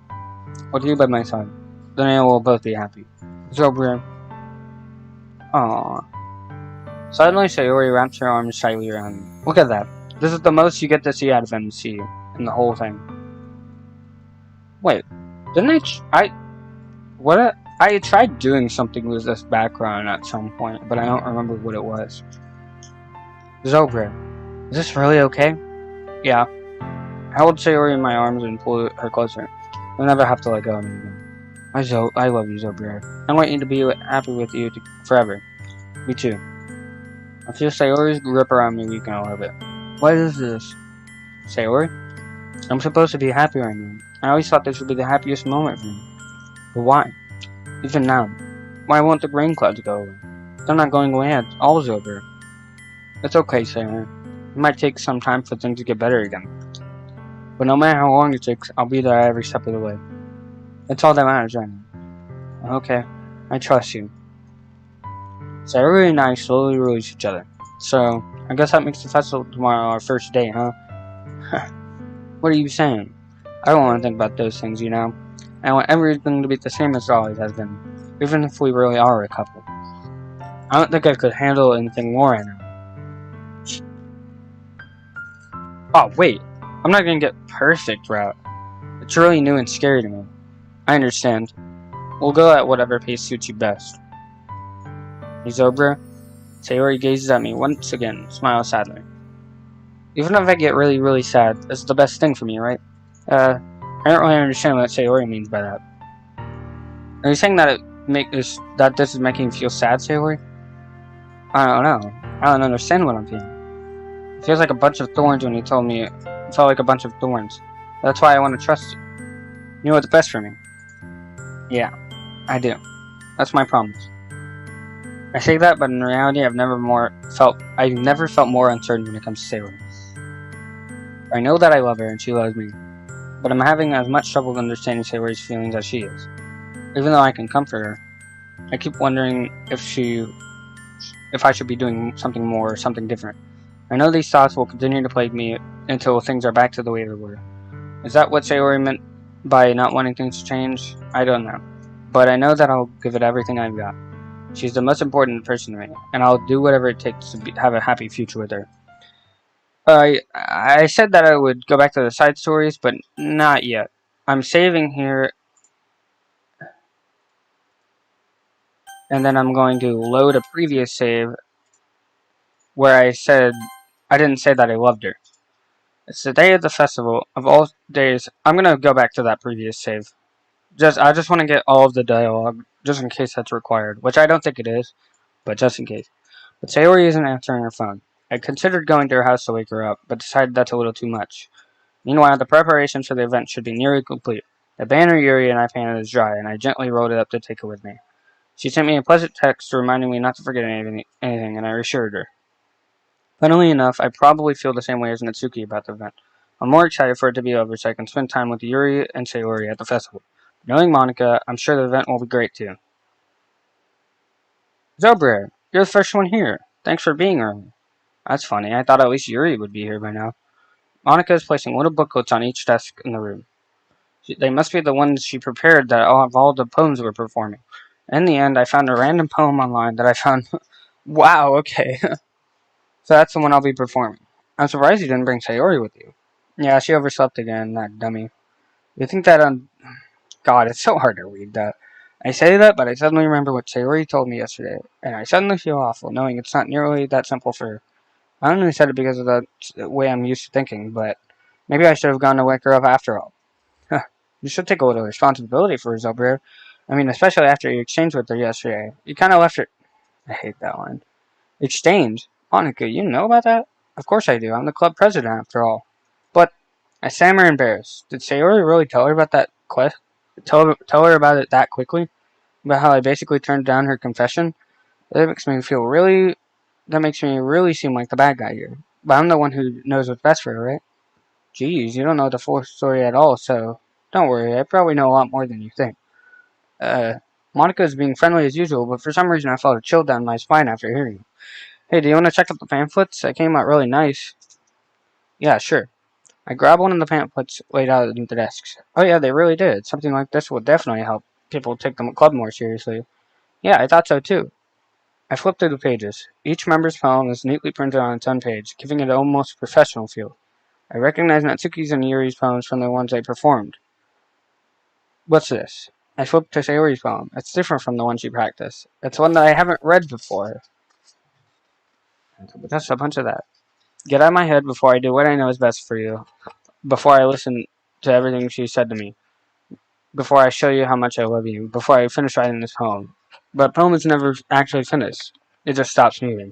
With you by my side, then I will both be happy. Zobra. Aww. Suddenly, Sayori wraps her arms tightly around me. Look at that. This is the most you get to see out of MC in the whole thing. Wait, didn't I tried doing something with this background at some point, but I don't remember what it was. Zobra, is this really okay? Yeah. I hold Sayori in my arms and pull her closer. You'll never have to let go of me again. I love you, Zobra. I want you to be happy with you forever. Me too. I feel Sayori's grip around me weak and I love it. What is this? Sayori? I'm supposed to be happy right now. I always thought this would be the happiest moment for me. But why? Even now. Why won't the rain clouds go away? They're not going away at all, Zobra. It's okay, Sayori. It might take some time for things to get better again. But no matter how long it takes, I'll be there every step of the way. That's all that matters right now. Okay, I trust you. Sayori and I slowly release each other. So, I guess that makes the festival tomorrow our first day, huh? What are you saying? I don't want to think about those things, you know. I want everything to be the same as it always has been, even if we really are a couple. I don't think I could handle anything more right now. Oh, wait. I'm not gonna get perfect route. It's really new and scary to me. I understand. We'll go at whatever pace suits you best. Hey, Zobra. Sayori gazes at me once again, smiles sadly. Even if I get really, really sad, it's the best thing for me, right? I don't really understand what Sayori means by that. Are you saying that this is making you feel sad, Sayori? I don't know. I don't understand what I'm feeling. It feels like a bunch of thorns when you told me it felt like a bunch of thorns. That's why I want to trust you. You know what's best for me. Yeah, I do. That's my promise. I say that, but in reality, I've never felt more uncertain when it comes to Sayori. I know that I love her and she loves me, but I'm having as much trouble understanding Sayori's feelings as she is. Even though I can comfort her, I keep wondering if I should be doing something more or something different. I know these thoughts will continue to plague me until things are back to the way they were. Is that what Sayori meant by not wanting things to change? I don't know. But I know that I'll give it everything I've got. She's the most important person to me, and I'll do whatever it takes to have a happy future with her. I said that I would go back to the side stories, but not yet. I'm saving here, and then I'm going to load a previous save where I didn't say that I loved her. It's the day of the festival. Of all days, I'm going to go back to that previous save. I just want to get all of the dialogue, just in case that's required, which I don't think it is, but just in case. But Sayori isn't answering her phone. I considered going to her house to wake her up, but decided that's a little too much. Meanwhile, the preparations for the event should be nearly complete. The banner Yuri and I painted is dry, and I gently rolled it up to take it with me. She sent me a pleasant text reminding me not to forget anything, and I reassured her. Funnily enough, I probably feel the same way as Natsuki about the event. I'm more excited for it to be over so I can spend time with Yuri and Sayori at the festival. Knowing Monica, I'm sure the event will be great too. Zobra, you're the first one here. Thanks for being early. That's funny. I thought at least Yuri would be here by now. Monica is placing little booklets on each desk in the room. They must be the ones she prepared that of all the poems we're performing. In the end, I found a random poem online that I found... Wow, okay. So that's the one I'll be performing. I'm surprised you didn't bring Sayori with you. Yeah, she overslept again, that dummy. You think that God, it's so hard to read that. I say that, but I suddenly remember what Sayori told me yesterday, and I suddenly feel awful, knowing it's not nearly that simple for her. I only said it because of the way I'm used to thinking, but maybe I should have gone to wake her up after all. You should take a little responsibility for her, Zobra. I mean, especially after you exchanged with her yesterday. You kind of left her... I hate that line. Exchange? Monica, you know about that? Of course I do. I'm the club president, after all. But I stammer embarrassed. Did Sayori really tell her about that quest? Tell her about it that quickly? About how I basically turned down her confession? That makes me really seem like the bad guy here. But I'm the one who knows what's best for her, right? Geez, you don't know the full story at all, so don't worry. I probably know a lot more than you think. Monica is being friendly as usual, but for some reason I felt a chill down my spine after hearing it. Hey, do you want to check out the pamphlets? They came out really nice. Yeah, sure. I grabbed one of the pamphlets laid out on the desks. Oh yeah, they really did. Something like this will definitely help people take the club more seriously. Yeah, I thought so too. I flip through the pages. Each member's poem is neatly printed on its own page, giving it an almost professional feel. I recognize Natsuki's and Yuri's poems from the ones they performed. What's this? I flip to Sayori's poem. It's different from the one she practiced. It's one that I haven't read before. Just a bunch of that. Get out of my head before I do what I know is best for you. Before I listen to everything she said to me. Before I show you how much I love you. Before I finish writing this poem. But the poem is never actually finished. It just stops moving.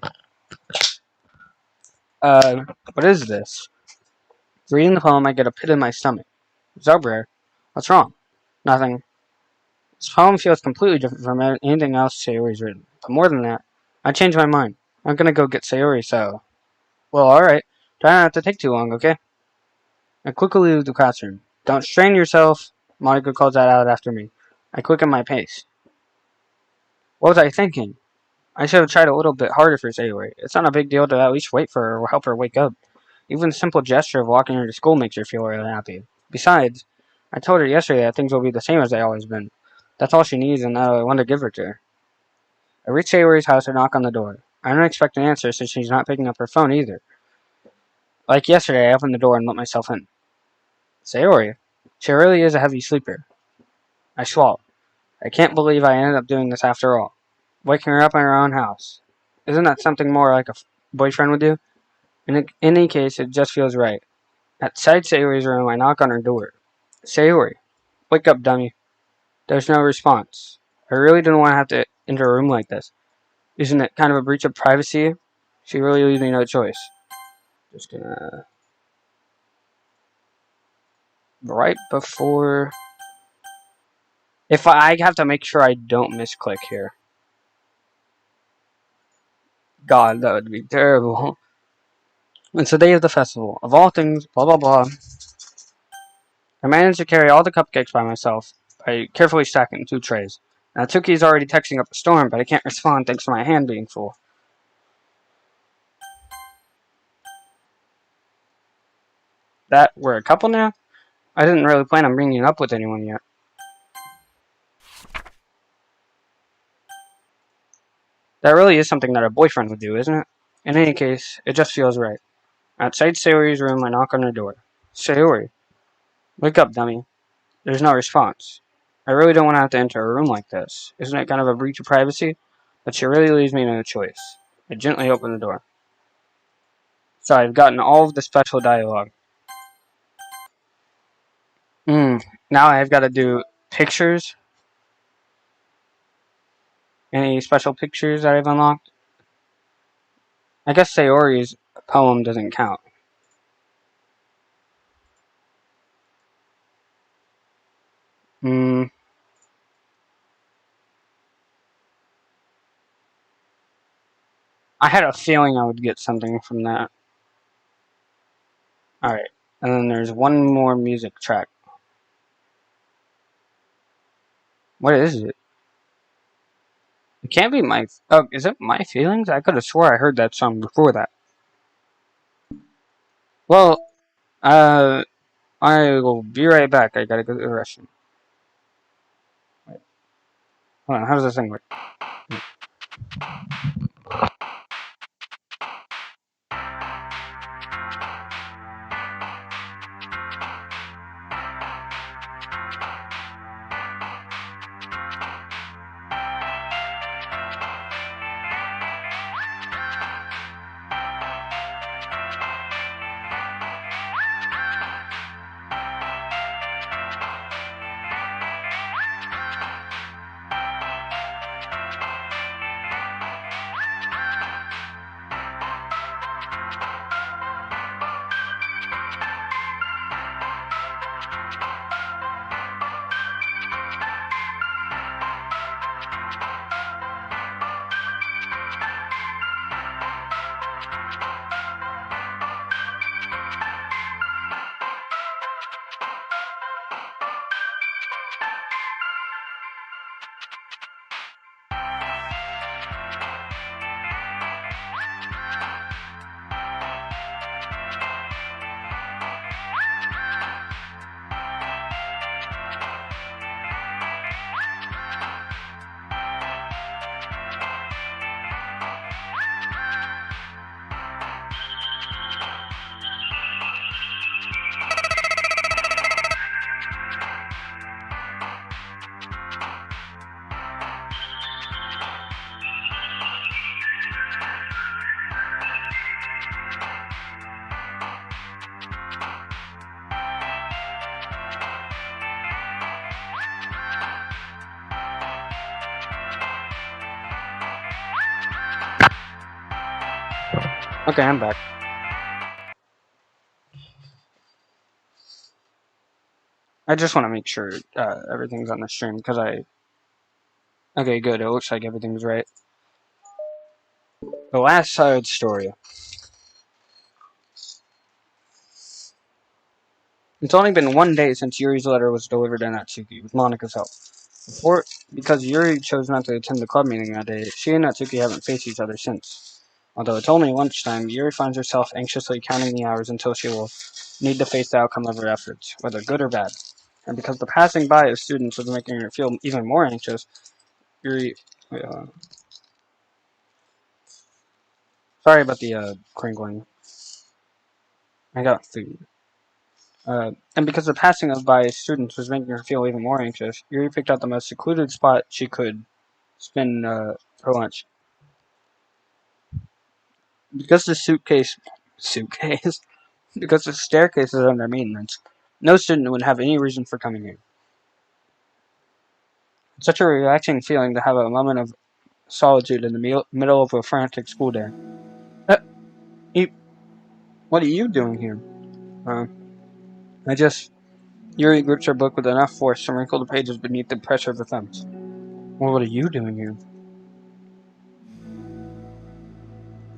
What is this? Reading the poem, I get a pit in my stomach. Zobrare, what's wrong? Nothing. This poem feels completely different from anything else Sayori's written. But more than that, I changed my mind. I'm gonna go get Sayori, so... Well, alright. Try not to take too long, okay? I quickly leave the classroom. Don't strain yourself, Monica calls that out after me. I quicken my pace. What was I thinking? I should have tried a little bit harder for Sayori. It's not a big deal to at least wait for her or help her wake up. Even the simple gesture of walking her to school makes her feel really happy. Besides, I told her yesterday that things will be the same as they always been. That's all she needs, and I want to give her to her. I reach Sayori's house and knock on the door. I don't expect an answer since she's not picking up her phone either. Like yesterday, I opened the door and let myself in. Sayori. She really is a heavy sleeper. I swallow. I can't believe I ended up doing this after all. Waking her up in her own house. Isn't that something more like a boyfriend would do? In any case, it just feels right. Outside Sayori's room, I knock on her door. Sayori. Wake up, dummy. There's no response. I really didn't want to have to enter a room like this. Isn't it kind of a breach of privacy? She really leaves me no choice. Just gonna... Right before... If I have to make sure I don't misclick here. God, that would be terrible. It's the day of the festival. Of all things, blah blah blah. I managed to carry all the cupcakes by myself by carefully stacking in 2 trays. Natsuki's already texting up a storm, but I can't respond thanks to my hand being full. That we're a couple now? I didn't really plan on bringing up with anyone yet. That really is something that a boyfriend would do, isn't it? In any case, it just feels right. Outside Sayori's room, I knock on her door. Sayori. Wake up, dummy. There's no response. I really don't want to have to enter a room like this. Isn't it kind of a breach of privacy? But she really leaves me no choice. I gently open the door. So I've gotten all of the special dialogue. Now I've got to do pictures. Any special pictures that I've unlocked? I guess Sayori's poem doesn't count. I had a feeling I would get something from that. Alright. And then there's one more music track. What is it? It can't be my... Oh, is it My Feelings? I could have swore I heard that song before that. Well, I will be right back. I gotta go to the restroom. Wait. Hold on, how does this thing work? Okay, I'm back. I just want to make sure everything's on the stream because I. Okay, good. It looks like everything's right. The last side story. It's only been 1 day since Yuri's letter was delivered to Natsuki with Monika's help. Because Yuri chose not to attend the club meeting that day, she and Natsuki haven't faced each other since. Although it's only lunchtime, Yuri finds herself anxiously counting the hours until she will need to face the outcome of her efforts, whether good or bad. And because the passing by of students was making her feel even more anxious, Yuri... Wait, sorry about the crinkling. I got food. And because the passing of by students was making her feel even more anxious, Yuri picked out the most secluded spot she could spend for lunch. Because the because the staircase is under maintenance, no student would have any reason for coming here. It's such a relaxing feeling to have a moment of solitude in the middle of a frantic school day. What are you doing here? Yuri grips her book with enough force to wrinkle the pages beneath the pressure of her thumbs. Well, what are you doing here?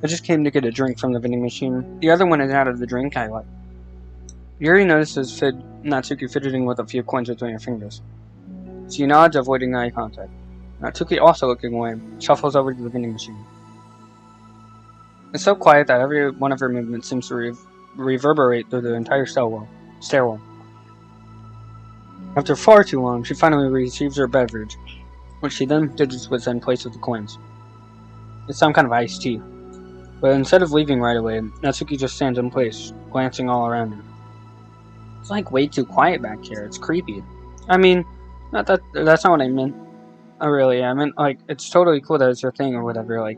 I just came to get a drink from the vending machine. The other one is out of the drink I like. Yuri notices Natsuki fidgeting with a few coins between her fingers. She nods, avoiding eye contact. Natsuki, also looking away, shuffles over to the vending machine. It's so quiet that every one of her movements seems to reverberate through the entire stairwell. After far too long, she finally receives her beverage, which she then fidgets with in place of the coins. It's some kind of iced tea. But instead of leaving right away, Natsuki just stands in place, glancing all around her. It's like way too quiet back here. It's creepy. I mean, that's not what I meant. I meant, like, it's totally cool that it's your thing or whatever. Like,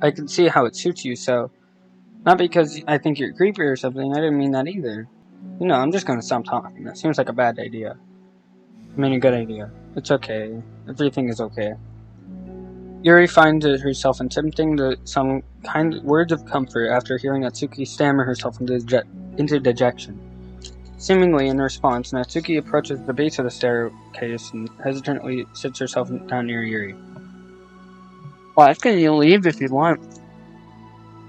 I can see how it suits you, so... Not because I think you're creepy or something, I didn't mean that either. You know, I'm just gonna stop talking. That seems like a bad idea. I mean, a good idea. It's okay. Everything is okay. Yuri finds herself attempting some kind words of comfort after hearing Natsuki stammer herself into dejection. Seemingly in response, Natsuki approaches the base of the staircase and hesitantly sits herself down near Yuri. Why can you leave if you want?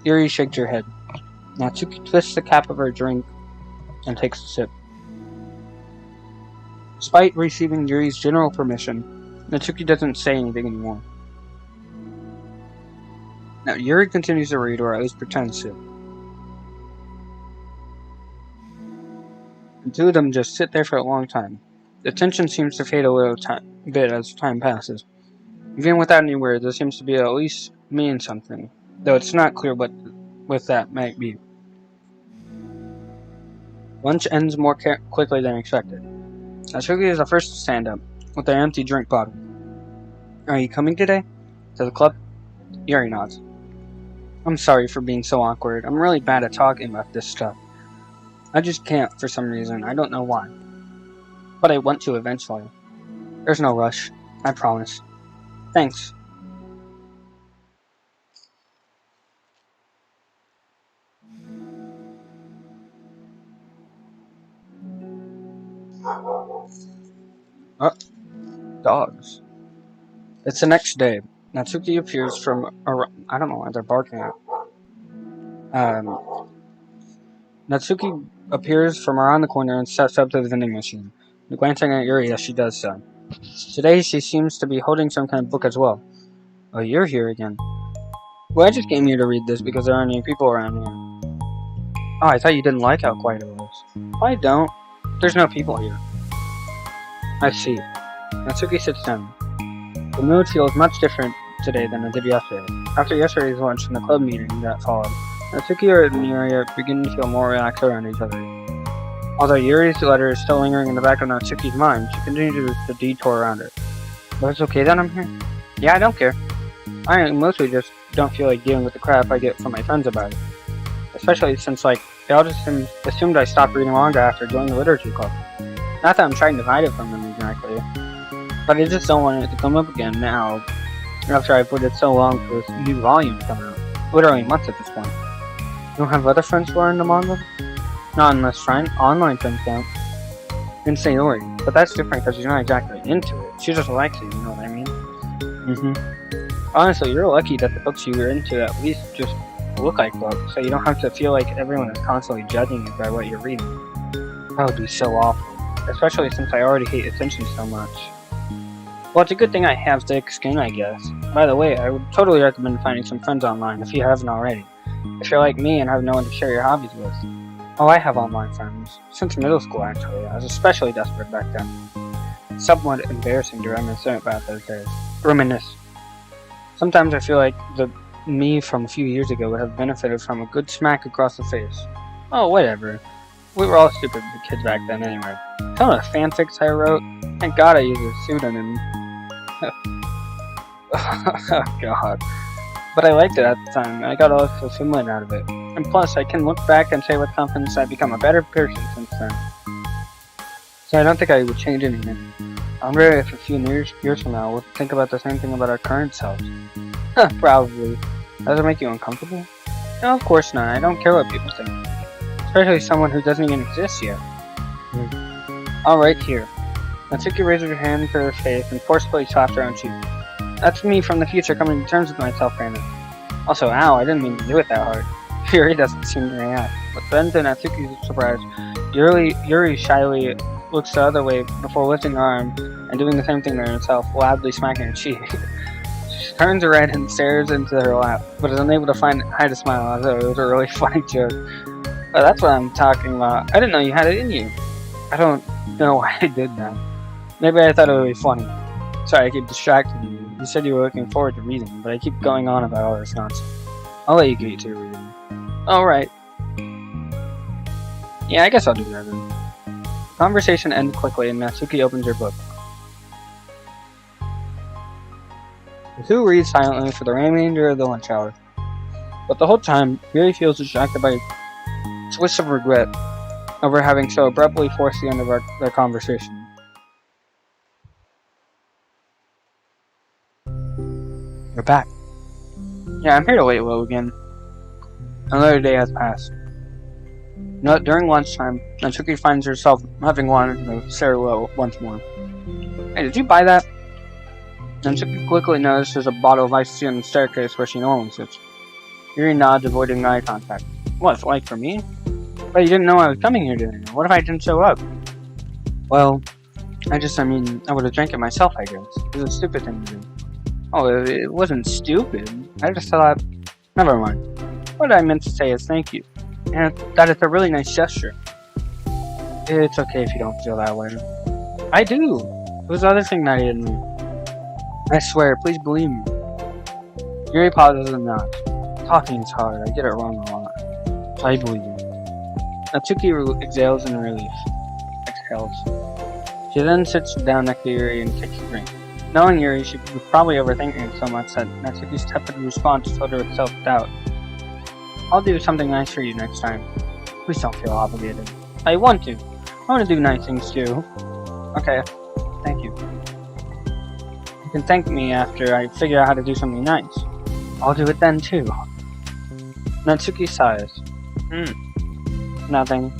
Yuri shakes her head. Natsuki twists the cap of her drink and takes a sip. Despite receiving Yuri's general permission, Natsuki doesn't say anything anymore. Now, Yuri continues to read, or at least pretends to. The two of them just sit there for a long time. The tension seems to fade a little bit as time passes. Even without any words, there seems to be at least mean something, though it's not clear what that might be. Lunch ends more quickly than expected. Natsuki is the first to stand up, with an empty drink bottle. Are you coming today? To the club? Yuri nods. I'm sorry for being so awkward. I'm really bad at talking about this stuff. I just can't for some reason. I don't know why. But I want to eventually. There's no rush. I promise. Thanks. Oh, dogs. It's the next day. Natsuki appears from I don't know why they're barking at. Natsuki appears from around the corner and steps up to the vending machine, glancing at Yuri as she does so. Today she seems to be holding some kind of book as well. Oh, you're here again. Well, I just came here to read this because there aren't any people around here. Oh, I thought you didn't like how quiet it was. I don't. There's no people here. I see. Natsuki sits down. The mood feels much different today than it did yesterday. After yesterday's lunch and the club meeting that followed, Natsuki and Yuri are beginning to feel more relaxed around each other. Although Yuri's letter is still lingering in the back of Natsuki's mind, she continues to detour around it. But it's okay that I'm here? Yeah, I don't care. I mostly just don't feel like dealing with the crap I get from my friends about it. Especially since, like, they all just assumed I stopped reading manga after joining the literature club. Not that I'm trying to hide it from them exactly, but I just don't want it to come up again now, after I've waited so long for this new volume to come out. Literally months at this point. don't have other friends who are into manga? Not unless online friends count. And Sayori. But that's different because she's not exactly into it. She just likes it, you know what I mean? Honestly, you're lucky that the books you were into at least just look like books, so you don't have to feel like everyone is constantly judging you by what you're reading. That would be so awful. Especially since I already hate attention so much. Well, it's a good thing I have thick skin, I guess. By the way, I would totally recommend finding some friends online if you haven't already. If you're like me and have no one to share your hobbies with. Oh, I have online friends. Since middle school, actually. I was especially desperate back then. Somewhat embarrassing to reminisce about those days. Sometimes I feel like the me from a few years ago would have benefited from a good smack across the face. Oh, whatever. We were all stupid kids back then anyway. Some of the fanfics I wrote, thank God I used a pseudonym. Oh god. But I liked it at the time, and I got a lot of fulfillment out of it. And plus, I can look back and say with confidence I've become a better person since then. So I don't think I would change anything. I wonder if a few years from now we'll think about the same thing about our current selves. Probably. Does it make you uncomfortable? No, of course not. I don't care what people think. Especially someone who doesn't even exist yet. Alright, here. Natsuki raised her hand to her face and forcefully slapped her own cheek. That's me from the future coming to terms with myself right now. Also, ow, I didn't mean to do it that hard. Yuri doesn't seem to react. But then to Natsuki's surprise, Yuri shyly looks the other way before lifting her arm and doing the same thing to herself, loudly smacking her cheek. She turns around and stares into her lap, but is unable to hide a smile as though it was a really funny joke. Oh, that's what I'm talking about. I didn't know you had it in you. I don't know why I did that. Maybe I thought it would be funny. Sorry, I keep distracting you. You said you were looking forward to reading, but I keep going on about all this nonsense. I'll let you get to your reading. Alright. Yeah, I guess I'll do that then. The conversation ended quickly and Natsuki opens her book. The two read silently for the remainder of the lunch hour. But the whole time, Yuri feels distracted by a twist of regret over having so abruptly forced the end of their conversation. You're back. Yeah, I'm here to wait low again. Another day has passed. During lunchtime, Natsuki finds herself having wanted to stare low once more. Hey, did you buy that? Natsuki quickly notices a bottle of iced tea on the staircase where she normally sits. Yuri nods, avoiding eye contact. What, like for me? But you didn't know I was coming here today. What if I didn't show up? Well, I would have drank it myself, I guess. It was a stupid thing to do. Oh, it wasn't stupid. I just thought... Never mind. What I meant to say is thank you. And that it's a really nice gesture. It's okay if you don't feel that way. I do. It was the other thing that I didn't mean. I swear, please believe me. Yuri pauses and nods. Talking is hard. I get it wrong a lot. I believe you. Natsuki exhales in relief. Exhales. She then sits down next to Yuri and takes a drink. Knowing Yuri, she was probably overthinking it so much that Natsuki's tepid response filled her with self-doubt. I'll do something nice for you next time. Please don't feel obligated. I want to. I want to do nice things too. Okay. Thank you. You can thank me after I figure out how to do something nice. I'll do it then too. Natsuki sighs. Nothing.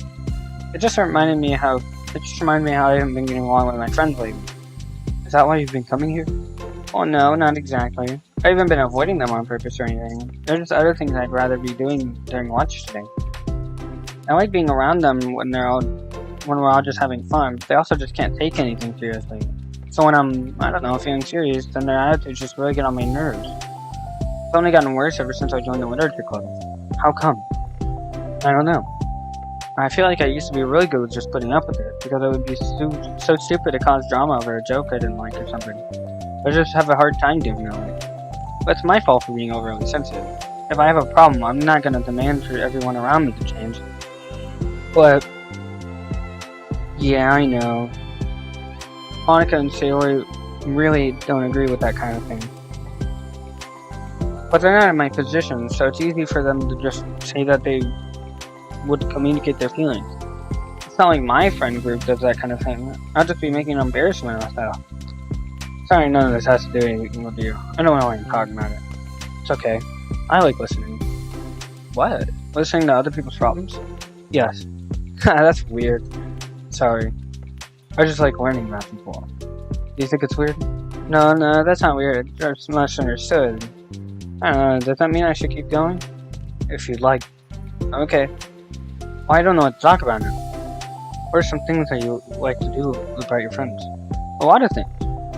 It just reminded me how I haven't been getting along with my friends lately. Is that why you've been coming here? Oh no, not exactly. I haven't been avoiding them on purpose or anything. There's just other things I'd rather be doing during lunch today. I like being around them when we're all just having fun. They also just can't take anything seriously. So when I'm, feeling serious, then their attitudes just really get on my nerves. It's only gotten worse ever since I joined the literature club. How come? I don't know. I feel like I used to be really good with just putting up with it, because it would be so stupid to cause drama over a joke I didn't like or something. I just have a hard time doing that. But it's my fault for being overly sensitive. If I have a problem, I'm not going to demand for everyone around me to change. But, yeah, I know. Monica and Sayori really don't agree with that kind of thing. But they're not in my position, so it's easy for them to just say that they would communicate their feelings. It's not like my friend group does that kind of thing. I'll just be making an embarrassment of myself. Sorry, none of this has to do anything with you. I don't know why I'm talking about it. It's okay. I like listening. What? Listening to other people's problems? Yes. That's weird. Sorry. I just like learning about people. Do you think it's weird? No, that's not weird. It's misunderstood. I don't know, does that mean I should keep going? If you'd like. Okay. Well, I don't know what to talk about now. What are some things that you like to do about your friends? A lot of things.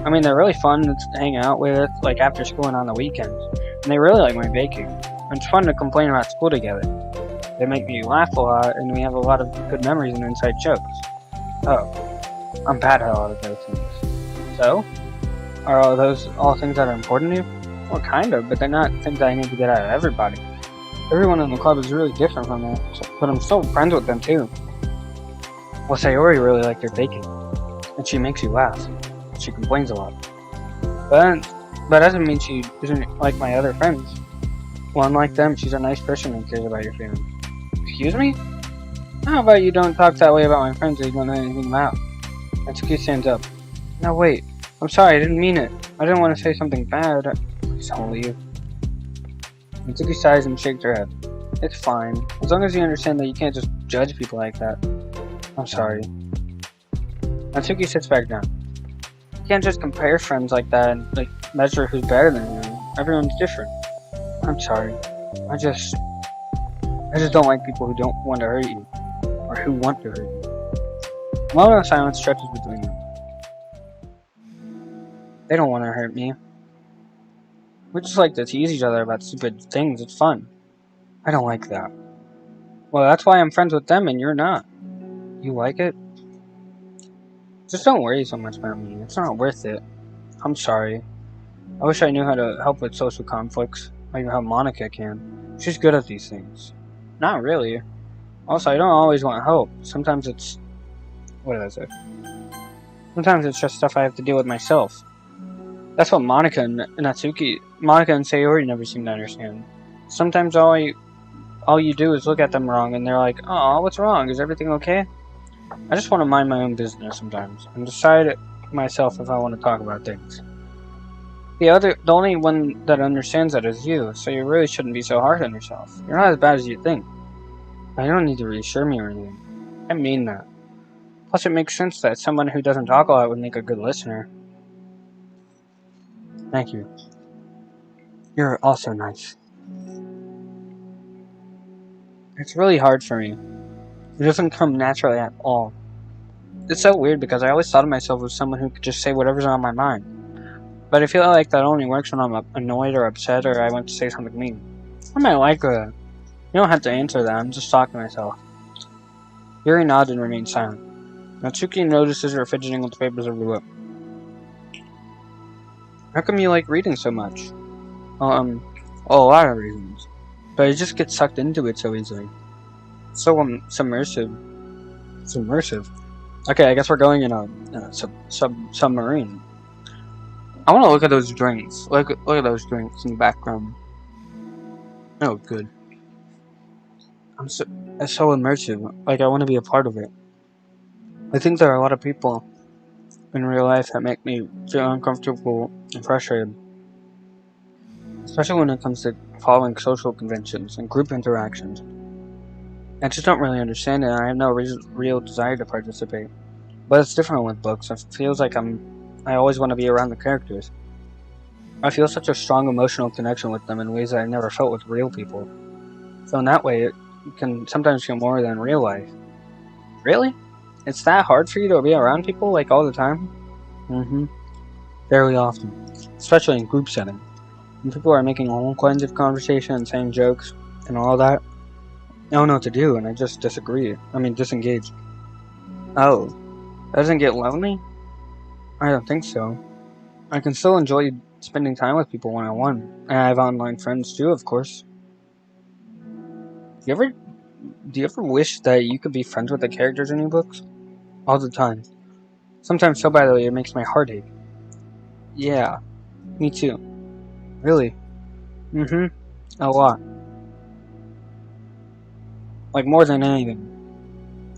I mean, they're really fun to hang out with, like after school and on the weekends. And they really like my baking. And it's fun to complain about school together. They make me laugh a lot, and we have a lot of good memories and inside jokes. Oh, I'm bad at a lot of those things. So? Are all those all things that are important to you? Well, kind of, but they're not things that I need to get out of everybody. Everyone in the club is really different from me, but I'm still friends with them too. Well, Sayori really liked your baking, and she makes you laugh. She complains a lot. But doesn't mean she isn't like my other friends. Well, unlike them, she's a nice person and cares about your feelings. Excuse me? How about you don't talk that way about my friends that you don't know anything about? Natsuki stands up. No, wait. I'm sorry, I didn't mean it. I didn't want to say something bad. Please don't leave. Natsuki sighs and shakes her head. It's fine. As long as you understand that you can't just judge people like that. I'm sorry. Natsuki sits back down. You can't just compare friends like that and measure who's better than you. Everyone's different. I'm sorry. I just don't like people who don't want to hurt you. Or who want to hurt you. A moment of silence stretches between them. They don't want to hurt me. We just like to tease each other about stupid things. It's fun. I don't like that. Well, that's why I'm friends with them and you're not. You like it? Just don't worry so much about me. It's not worth it. I'm sorry. I wish I knew how to help with social conflicts. Like how Monica can. She's good at these things. Not really. Also, I don't always want help. Sometimes it's... What did I say? Sometimes it's just stuff I have to deal with myself. That's what Monica and Sayori never seem to understand. Sometimes all you do is look at them wrong and they're like, "Oh, what's wrong? Is everything okay?" I just want to mind my own business sometimes and decide myself if I want to talk about things. The only one that understands that is you, so you really shouldn't be so hard on yourself. You're not as bad as you think. I don't need to reassure me or anything. I mean that. Plus, it makes sense that someone who doesn't talk a lot would make a good listener. Thank you. You're also nice. It's really hard for me. It doesn't come naturally at all. It's so weird because I always thought of myself as someone who could just say whatever's on my mind. But I feel like that only works when I'm annoyed or upset or I want to say something mean. I might like that. You don't have to answer that, I'm just talking to myself. Yuri nods and remains silent. Natsuki notices her fidgeting with the papers of her book. How come you like reading so much? A lot of reasons. But I just get sucked into it so easily. So submersive. Okay, I guess we're going in a submarine. I want to look at those drinks. Look at those drinks in the background. Oh, good. It's so immersive. Like, I want to be a part of it. I think there are a lot of people in real life that make me feel uncomfortable and frustrated. Especially when it comes to following social conventions and group interactions. I just don't really understand it, and I have no real desire to participate. But it's different with books. It feels like I always want to be around the characters. I feel such a strong emotional connection with them in ways that I never felt with real people. So in that way, it can sometimes feel more than real life. Really? It's that hard for you to be around people, like, all the time? Mm-hmm. Fairly often. Especially in group setting. When people are making all kinds of conversation and saying jokes and all that. I don't know what to do, and I just disengage. Oh. Doesn't it get lonely? I don't think so. I can still enjoy spending time with people one-on-one. And I have online friends too, of course. Do you ever wish that you could be friends with the characters in your books? All the time. Sometimes so badly it makes my heart ache. Yeah, me too. Really? Mm-hmm. A lot. Like more than anything.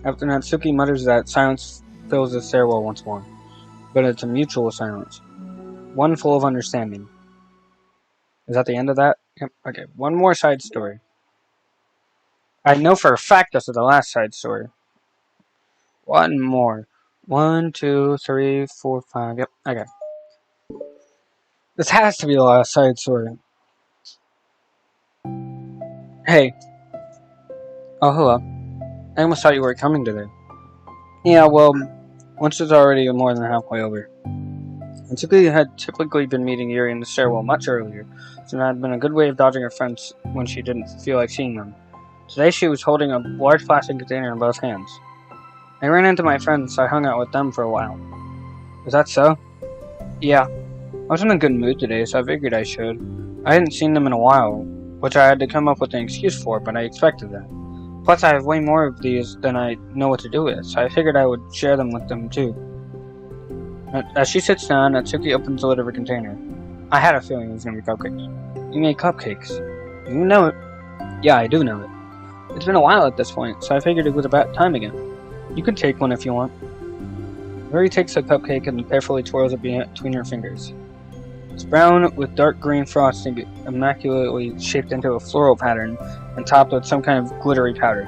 After Natsuki mutters that, silence fills the stairwell once more. But it's a mutual silence. One full of understanding. Is that the end of that? Yep. Okay, one more side story. I know for a fact this is the last side story. One more. 1, 2, 3, 4, 5. Yep, okay. This has to be the last side story. Hey. Oh, hello. I almost thought you were coming today. Yeah, well, once it's already more than halfway over. And Tsuki had typically been meeting Yuri in the stairwell much earlier, so that had been a good way of dodging her friends when she didn't feel like seeing them. Today she was holding a large plastic container in both hands. I ran into my friends, so I hung out with them for a while. Is that so? Yeah. I was in a good mood today, so I figured I should. I hadn't seen them in a while, which I had to come up with an excuse for, but I expected that. Plus, I have way more of these than I know what to do with, so I figured I would share them with them too. As she sits down, Natsuki opens the lid of her container. I had a feeling it was going to be cupcakes. You made cupcakes. You know it. Yeah, I do know it. It's been a while at this point, so I figured it was about time again. You can take one if you want. Yuri takes a cupcake and carefully twirls it between her fingers. It's brown with dark green frosting, immaculately shaped into a floral pattern, and topped with some kind of glittery powder.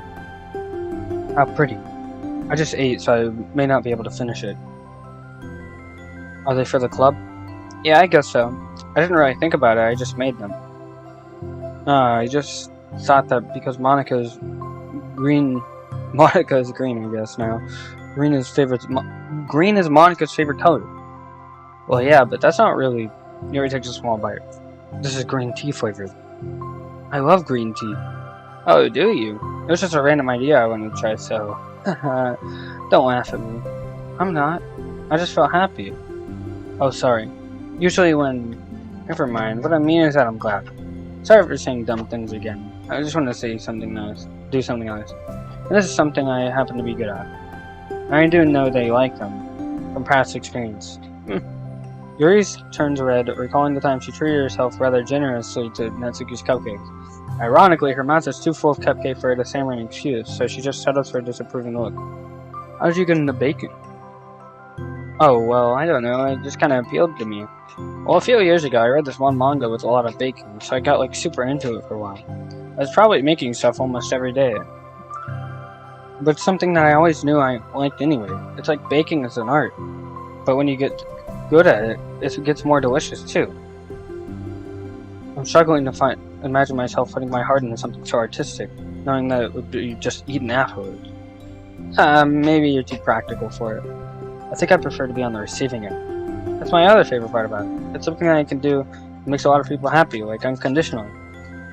How pretty. I just ate, so I may not be able to finish it. Are they for the club? Yeah, I guess so. I didn't really think about it, I just made them. I just thought that because Monica's green, I guess now. Green is Monica's favorite color. Well, yeah, but that's not really. Yuri takes a small bite. This is green tea flavored. I love green tea. Oh, do you? It was just a random idea I wanted to try, so. Don't laugh at me. I'm not. I just felt happy. Oh, sorry. Usually when. Never mind. What I mean is that I'm glad. Sorry for saying dumb things again. I just want to say something nice. Do something nice. And this is something I happen to be good at. I do know they like them. From past experience. Yuri turns red, recalling the time she treated herself rather generously to Natsuki's cupcakes. Ironically, her mouth is too full of cupcake for her to say an excuse, so she just settles for a disapproving look. How did you get into baking? Oh, well, I don't know, it just kinda appealed to me. Well, a few years ago, I read this one manga with a lot of baking, so I got like super into it for a while. I was probably making stuff almost every day. But it's something that I always knew I liked anyway. It's like baking is an art. But when you get good at it, it gets more delicious too. I'm struggling to imagine myself putting my heart into something so artistic, knowing that it would be just eaten afterwards. Maybe you're too practical for it. I think I prefer to be on the receiving end. That's my other favorite part about it. It's something that I can do that makes a lot of people happy, like unconditionally.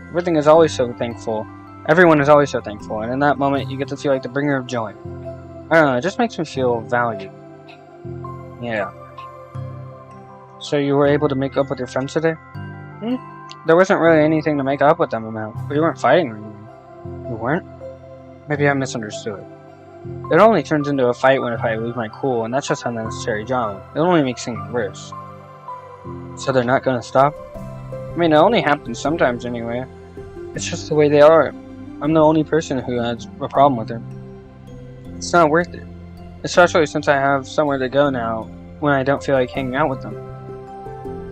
Everyone is always so thankful, and in that moment you get to feel like the bringer of joy. I don't know, it just makes me feel valued. Yeah. So you were able to make up with your friends today? There wasn't really anything to make up with them about. We weren't fighting or anything. You weren't? Maybe I misunderstood. It only turns into a fight if I lose my cool, and that's just unnecessary drama. It only makes things worse. So they're not gonna stop? I mean, it only happens sometimes anyway. It's just the way they are. I'm the only person who has a problem with it. It's not worth it. Especially since I have somewhere to go now when I don't feel like hanging out with them.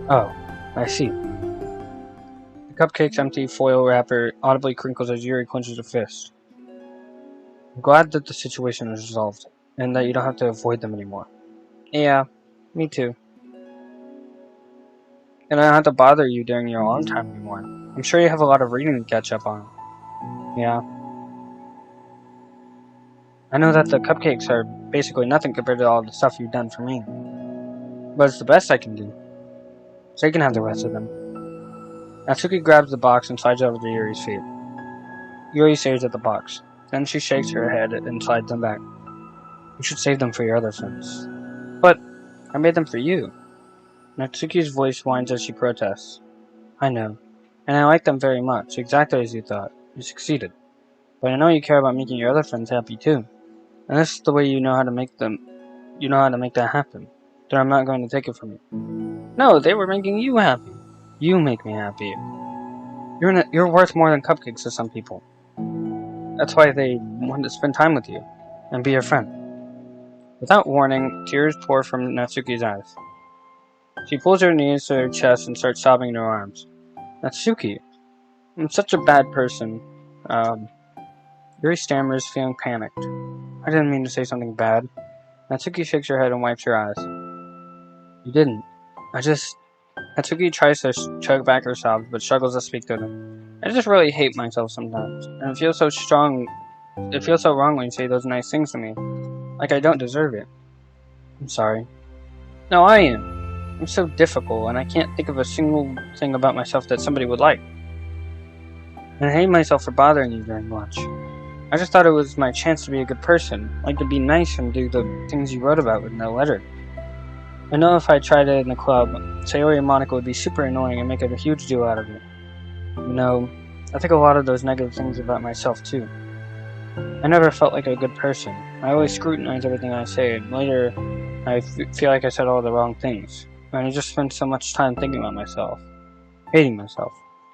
Oh, I see. The cupcake's empty foil wrapper audibly crinkles as Yuri clenches a fist. I'm glad that the situation is resolved, and that you don't have to avoid them anymore. Yeah, me too. And I don't have to bother you during your alone time anymore. I'm sure you have a lot of reading to catch up on. Yeah. I know that the cupcakes are basically nothing compared to all the stuff you've done for me. But it's the best I can do. So you can have the rest of them. Natsuki grabs the box and slides it over to Yuri's feet. Yuri stares at the box. Then she shakes her head and slides them back. You should save them for your other friends. But I made them for you. Natsuki's voice whines as she protests. I know. And I like them very much, exactly as you thought. You succeeded. But I know you care about making your other friends happy too. And this is the way you know how to make that happen. Then I'm not going to take it from you. No, they were making you happy. You make me happy. You're worth more than cupcakes to some people. That's why they want to spend time with you and be your friend. Without warning, tears pour from Natsuki's eyes. She pulls her knees to her chest and starts sobbing in her arms. Natsuki, I'm such a bad person. Yuri stammers, feeling panicked. I didn't mean to say something bad. Natsuki shakes her head and wipes her eyes. You didn't. Natsuki tries to choke back her sobs, but struggles to speak to them. I just really hate myself sometimes, and it feels so wrong when you say those nice things to me. Like I don't deserve it. I'm sorry. No, I am. I'm so difficult, and I can't think of a single thing about myself that somebody would like. And I hate myself for bothering you very much. I just thought it was my chance to be a good person, like to be nice and do the things you wrote about in the letter. I know if I tried it in the club, Sayori and Monica would be super annoying and make a huge deal out of it. You know, I think a lot of those negative things about myself too. I never felt like a good person. I always scrutinize everything I say, and later I feel like I said all the wrong things. And I just spend so much time thinking about myself, hating myself,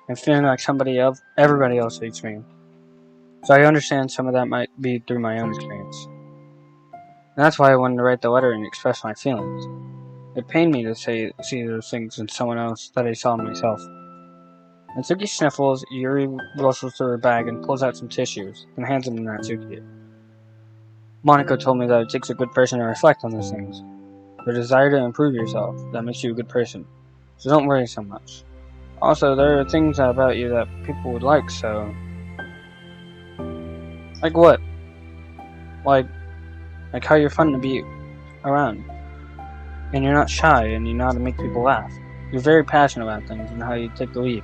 and feeling like everybody else hates me. So I understand some of that might be through my own experience. And that's why I wanted to write the letter and express my feelings. It pained me to see those things in someone else that I saw in myself. Natsuki sniffles, Yuri rustles through her bag and pulls out some tissues, and hands them to Natsuki. Monica told me that it takes a good person to reflect on those things. The desire to improve yourself, that makes you a good person. So don't worry so much. Also, there are things about you that people would like, so... Like what? Like how you're fun to be around. And you're not shy, and you know how to make people laugh. You're very passionate about things and how you take the lead.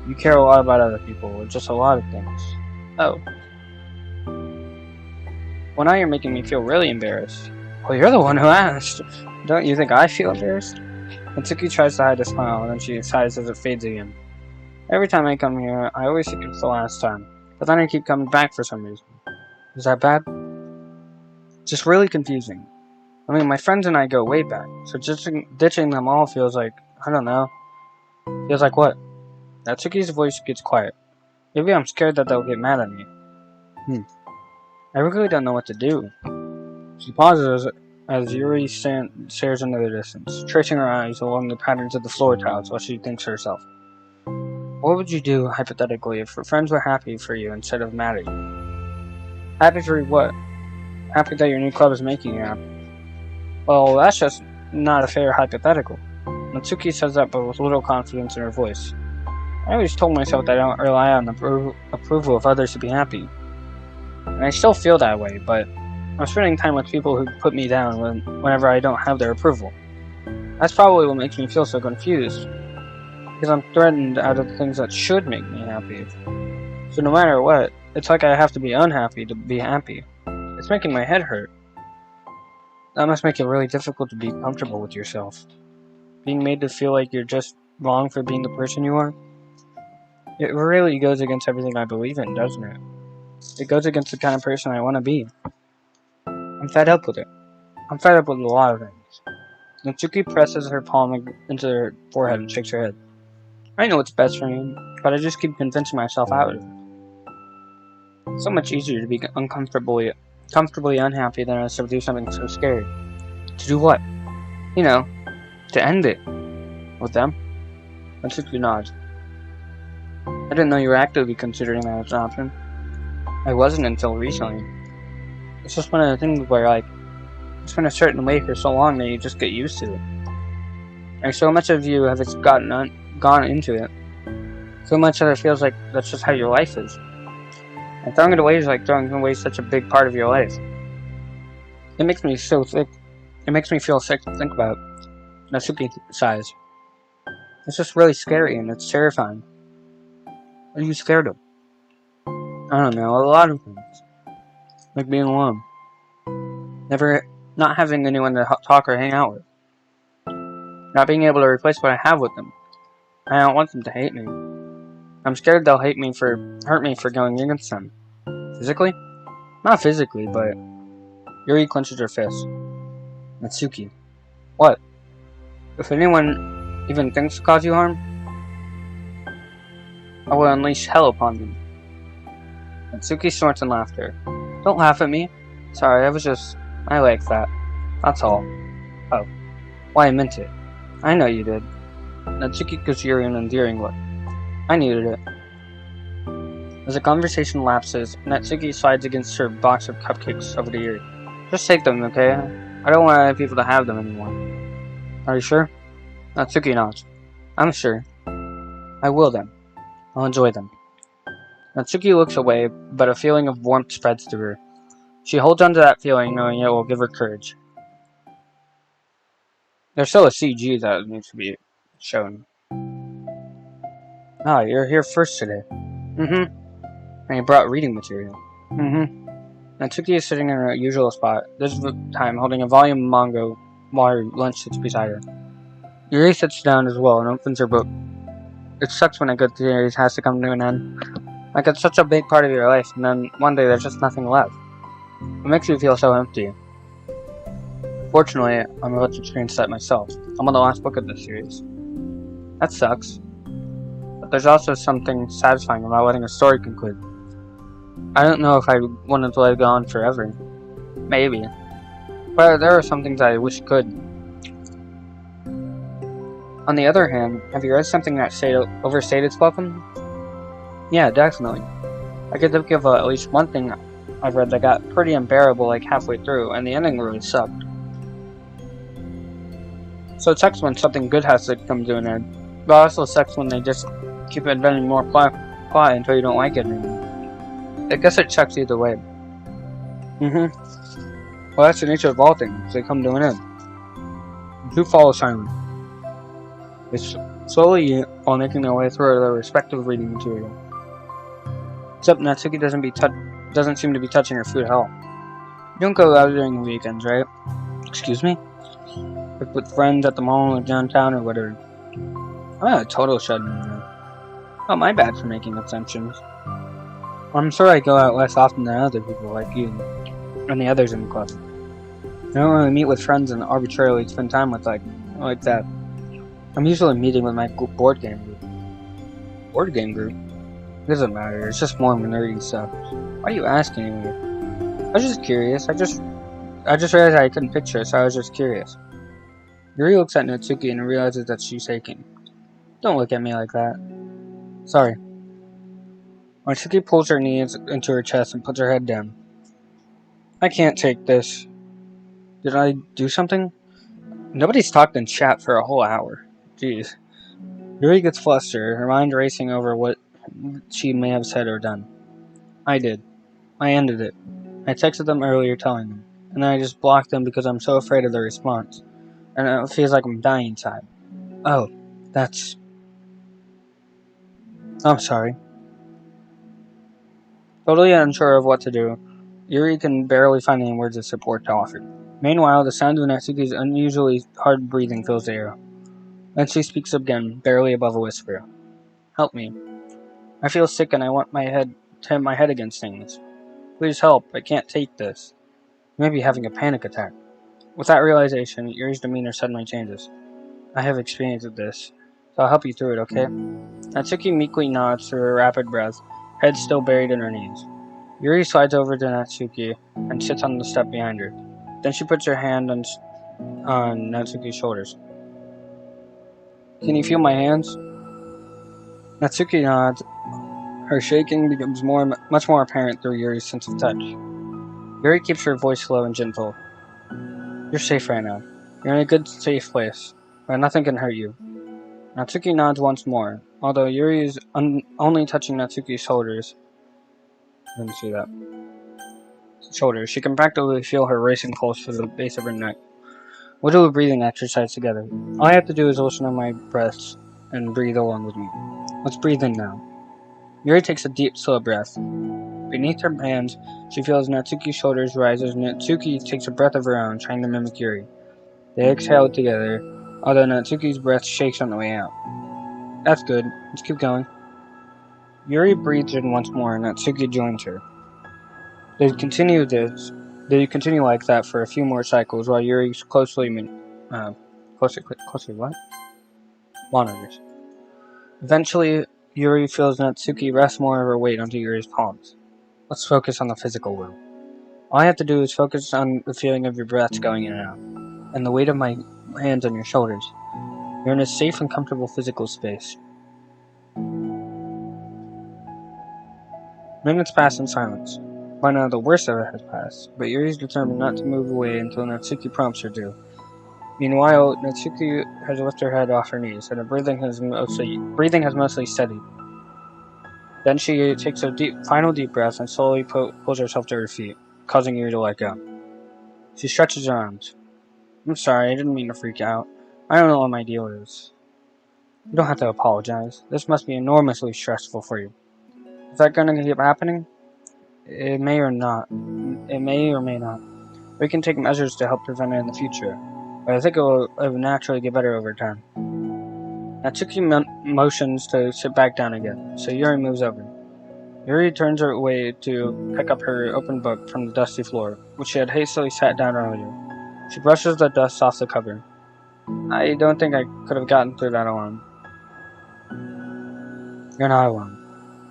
You care a lot about other people, or just a lot of things. Oh. Well, now you're making me feel really embarrassed. Well, you're the one who asked. Don't you think I feel embarrassed? Natsuki tries to hide a smile, and then she sighs as it fades again. Every time I come here, I always think it's the last time. But then I keep coming back for some reason. Is that bad? Just really confusing. I mean, my friends and I go way back, so just ditching them all feels like, I don't know. Feels like what? Natsuki's voice gets quiet. Maybe I'm scared that they'll get mad at me. I really don't know what to do. She pauses as Yuri stares into the distance, tracing her eyes along the patterns of the floor tiles while she thinks to herself. What would you do, hypothetically, if your friends were happy for you instead of mad at you? Happy for what? Happy that your new club is making you happy. Well, that's just not a fair hypothetical. Natsuki says that, but with little confidence in her voice. I always told myself that I don't rely on the approval of others to be happy. And I still feel that way, but I'm spending time with people who put me down whenever I don't have their approval. That's probably what makes me feel so confused. Because I'm threatened out of things that should make me happy. So no matter what, it's like I have to be unhappy to be happy. It's making my head hurt. That must make it really difficult to be comfortable with yourself. Being made to feel like you're just wrong for being the person you are. It really goes against everything I believe in, doesn't it? It goes against the kind of person I want to be. I'm fed up with it. I'm fed up with a lot of things. Natsuki presses her palm into her forehead and shakes her head. I know what's best for me, but I just keep convincing myself out of it. It's so much easier to be comfortably unhappy than it is to do something so scary. To do what? You know, to end it. With them? Natsuki nods. I didn't know you were actively considering that as an option. I wasn't until recently. It's just one of the things where, like, it's been a certain way for so long that you just get used to it. And so much of you have gone into it. So much that it feels like that's just how your life is. And throwing it away is like throwing away such a big part of your life. It makes me so sick. It makes me feel sick to think about. Natsuki sighs. It's just really scary and it's terrifying. What are you scared of? I don't know, a lot of things. Like being alone. Not having anyone to talk or hang out with. Not being able to replace what I have with them. I don't want them to hate me. I'm scared they'll hurt me for going against them. Physically? Not physically, but... Yuri clenches her fist. Natsuki. What? If anyone even thinks to cause you harm, I will unleash hell upon them. Natsuki snorts in laughter. Don't laugh at me. Sorry, I like that. That's all. Oh. Why, I meant it. I know you did. Natsuki gives Yuri an endearing look. I needed it. As the conversation lapses, Natsuki slides against her box of cupcakes over to Yuri. Just take them, okay? I don't want other people to have them anymore. Are you sure? Natsuki nods. I'm sure. I will then. I'll enjoy them. Natsuki looks away, but a feeling of warmth spreads through her. She holds on to that feeling, knowing it will give her courage. There's still a CG that needs to be shown. Ah, you're here first today. Mm-hmm. And you brought reading material. Mm-hmm. Natsuki is sitting in her usual spot, this time holding a volume of manga while her lunch sits beside her. Yuri sits down as well and opens her book. It sucks when a good series has to come to an end. Like it's such a big part of your life, and then one day there's just nothing left. It makes you feel so empty. Fortunately, I'm about to experience that myself. I'm on the last book of this series. That sucks. But there's also something satisfying about letting a story conclude. I don't know if I wanted to let it go on forever. Maybe. But there are some things I wish could. On the other hand, have you read something that overstayed its welcome? Yeah, definitely. I could think of at least one thing I've read that got pretty unbearable like halfway through, and the ending really sucked. So it sucks when something good has to come to an end, but it also sucks when they just keep inventing more plot until you don't like it anymore. I guess it sucks either way. Well, that's the nature of all things. They come to an end. Who follows silent? It's slowly while making their way through their respective reading material. Except Natsuki doesn't seem to be touching her food at all. You don't go out during the weekends, right? Excuse me? Like with friends at the mall or downtown or whatever. I'm a total shut-in. Oh, my bad for making assumptions. I'm sure I go out less often than other people like you and the others in the club. I don't really meet with friends and arbitrarily spend time with like that. I'm usually meeting with my board game group. Board game group? It doesn't matter, it's just more nerdy stuff. Why are you asking anyway? I was just curious. I just realized I couldn't picture it, so I was just curious. Yuri looks at Natsuki and realizes that she's shaking. Don't look at me like that. Sorry. Natsuki pulls her knees into her chest and puts her head down. I can't take this. Did I do something? Nobody's talked in chat for a whole hour. Jeez. Yuri gets flustered, her mind racing over what she may have said or done. I did. I ended it. I texted them earlier telling them, and then I just blocked them because I'm so afraid of their response, and it feels like I'm dying inside. Oh, that's... I'm sorry. Totally unsure of what to do, Yuri can barely find any words of support to offer. Meanwhile, the sound of Natsuki's unusually hard breathing fills the air. Then she speaks again, barely above a whisper. Help me. I feel sick and I want to hit my head against things. Please help, I can't take this. I may be having a panic attack. With that realization, Yuri's demeanor suddenly changes. I have experienced this, so I'll help you through it, okay? Natsuki meekly nods through her rapid breath, head still buried in her knees. Yuri slides over to Natsuki and sits on the step behind her. Then she puts her hand on Natsuki's shoulders. Can you feel my hands? Natsuki nods. Her shaking becomes much more apparent through Yuri's sense of touch. Yuri keeps her voice low and gentle. You're safe right now. You're in a good, safe place, where nothing can hurt you. Natsuki nods once more, although Yuri is only touching Natsuki's shoulders. Let me see that. Shoulders. She can practically feel her racing pulse to the base of her neck. We'll do a breathing exercise together. All I have to do is listen to my breaths and breathe along with me. Let's breathe in now. Yuri takes a deep, slow breath. Beneath her hands, she feels Natsuki's shoulders rise as Natsuki takes a breath of her own, trying to mimic Yuri. They exhale together, although Natsuki's breath shakes on the way out. That's good. Let's keep going. Yuri breathes in once more, and Natsuki joins her. They continue like that for a few more cycles, while Yuri closely what? Monitors. Eventually, Yuri feels Natsuki rest more of her weight onto Yuri's palms. Let's focus on the physical world. All I have to do is focus on the feeling of your breaths going in and out, and the weight of my hands on your shoulders. You're in a safe and comfortable physical space. Minutes pass in silence. By now the worst of it has passed, but Yuri is determined not to move away until Natsuki prompts her to. Meanwhile, Natsuki has lifted her head off her knees, and her breathing has mostly steadied. Then she takes a final deep breath and slowly pulls herself to her feet, causing Yuri to let go. She stretches her arms. I'm sorry, I didn't mean to freak out. I don't know what my deal is. You don't have to apologize. This must be enormously stressful for you. Is that going to keep happening? It may or not. It may or may not. We can take measures to help prevent it in the future, but I think it will naturally get better over time. Natsuki motions to sit back down again, so Yuri moves over. Yuri turns her away to pick up her open book from the dusty floor, which she had hastily sat down earlier. She brushes the dust off the cover. I don't think I could have gotten through that alone. You're not alone.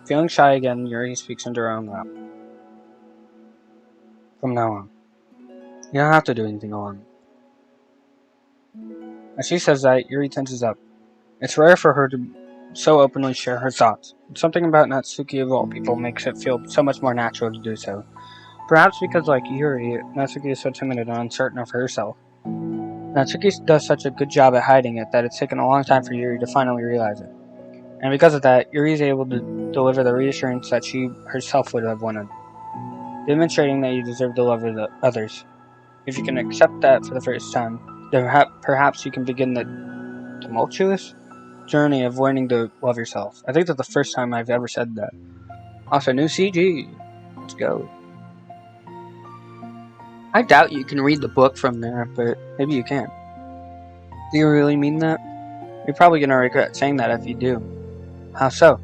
Feeling shy again, Yuri speaks into her own lap. From now on, you don't have to do anything alone. As she says that, Yuri tenses up. It's rare for her to so openly share her thoughts. Something about Natsuki of all people makes it feel so much more natural to do so. Perhaps because, like Yuri, Natsuki is so timid and uncertain of herself. Natsuki does such a good job at hiding it that it's taken a long time for Yuri to finally realize it. And because of that, Yuri is able to deliver the reassurance that she herself would have wanted, demonstrating that you deserve the love of others. If you can accept that for the first time, then perhaps you can begin the tumultuous journey of learning to love yourself. I think that's the first time I've ever said that. Also, new CG. Let's go. I doubt you can read the book from there, but maybe you can. Do you really mean that? You're probably gonna regret saying that if you do. How so?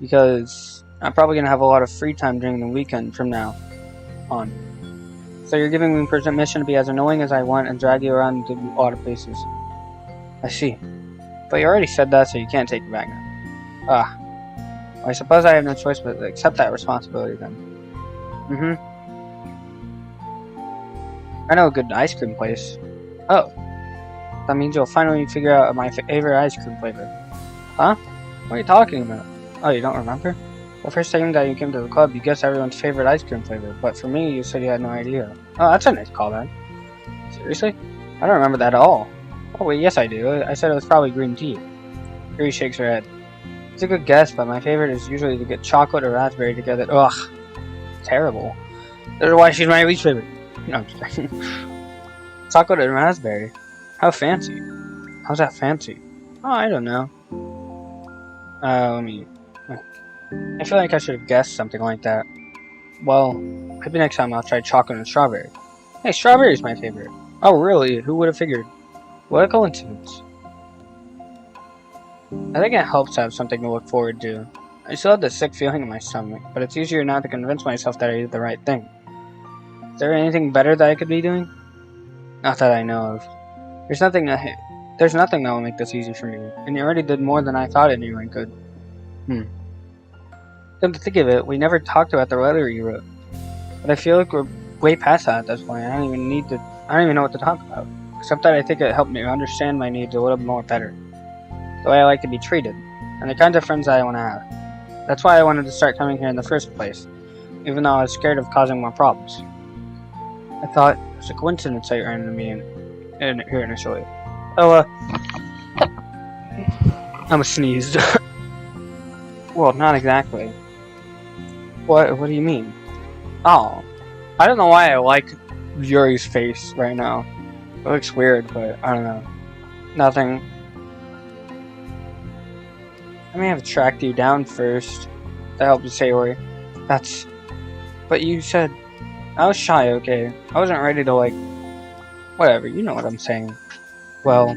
Because I'm probably gonna have a lot of free time during the weekend from now on. So you're giving me permission to be as annoying as I want and drag you around to a lot of places. I see. But you already said that, so you can't take it back now. Well, I suppose I have no choice but to accept that responsibility then. I know a good ice cream place. Oh. That means you'll finally figure out my favorite ice cream flavor. Huh? What are you talking about? Oh, you don't remember? The first time that you came to the club, you guessed everyone's favorite ice cream flavor, but for me, you said you had no idea. Oh, that's a nice callback. Seriously? I don't remember that at all. Oh wait, yes I do. I said it was probably green tea. Yuri shakes her head. It's a good guess, but my favorite is usually to get chocolate or raspberry together. Ugh. Terrible. That's why she's my least favorite. No, I'm just kidding. Chocolate and raspberry. How fancy. How's that fancy? Oh, I don't know. I feel like I should have guessed something like that. Well, maybe next time I'll try chocolate and strawberry. Hey, strawberry's my favorite. Oh, really? Who would have figured? What a coincidence. I think it helps to have something to look forward to. I still have this sick feeling in my stomach, but it's easier now to convince myself that I did the right thing. Is there anything better that I could be doing? Not that I know of. There's nothing that will make this easy for me, and you already did more than I thought anyone could. Come to think of it, we never talked about the letter you wrote. But I feel like we're way past that at this point. I don't even know what to talk about. Except that I think it helped me understand my needs a little more better. The way I like to be treated, and the kinds of friends that I want to have. That's why I wanted to start coming here in the first place, even though I was scared of causing more problems. I thought it was a coincidence that you ran into me here initially. I'm sneezed. Well, not exactly. What do you mean? Oh, I don't know why I like Yuri's face right now. It looks weird, but I don't know. Nothing. I may have tracked you down first to help you Sayori. But you said I was shy, okay? I wasn't ready to whatever, you know what I'm saying. Well,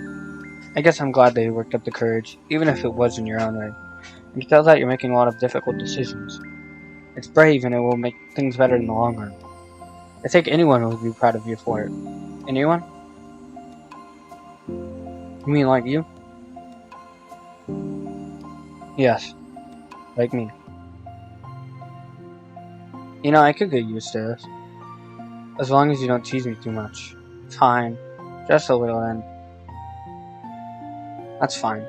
I guess I'm glad that you worked up the courage, even if it was in your own way. You can tell that you're making a lot of difficult decisions. It's brave and it will make things better in the long run. I think anyone would be proud of you for it. Anyone? You mean like you? Yes. Like me. You know, I could get used to this. As long as you don't tease me too much. Fine. Just a little then. That's fine.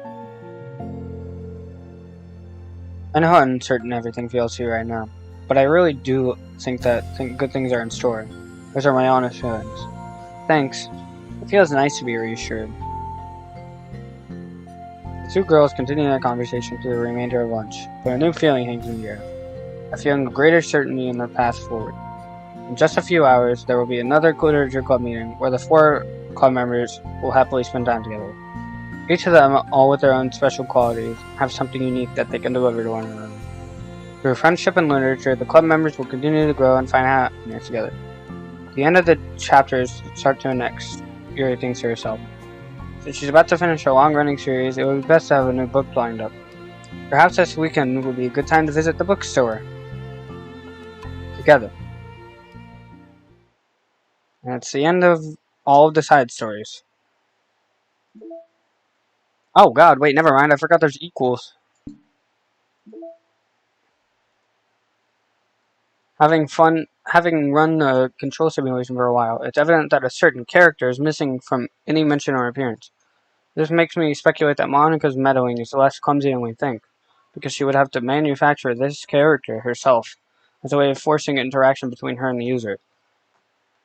I know how uncertain everything feels to you right now. but I really do think good things are in store. Those are my honest feelings. Thanks. It feels nice to be reassured. The two girls continue their conversation through the remainder of lunch, but a new feeling hangs in the air. A feeling of greater certainty in their path forward. In just a few hours, there will be another literature club meeting where the 4 club members will happily spend time together. Each of them, all with their own special qualities, have something unique that they can deliver to one another. Through friendship and literature, the club members will continue to grow and find happiness together. At the end of the chapters start to next, Yuri thinks to herself. Since she's about to finish her long-running series, it would be best to have a new book lined up. Perhaps this weekend would be a good time to visit the bookstore together. And it's the end of all of the side stories. Oh god, wait, never mind, I forgot there's equals. Having run the control simulation for a while, it's evident that a certain character is missing from any mention or appearance. This makes me speculate that Monika's meddling is less clumsy than we think, because she would have to manufacture this character herself as a way of forcing interaction between her and the user.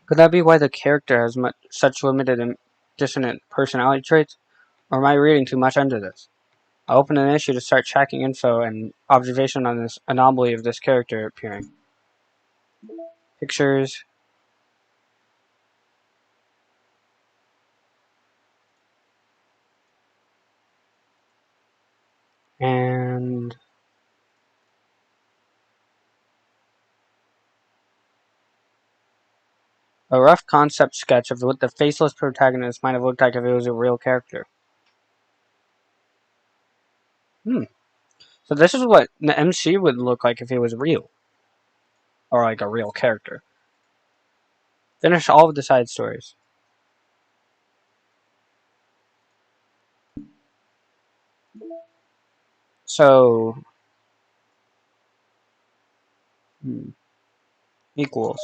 Could that be why the character has such limited and dissonant personality traits? Or am I reading too much into this? I'll open an issue to start tracking info and observation on this anomaly of this character appearing. Pictures. And a rough concept sketch of what the faceless protagonist might have looked like if it was a real character. So this is what the MC would look like if he was real. Or like a real character. Finish all of the side stories. So equals.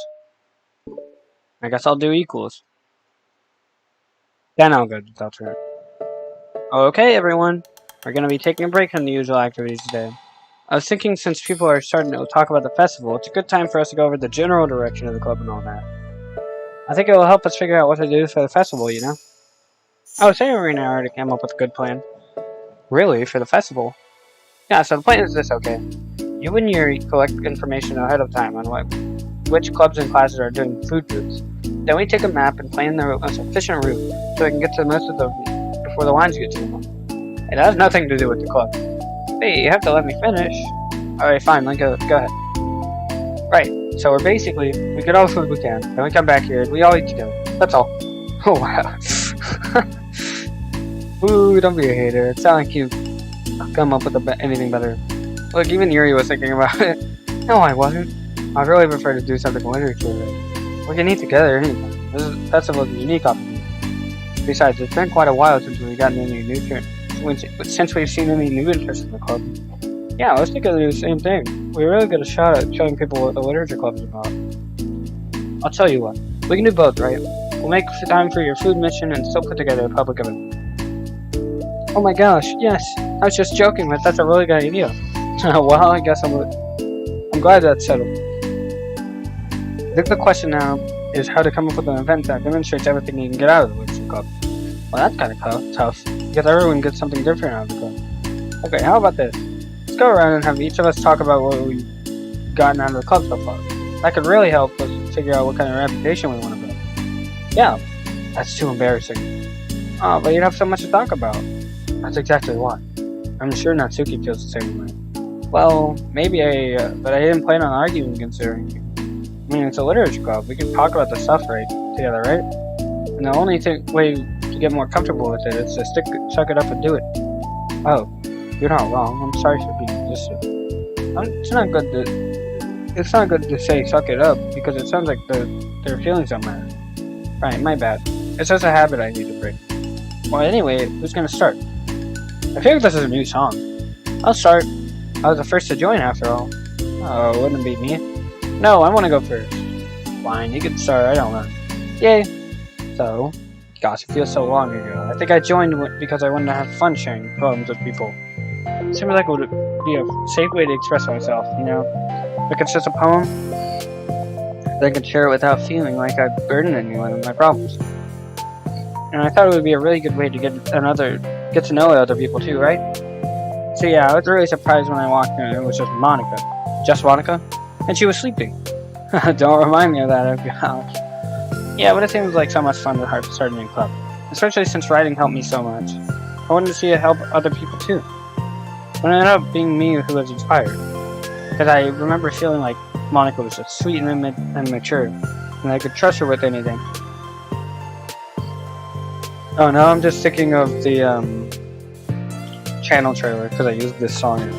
I guess I'll do equals. Then I'll go to Deltarune. Okay, everyone. We're going to be taking a break from the usual activities today. I was thinking since people are starting to talk about the festival, it's a good time for us to go over the general direction of the club and all that. I think it will help us figure out what to do for the festival, you know? Oh, Sayori and I already came up with a good plan. Really? For the festival? Yeah, so the plan is this, okay? You and Yuri collect information ahead of time on which clubs and classes are doing food booths. Then we take a map and plan the most efficient route so we can get to most of them before the lines get to them. It has nothing to do with the club. Hey, you have to let me finish. Alright, fine, go ahead. Right, so we get all the food we can, then we come back here and we all eat together. That's all. Oh, wow. Ooh, don't be a hater. It's not like you come up with anything better. Look, even Yuri was thinking about it. No, I wasn't. I'd really prefer to do something in literature. We can eat together anytime. This is festival is a unique opportunity. Besides, it's been quite a while since we've gotten any new since we've seen any new interest in the club. Yeah, let's take do the same thing. We really get a shot at showing people what the literature club is about. I'll tell you what. We can do both, right? We'll make time for your food mission and still put together a public event. Oh my gosh, yes. I was just joking, but that's a really good idea. Well, I guess I'm glad that's settled. I think the question now is how to come up with an event that demonstrates everything you can get out of the literature club. Well, that's kind of tough, because everyone gets something different out of the club. Okay, how about this? Let's go around and have each of us talk about what we've gotten out of the club so far. That could really help us figure out what kind of reputation we want to build. Yeah, that's too embarrassing. Oh, but you'd have so much to talk about. That's exactly why. I'm sure Natsuki feels the same way. Well, maybe but I didn't plan on arguing considering you. I mean, it's a literature club. We can talk about the stuff together, right? And the only way to get more comfortable with it is to suck it up and do it. Oh, you're not wrong. I'm sorry for being distant. It's not good to say suck it up because it sounds like their feelings don't matter. Right, my bad. It's just a habit I need to break. Well, anyway, who's gonna start? I feel like this is a new song. I'll start. I was the first to join after all. Oh, wouldn't it be me? No, I want to go first. Fine, you can start. I don't know. Yay. So, gosh, it feels so long ago. I think I joined because I wanted to have fun sharing problems with people. It seems like it would be a safe way to express myself, you know? Like it's just a poem that I could share it without feeling like I burden anyone with my problems. And I thought it would be a really good way to get to know other people too, right? So yeah, I was really surprised when I walked in and it was just Monica. Just Monica? And she was sleeping. Don't remind me of that, oh gosh. Yeah, but it seems like so much fun to start a new club. Especially since writing helped me so much. I wanted to see it help other people too. But it ended up being me who was inspired. Because I remember feeling like Monica was just sweet and mature. And I could trust her with anything. Oh, now I'm just thinking of the channel trailer because I used this song in it.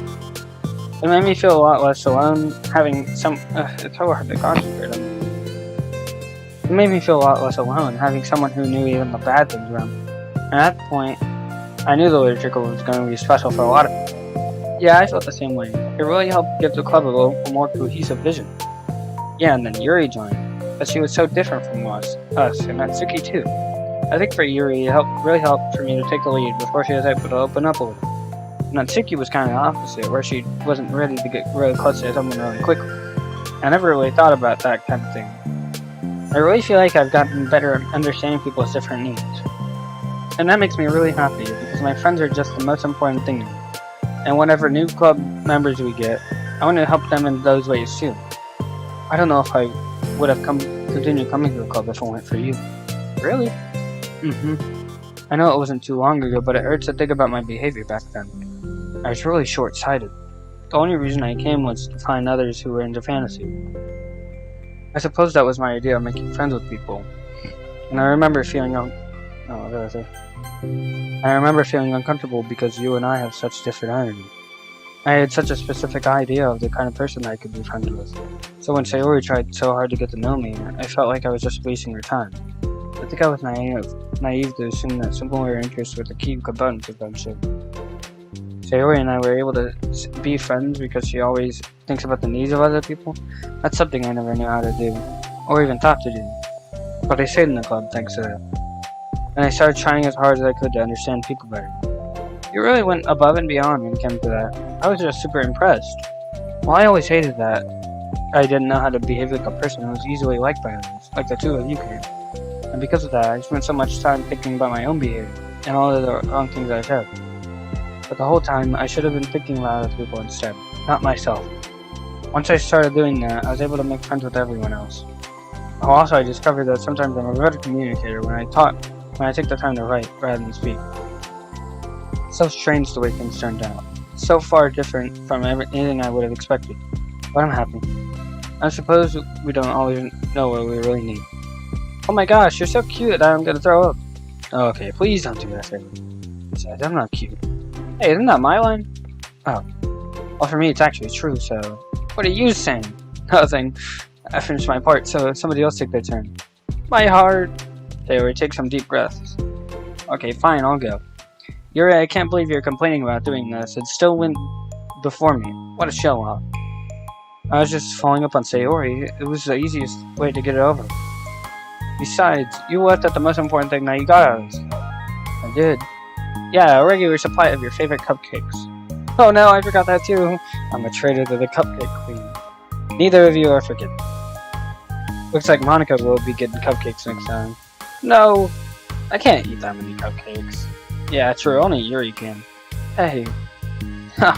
It made me feel a lot less alone having some... it's so hard to concentrate on. It made me feel a lot less alone having someone who knew even the bad things around me. And at that point, I knew the literature was going to be special for a lot of people. Yeah, I felt the same way. It really helped give the club a little more cohesive vision. Yeah, and then Yuri joined, but she was so different from us, and Natsuki too. I think for Yuri, it really helped for me to take the lead before she was able to open up a little. Natsuki was kind of the opposite, where she wasn't ready to get really close to someone really quickly. I never really thought about that kind of thing. I really feel like I've gotten better at understanding people's different needs. And that makes me really happy, because my friends are just the most important thing to me. And whatever new club members we get, I want to help them in those ways too. I don't know if I would have continued coming to the club if it weren't for you. Really? I know it wasn't too long ago, but it hurts to think about my behavior back then. I was really short-sighted. The only reason I came was to find others who were into fantasy. I suppose that was my idea of making friends with people. And I remember feeling uncomfortable because you and I have such different energy. I had such a specific idea of the kind of person I could be friends with. So when Sayori tried so hard to get to know me, I felt like I was just wasting her time. I think I was naive to assume that similar interests were the key components of friendship. Sayori and I were able to be friends because she always thinks about the needs of other people. That's something I never knew how to do, or even thought to do. But I stayed in the club thanks to that. And I started trying as hard as I could to understand people better. You really went above and beyond when it came to that. I was just super impressed. Well, I always hated that I didn't know how to behave like a person who was easily liked by others, like the two of you can. And because of that, I spent so much time thinking about my own behavior, and all of the wrong things I said. But the whole time, I should have been thinking about other people instead, not myself. Once I started doing that, I was able to make friends with everyone else. Also, I discovered that sometimes I'm a better communicator when I take the time to write rather than speak. It's so strange the way things turned out. So far different from anything I would have expected. But I'm happy. I suppose we don't always know what we really need. Oh my gosh, you're so cute that I'm gonna throw up. Oh, okay, please don't do that for me. Besides, I'm not cute. Hey, isn't that my line? Oh. Well, for me it's actually true, so... What are you saying? Nothing. I finished my part, so somebody else take their turn. My heart! Sayori, take some deep breaths. Okay, fine, I'll go. Yuri, I can't believe you're complaining about doing this. It still went before me. What a show-off. I was just following up on Sayori. It was the easiest way to get it over. Besides, you left out the most important thing that you got out of this. I did. Yeah, a regular supply of your favorite cupcakes. Oh no, I forgot that too. I'm a traitor to the cupcake queen. Neither of you are forgiven. Looks like Monica will be getting cupcakes next time. No! I can't eat that many cupcakes. Yeah, true, only Yuri can. Hey.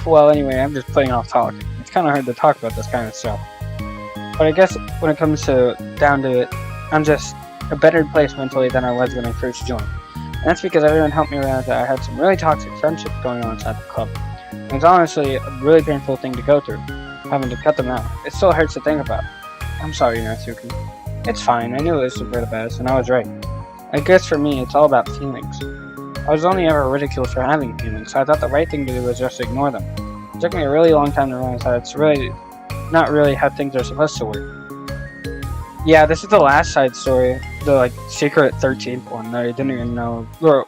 Well, anyway, I'm just playing off talking. It's kind of hard to talk about this kind of stuff. But I guess when it comes down to it, I'm just a better place mentally than I was when I first joined. And that's because everyone helped me realize that I had some really toxic friendships going on inside the club. And it's honestly a really painful thing to go through, having to cut them out. It still hurts to think about. I'm sorry, Natsuki. It's fine, I knew it was for the best, and I was right. I guess for me, it's all about feelings. I was only ever ridiculed for having feelings, so I thought the right thing to do was just ignore them. It took me a really long time to realize that it's really not really how things are supposed to work. Yeah, this is the last side story, the secret 13th one that I didn't even know. Or,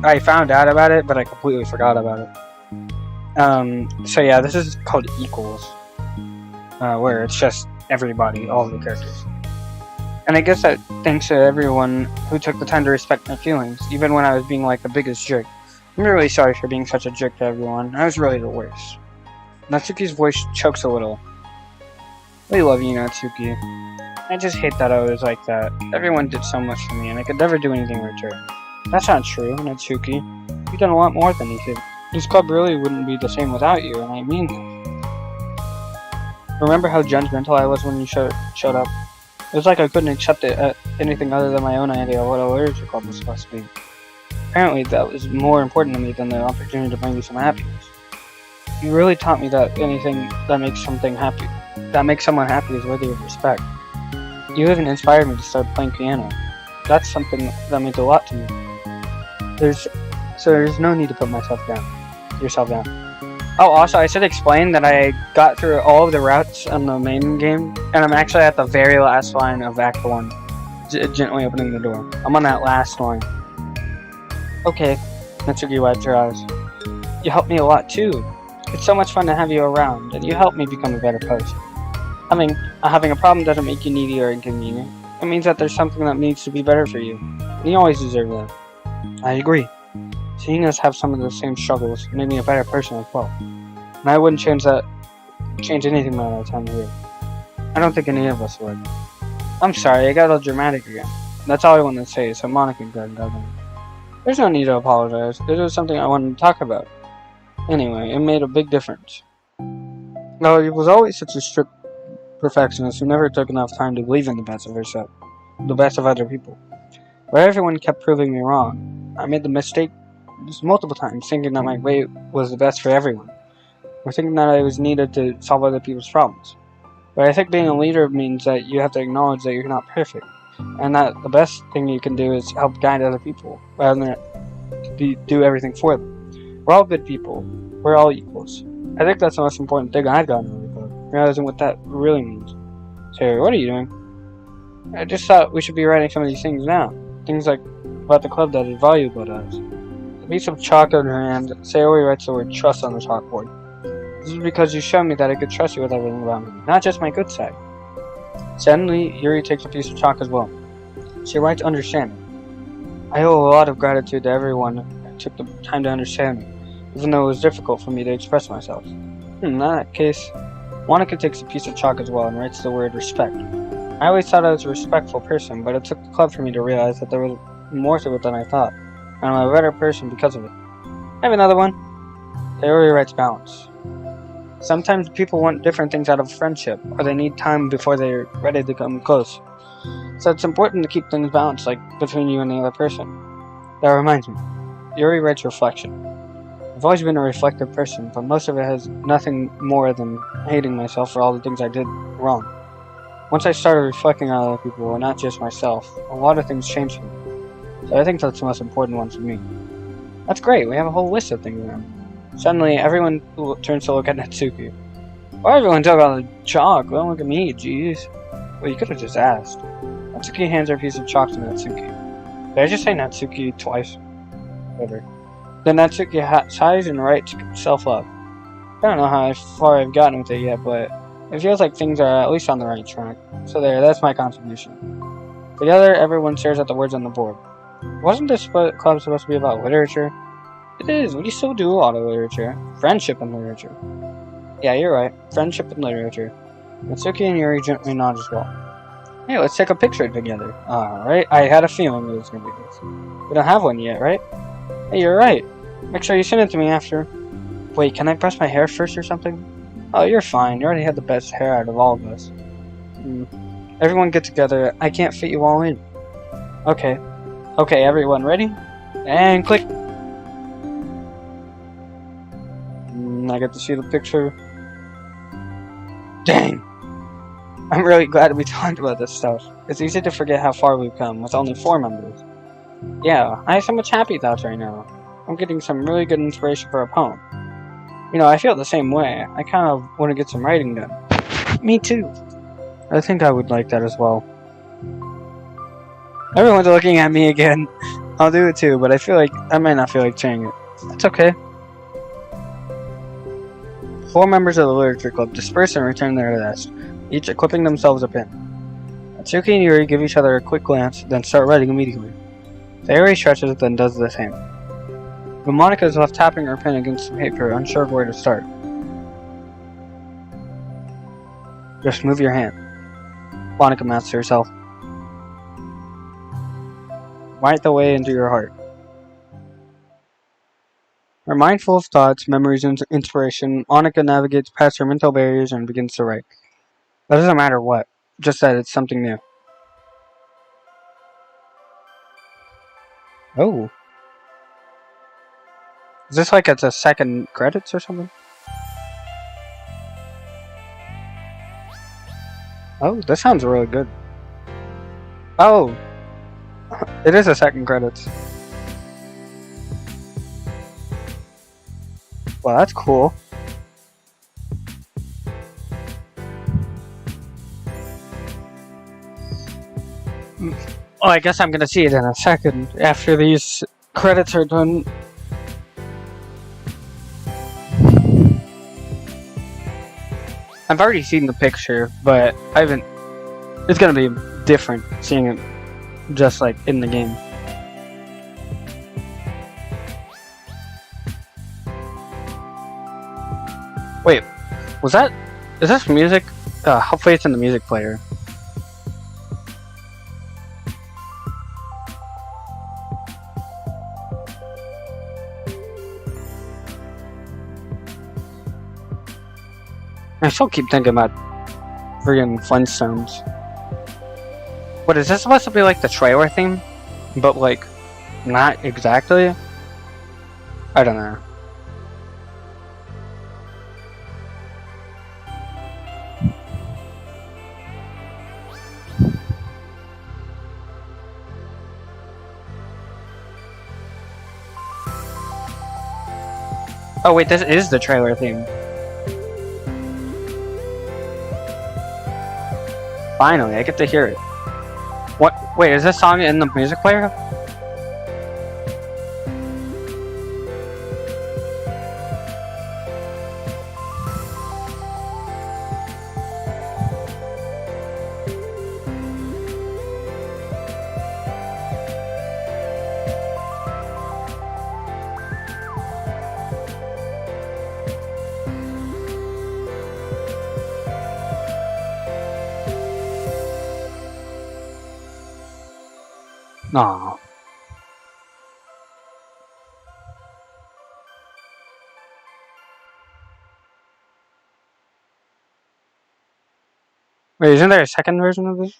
I found out about it, but I completely forgot about it. So yeah, this is called Equals, where it's just everybody, all of the characters. And I guess that thanks to everyone who took the time to respect my feelings, even when I was being like the biggest jerk. I'm really sorry for being such a jerk to everyone. I was really the worst. Natsuki's voice chokes a little. We love you, Natsuki. I just hate that I was like that. Everyone did so much for me, and I could never do anything in return. That's not true, Natsuki. You've done a lot more than you could. This club really wouldn't be the same without you, and I mean that. Remember how judgmental I was when you showed up? It was like I couldn't accept anything other than my own idea of what a literature club was supposed to be. Apparently, that was more important to me than the opportunity to bring you some happiness. You really taught me that anything that makes someone happy is worthy of respect. You even inspired me to start playing piano. That's something that means a lot to me. There's no need to put yourself down. Oh, also, I should explain that I got through all of the routes on the main game, and I'm actually at the very last line of Act 1, gently opening the door. I'm on that last line. Okay, Natsuki wiped her eyes. You helped me a lot too. It's so much fun to have you around, and you helped me become a better person. Having a problem doesn't make you needy or inconvenient. It means that there's something that needs to be better for you, and you always deserve that. I agree. Seeing us have some of the same struggles made me a better person as well. And I wouldn't change anything about our time here. I don't think any of us would. I'm sorry, I got all dramatic again. That's all I wanted to say, so Monica can go ahead. There's no need to apologize. It was something I wanted to talk about. Anyway, it made a big difference. No, he was always such a strict perfectionist who never took enough time to believe in the best of herself, the best of other people. But everyone kept proving me wrong. I made the mistake multiple times, thinking that my way was the best for everyone, or thinking that I was needed to solve other people's problems. But I think being a leader means that you have to acknowledge that you're not perfect, and that the best thing you can do is help guide other people, rather than do everything for them. We're all good people. We're all equals. I think that's the most important thing I've gotten out of the club, realizing what that really means. So, what are you doing? I just thought we should be writing some of these things now. Things like about the club that is valuable to us. A piece of chalk in her hand, Sayori writes the word trust on the chalkboard. This is because you showed me that I could trust you with everything about me, not just my good side. Suddenly, Yuri takes a piece of chalk as well. She writes understanding. I owe a lot of gratitude to everyone that took the time to understand me, even though it was difficult for me to express myself. In that case, Monica takes a piece of chalk as well and writes the word respect. I always thought I was a respectful person, but it took the club for me to realize that there was more to it than I thought, and I'm a better person because of it. I have another one. Sayori writes balance. Sometimes people want different things out of friendship, or they need time before they're ready to come close. So it's important to keep things balanced, like between you and the other person. That reminds me. Yuri writes reflection. I've always been a reflective person, but most of it has nothing more than hating myself for all the things I did wrong. Once I started reflecting on other people, and not just myself, a lot of things changed for me. So I think that's the most important one for me. That's great, we have a whole list of things now. Suddenly, everyone turns to look at Natsuki. Why everyone talk about the chalk? Don't look at me, jeez. Well, you could have just asked. Natsuki hands her a piece of chalk to Natsuki. Did I just say Natsuki twice? Whatever. Then Natsuki sighs and writes himself up. I don't know how far I've gotten with it yet, but it feels like things are at least on the right track. So there, that's my contribution. Together, everyone stares at the words on the board. Wasn't this club supposed to be about literature? It is. We still do a lot of literature. Friendship and literature. Yeah, you're right. Friendship and literature. Natsuki and Yuri gently nod as well. Hey, let's take a picture together. Alright, I had a feeling it was going to be this. We don't have one yet, right? Hey, you're right. Make sure you send it to me after. Wait, can I brush my hair first or something? Oh, you're fine. You already had the best hair out of all of us. Everyone get together. I can't fit you all in. Okay. Okay, everyone ready? And click! I get to see the picture. Dang! I'm really glad we talked about this stuff. It's easy to forget how far we've come with only 4 members. Yeah, I have so much happy thoughts right now. I'm getting some really good inspiration for a poem. You know, I feel the same way. I kind of want to get some writing done. Me too. I think I would like that as well. Everyone's looking at me again. I'll do it too, but I might not feel like saying it. That's okay. 4 members of the literature club disperse and return to their desk, each equipping themselves a pen. Natsuki and Yuri give each other a quick glance, then start writing immediately. Sayori stretches, then does the same. But Monica is left tapping her pen against the paper, unsure of where to start. Just move your hand. Monica Master herself. Light the way into your heart. Her mind full of thoughts, memories, and inspiration, Monica navigates past her mental barriers and begins to write. That doesn't matter what, just that it's something new. Oh. Is this like it's a second credits or something? Oh, this sounds really good. Oh. It is a second credits. Well, that's cool. Oh, I guess I'm gonna see it in a second after these credits are done. I've already seen the picture, but I haven't. It's gonna be different seeing it just like in the game. Wait, was that? Is this music? Hopefully it's in the music player. I still keep thinking about friggin' Flintstones. What, is this supposed to be like the trailer theme? But like, not exactly? I don't know. Oh wait, this is the trailer theme. Finally, I get to hear it. What? Wait, is this song in the music player? Aww. Wait, isn't there a second version of this?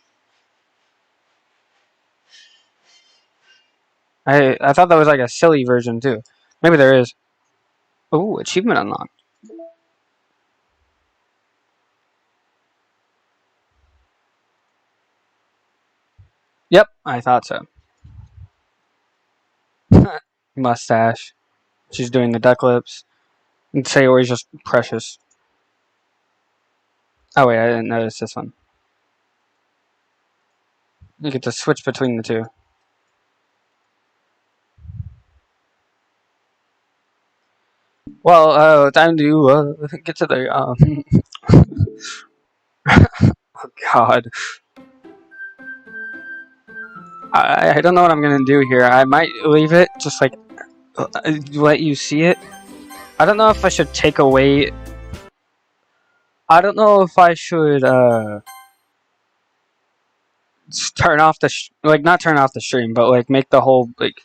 I thought that was like a silly version too. Maybe there is. Ooh, achievement unlocked. Yep, I thought so. Mustache. She's doing the duck lips. And Sayori's just precious. Oh wait, I didn't notice this one. You get to switch between the two. Well, time to get to the oh god. I don't know what I'm gonna do here. I might leave it, just like let you see it. I don't know if I should take away. I don't know if I should turn off the like not turn off the stream, but like make the whole like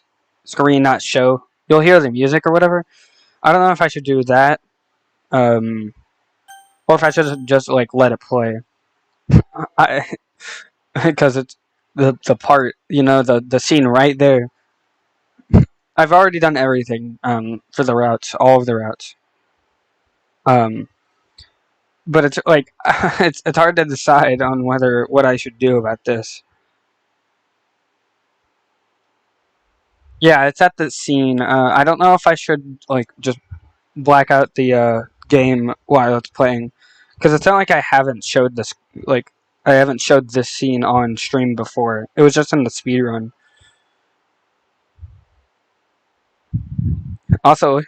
screen not show. You'll hear the music or whatever. I don't know if I should do that, or if I should just like let it play. Because it's the part, you know, the scene right there. I've already done everything for the routes, all of the routes. But it's like it's hard to decide on what I should do about this. Yeah, it's at the scene. I don't know if I should like just black out the game while it's playing, because it's not like I haven't showed this I haven't showed this scene on stream before. It was just in the speedrun. Also,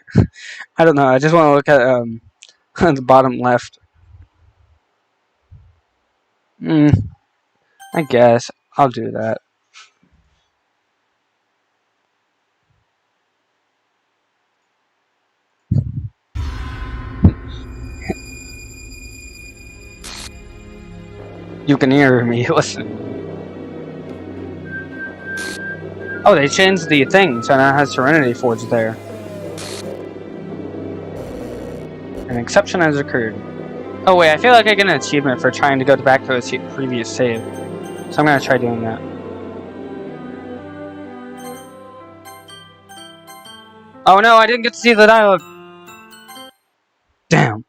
I don't know. I just want to look at the bottom left. I guess I'll do that. You can hear me. Listen. Oh, they changed the thing, so now it has Serenity Forge there. An exception has occurred. Oh wait, I feel like I get an achievement for trying to go back to a previous save. So I'm gonna try doing that. Oh no, I didn't get to see the dialogue. Damn.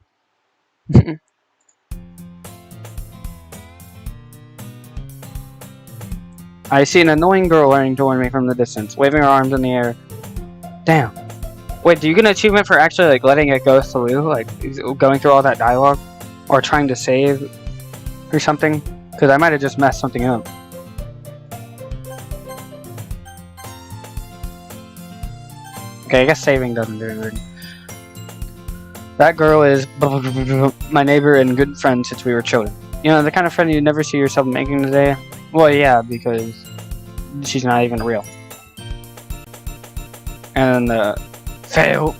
I see an annoying girl running toward me from the distance, waving her arms in the air. Damn. Wait, do you get an achievement for actually like letting it go through, like going through all that dialogue, or trying to save, or something? Because I might have just messed something up. Okay, I guess saving doesn't do anything. That girl is my neighbor and good friend since we were children. You know, the kind of friend you never see yourself making today. Well, yeah, because she's not even real. And fail.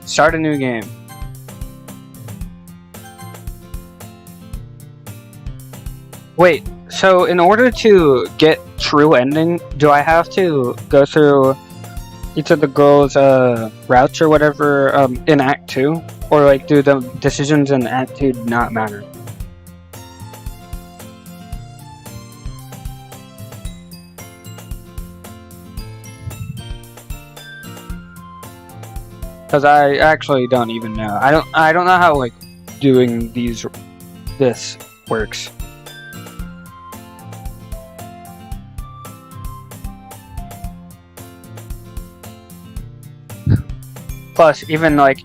Start a new game. Wait, so in order to get true ending, do I have to go through each of the girls' routes or whatever in Act 2? Or like do the decisions in Act 2 not matter? Because I actually don't even know. I don't know how like doing this works. Plus, even like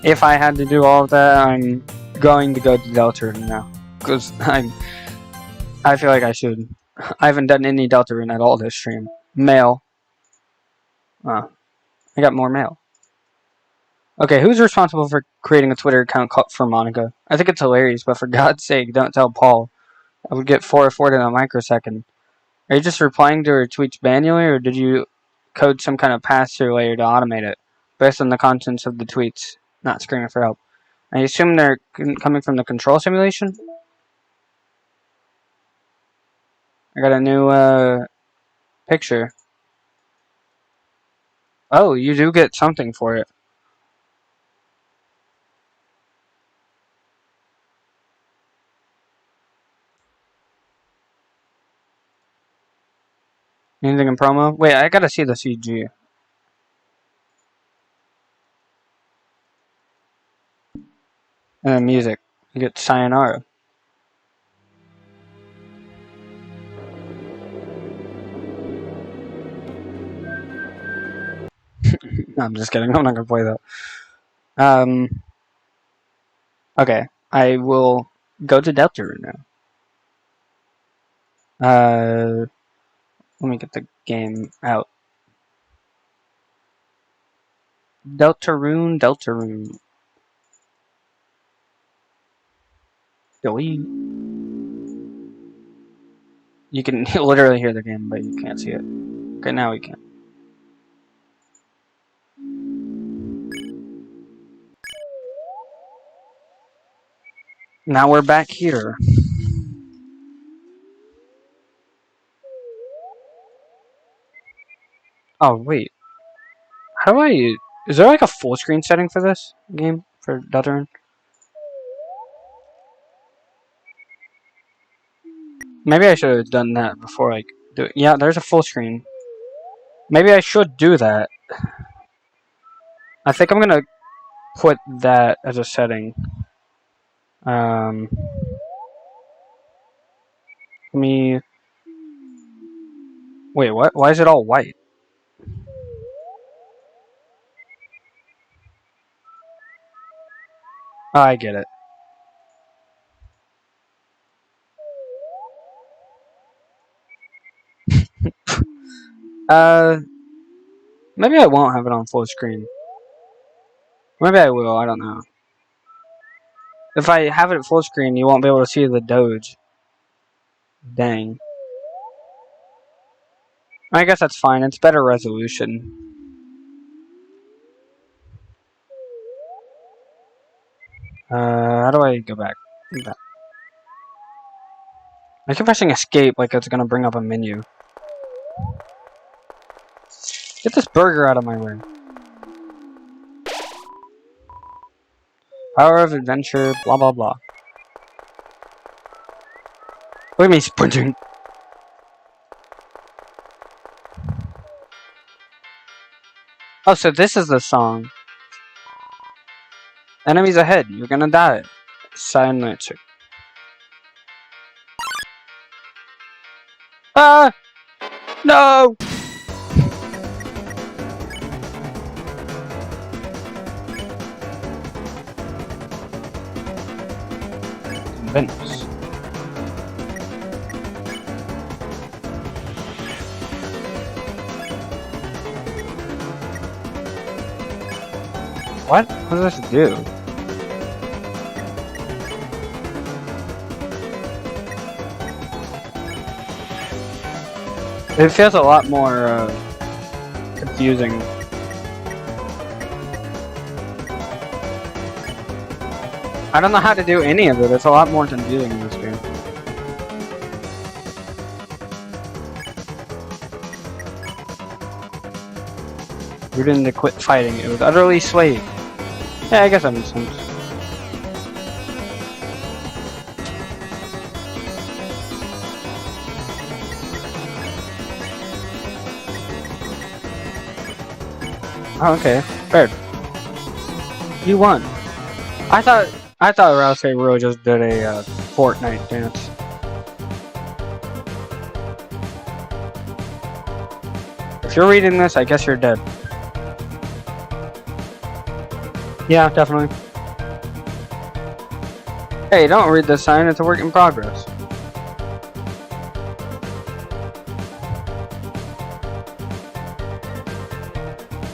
if I had to do all of that, I'm going to go to Deltarune now because I feel like I should. I haven't done any Deltarune at all this stream. Mail. I got more mail. Okay, who's responsible for creating a Twitter account for Monica? I think it's hilarious, but for God's sake, don't tell Paul. I would get 4 in a microsecond. Are you just replying to her tweets manually, or did you code some kind of pass-through layer to automate it, based on the contents of the tweets, not screaming for help? I assume they're coming from the control simulation? I got a new, picture. Oh, you do get something for it. Anything in promo? Wait, I gotta see the CG. And then music. You get Sayonara. No, I'm just kidding. I'm not gonna play that. Okay. I will go to Deltarune now. Let me get the game out. Deltarune. Doki. You can literally hear the game, but you can't see it. Okay, now we can. Now we're back here. Oh, wait. How do I... Is there like a full screen setting for this game? For Deltarune? Maybe I should have done that before I do it. Yeah, there's a full screen. Maybe I should do that. I think I'm gonna put that as a setting. Let me... Wait, what? Why is it all white? Oh, I get it. Maybe I won't have it on full screen. Maybe I will, I don't know. If I have it at full screen, you won't be able to see the Doge. Dang. I guess that's fine, it's better resolution. How do I go back? I keep pressing escape like it's gonna bring up a menu. Get this burger out of my way. Power of adventure, blah blah blah. Look at me sprinting. Oh, so this is the song. Enemies ahead, you're gonna die. Silence. Ah! No! Convince. What? What does this do? It feels a lot more confusing. I don't know how to do any of it. It's a lot more confusing in this game. We didn't quit fighting. It was utterly swayed. Yeah, I guess that makes sense. Oh, okay. Fair. You won. I thought Rouse Ro just did a Fortnite dance. If you're reading this, I guess you're dead. Yeah, definitely. Hey, don't read this sign, it's a work in progress.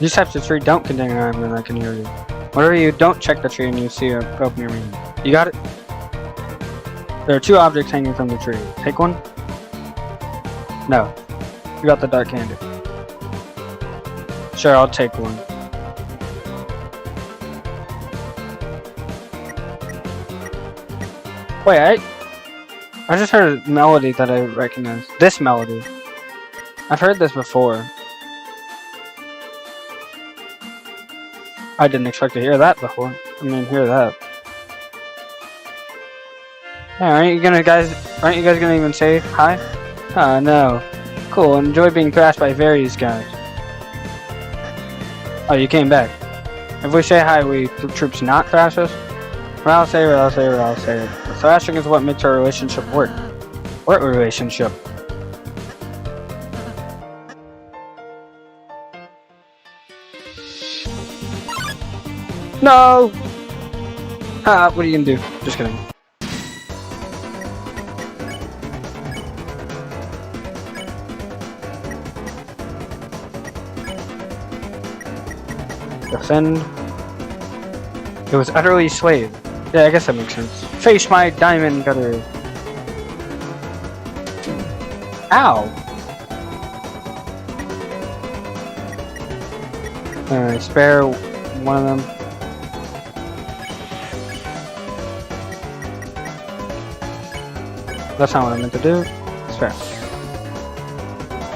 These types of tree don't contain an item and I can hear you. Whatever you don't check the tree and you see a open your meaning. You got it? There are 2 objects hanging from the tree. Take one? No. You got the dark candy. Sure, I'll take one. Wait, I just heard a melody that I recognize. This melody. I've heard this before. I didn't expect to hear that before. Hear that. Yeah, aren't you guys gonna even say hi? No. Cool, enjoy being thrashed by various guys. Oh, you came back. If we say hi, we the troops not thrash us? I'll say it. Thrashing is what makes our relationship work. What relationship? No! What are you gonna do? Just kidding. Defend. It was utterly swayed. Yeah, I guess that makes sense. Face my diamond cutter. Ow! Spare one of them. That's not what I meant to do. Spare.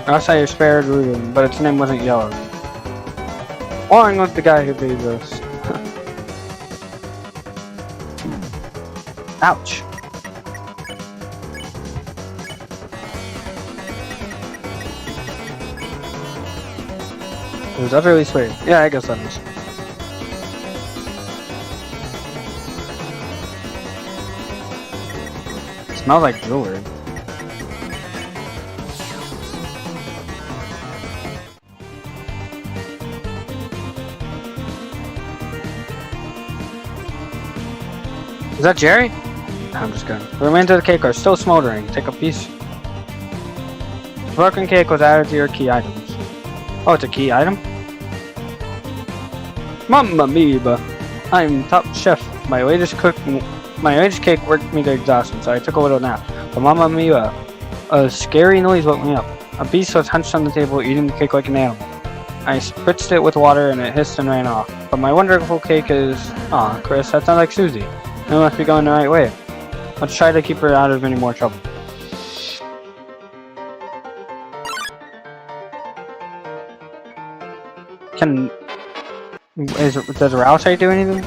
I'll say you spared Ruben, but its name wasn't yellow. Along with the guy who gave us. Ouch. It was utterly sweet. Yeah, I guess that is. It smells like jewelry. Is that Jerry? No, I'm just kidding. The remains of the cake are still smoldering. Take a piece. The broken cake was added to your key items. Oh, it's a key item? Mamma mia! I'm top chef. My latest cake worked me to exhaustion, so I took a little nap. But mamma mia! A scary noise woke me up. A beast was hunched on the table, eating the cake like an animal. I spritzed it with water and it hissed and ran off. But my wonderful cake is... Aw, Chris, that sounds like Susie. I must be going the right way. Let's try to keep her out of any more trouble. Does Rousey do anything?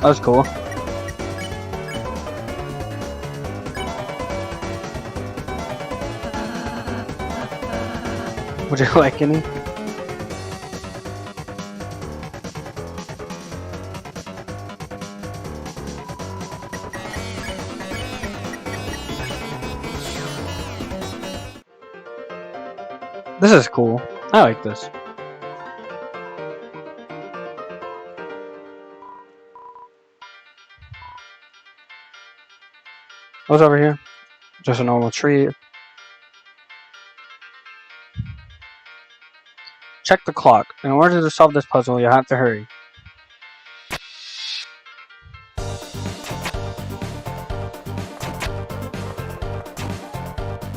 That was cool. Would you like any? This is cool. I like this. What's over here? Just a normal tree. Check the clock. In order to solve this puzzle, you have to hurry.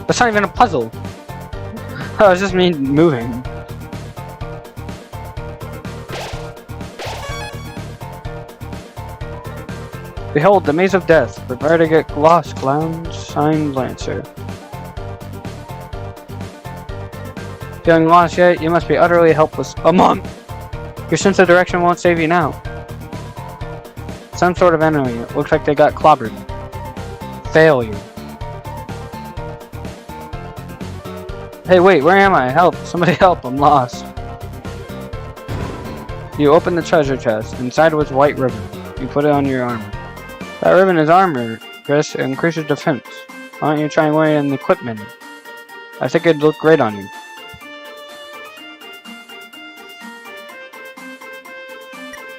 That's not even a puzzle. Oh, it's just me moving. Behold, the maze of death. Prepare to get lost, clowns. Signed, Lancer. Feeling lost yet? You must be utterly helpless. A monk! Your sense of direction won't save you now. Some sort of enemy. It looks like they got clobbered. Failure. Hey, wait, where am I? Help! Somebody help! I'm lost. You open the treasure chest. Inside was white ribbon. You put it on your armor. That ribbon is armor, Chris. It increases defense. Why don't you try wearing an equipment? I think it'd look great on you.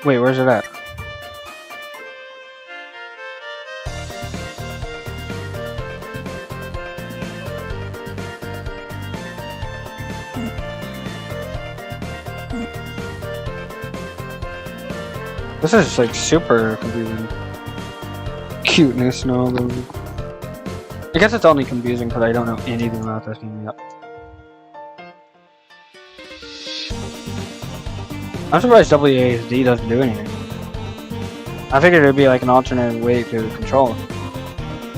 Wait, where's it at? This is like super confusing. Cuteness and all those. I guess it's only confusing because I don't know anything about this game yet. I'm surprised WASD doesn't do anything. I figured it'd be like an alternate way to control.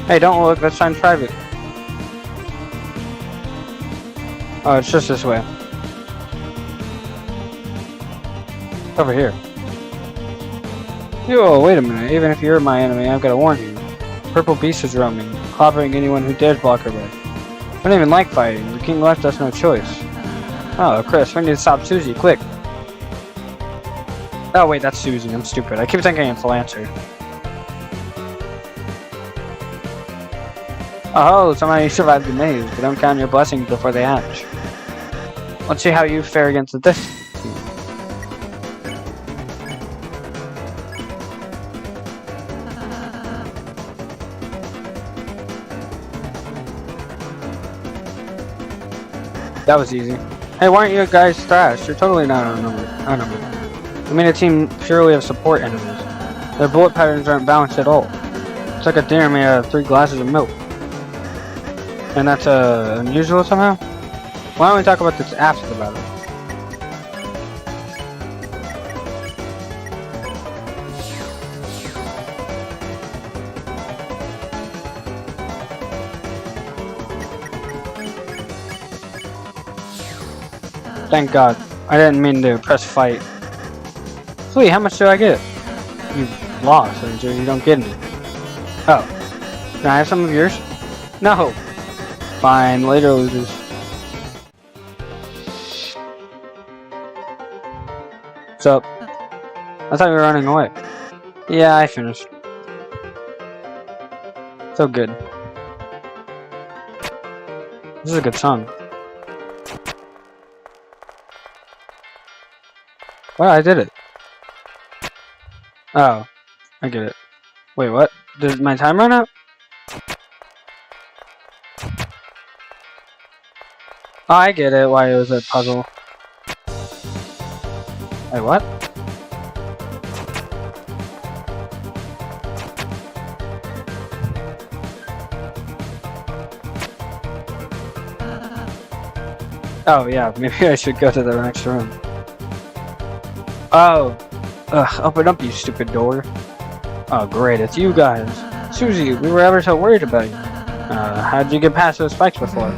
Hey, don't look, that's signed private. Oh, it's just this way. Over here. Yo, wait a minute. Even if you're my enemy, I've got to warn you. Purple Beast is roaming, clobbering anyone who dares block her way. I don't even like fighting. The king left us no choice. Oh, Chris, we need to stop Susie, quick. Oh wait, that's Susie. I'm stupid. I keep thinking it's Lancer. Oh, somebody survived the maze, but don't count your blessings before they hatch. Let's see how you fare against this team. That was easy. Hey, why aren't you guys thrashed? You're totally not outnumbered. I mean a team purely of support enemies. Their bullet patterns aren't balanced at all. It's like a dinner made out of 3 glasses of milk. And that's unusual somehow? Why don't we talk about this after the battle? Thank God. I didn't mean to press fight. Sweet, how much do I get? You lost, so you don't get any. Oh. Can I have some of yours? No. Fine, later losers. What's up? I thought you were running away. Yeah, I finished. So good. This is a good song. Well, I did it. Oh, I get it. Wait, what? Did my time run out? Oh, I get it, why it was a puzzle. Wait, what? Oh, yeah, maybe I should go to the next room. Oh. Ugh, open up, you stupid door. Oh, great, it's you guys. Susie, we were ever so worried about you. How'd you get past those spikes before?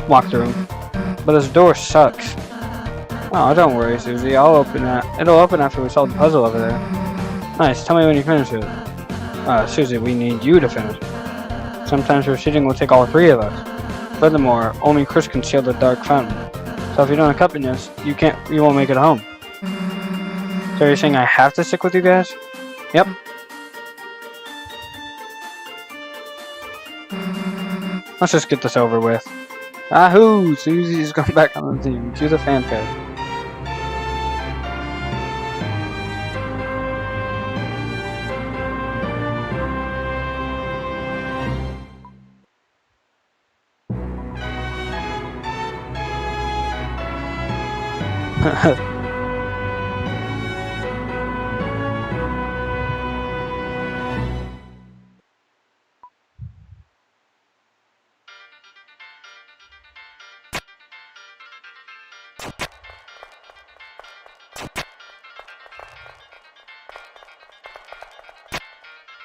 Walk the room. But this door sucks. Oh, don't worry, Susie. I'll open it. It'll open after we solve the puzzle over there. Nice, tell me when you finish it. Susie, we need you to finish it. Sometimes proceeding will take all three of us. Furthermore, only Chris can seal the dark fountain. So if you don't accompany us, you won't make it home. So you're saying I have to stick with you guys? Yep. Let's just get this over with. Ahoo! Susie's gone back on the team. Cue the fanfare.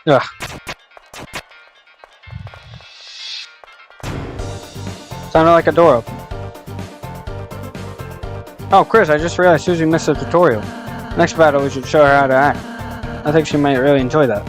Ugh. Sounded like a door open. Oh, Chris, I just realized Susie missed the tutorial. Next battle, we should show her how to act. I think she might really enjoy that.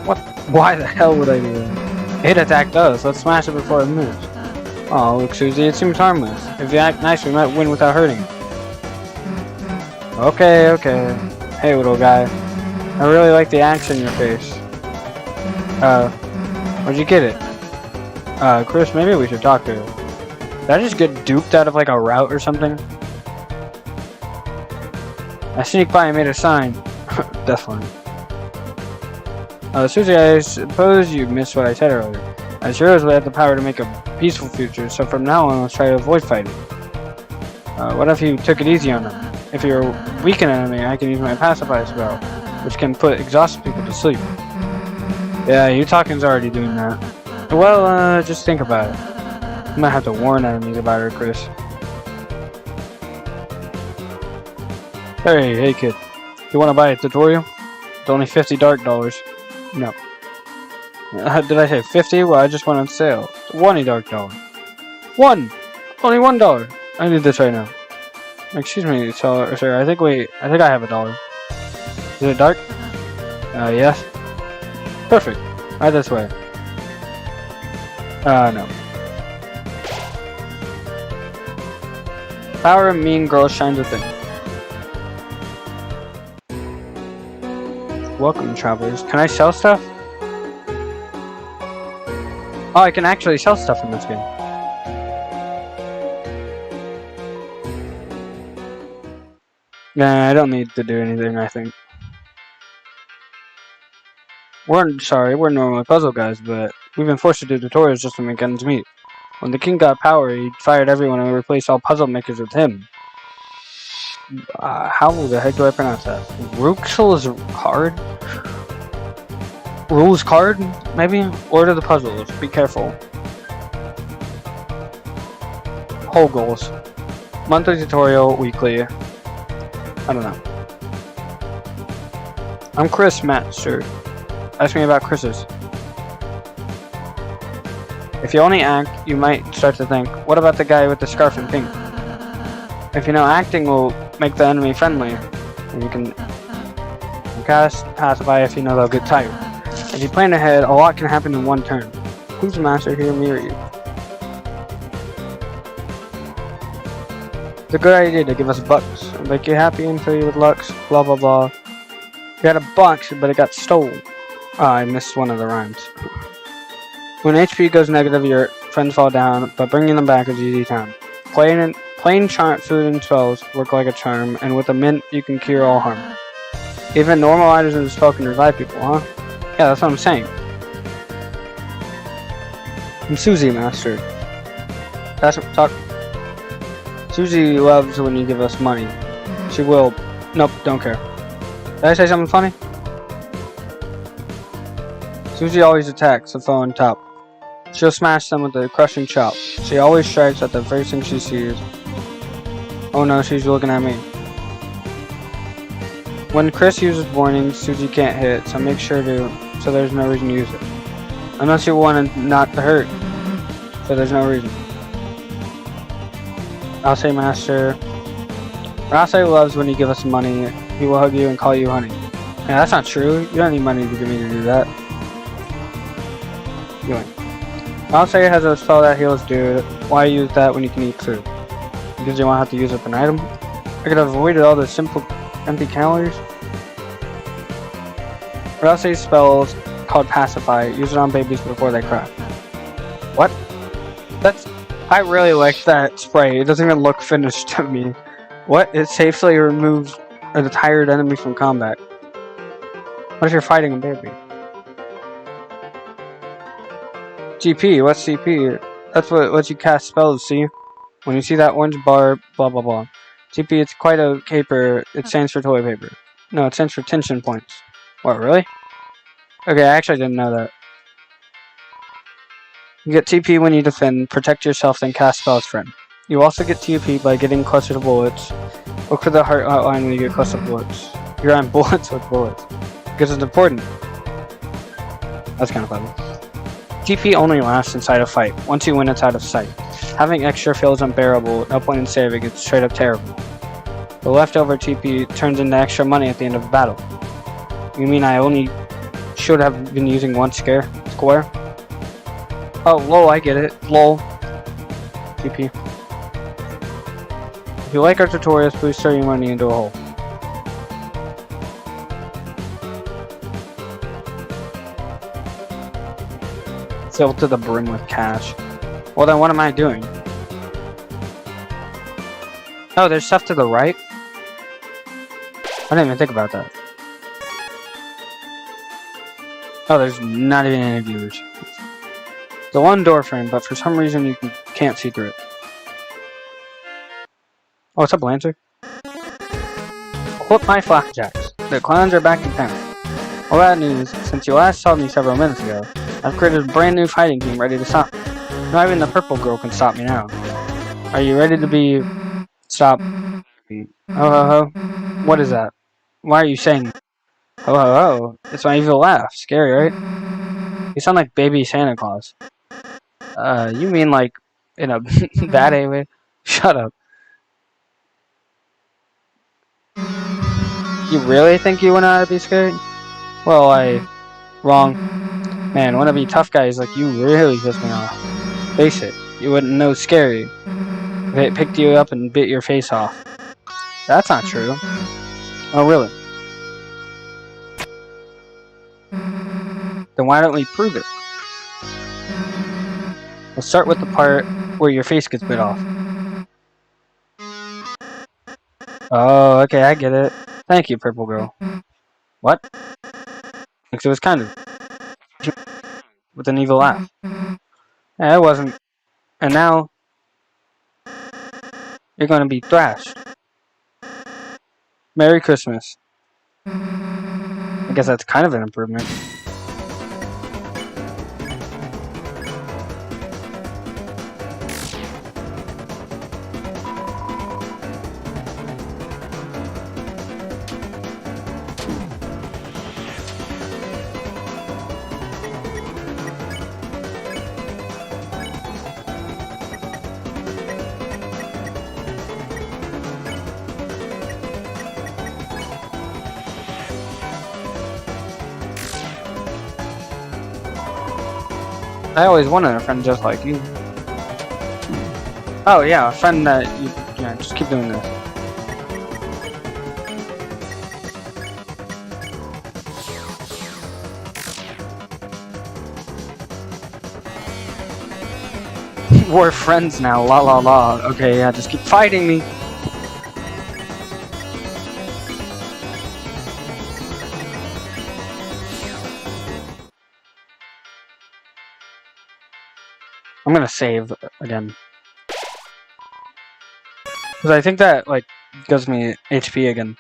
What? Why the hell would I do that? It attacked us. Let's smash it before it moves. Oh, look, Susie, it seems harmless. If you act nice, we might win without hurting it. Okay, okay. Hey, little guy. I really like the action in your face. Where'd you get it? Chris, maybe we should talk to her. Did I just get duped out of like a route or something? I sneaked by and made a sign. Definitely. Susie, I suppose you missed what I said earlier. As heroes, we have the power to make a peaceful future, so from now on, let's try to avoid fighting. What if you took it easy on them? If you're a weakened enemy, I can use my pacify spell, which can put exhausted people to sleep. Yeah, you talking's already doing that. Well, just think about it. You might have to warn enemies about her, Chris. Hey kid. You want to buy a tutorial? It's only $50 dark dollars. No. Did I say 50? Well, I just went on sale. $20 dark dollar. One! Only $1. I need this right now. Excuse me, sir. I think I have $1. Is it dark? Yes. Perfect. Right this way. No. Power of Mean Girl shines within. Welcome, travelers. Can I sell stuff? Oh, I can actually sell stuff in this game. Nah, I don't need to do anything, I think. We're normally puzzle guys, but we've been forced to do tutorials just to make ends meet. When the king got power, he fired everyone and replaced all puzzle makers with him. How the heck do I pronounce that? Ruxel's card? Rules card, maybe? Order the puzzles. Be careful. Whole goals. Monthly tutorial, weekly. I don't know. I'm Chris Master. Ask me about Chris's. If you only act, you might start to think, what about the guy with the scarf in pink? If you know acting will make the enemy friendly, and you can cast pacify if you know they'll get tired. If you plan ahead, a lot can happen in one turn. Who's the master here, me or you? It's a good idea to give us bucks. It'll make you happy and fill you with lucks. Blah blah blah. You got a box, but it got stolen. Oh, I missed one of the rhymes. When HP goes negative, your friends fall down, but bringing them back is easy time. Plain food and spells work like a charm, and with a mint, you can cure all harm. Even normal items in the spell can revive people, huh? Yeah, that's what I'm saying. I'm Susie, Master. That's what talk. Susie loves when you give us money. She will. Nope, don't care. Did I say something funny? Susie always attacks the foe on top. She'll smash them with a crushing chop. She always strikes at the first thing she sees. Oh no, she's looking at me. When Chris uses warnings, Susie can't hit, so make sure to, so there's no reason to use it. Unless you want to not to hurt, so there's no reason. I'll say Master. Rasai loves when you give us money. He will hug you and call you honey. Yeah, that's not true. You don't need money to give me to do that. Rasai has a spell that heals dude. Why use that when you can eat food? Because you won't have to use up an item? I could have avoided all the simple empty calories. Rasai's spells called Pacify. Use it on babies before they cry. What? I really like that spray. It doesn't even look finished to me. What? It safely removes a tired enemy from combat. What if you're fighting a baby? GP, what's CP? That's what lets you cast spells, see? When you see that orange bar, blah blah blah. GP, it's quite a caper. It stands for toilet paper. No, it stands for tension points. What, really? Okay, I actually didn't know that. You get TP when you defend, protect yourself, then cast spells friend. You also get TP by getting closer to bullets. Look for the heart outline when you get close to bullets. You're on bullets with bullets. Because it's important. That's kind of funny. TP only lasts inside a fight. Once you win, it's out of sight. Having extra feels unbearable. No point in saving. It's straight up terrible. The leftover TP turns into extra money at the end of the battle. You mean I only should have been using one square? Oh, lol, I get it. Lol. TP. If you like our tutorials, please throw your money into a hole. Filled to the brim with cash. Well then what am I doing? Oh, there's stuff to the right? I didn't even think about that. Oh, there's not even any viewers. The one door frame, but for some reason you can't see through it. Oh, what's up, Lancer? Whoop my flakjacks. The clowns are back in town. Well, bad news. Since you last saw me several minutes ago, I've created a brand new fighting team ready to stop me. Not even the purple girl can stop me now. Are you ready to be... Stop. Ho ho ho. What is that? Why are you saying... Ho ho ho. It's my evil laugh. Scary, right? You sound like baby Santa Claus. You mean like... in a bad way? Shut up. You really think you wouldn't know how to be scared? Well, wrong. Man, one of you tough guys like you really piss me off. Face it, you wouldn't know scary if it picked you up and bit your face off. That's not true. Oh, really? Then why don't we prove it? We'll start with the part where your face gets bit off. Oh, okay, I get it. Thank you, purple girl. What? Because it was kind of... with an evil laugh. Yeah, it wasn't. And now... you're gonna be thrashed. Merry Christmas. I guess that's kind of an improvement. I always wanted a friend just like you. Oh yeah, a friend that you know, just keep doing this. We're friends now, la la la. Okay, yeah, just keep fighting me. I'm gonna save again. Because I think that, like, gives me HP again.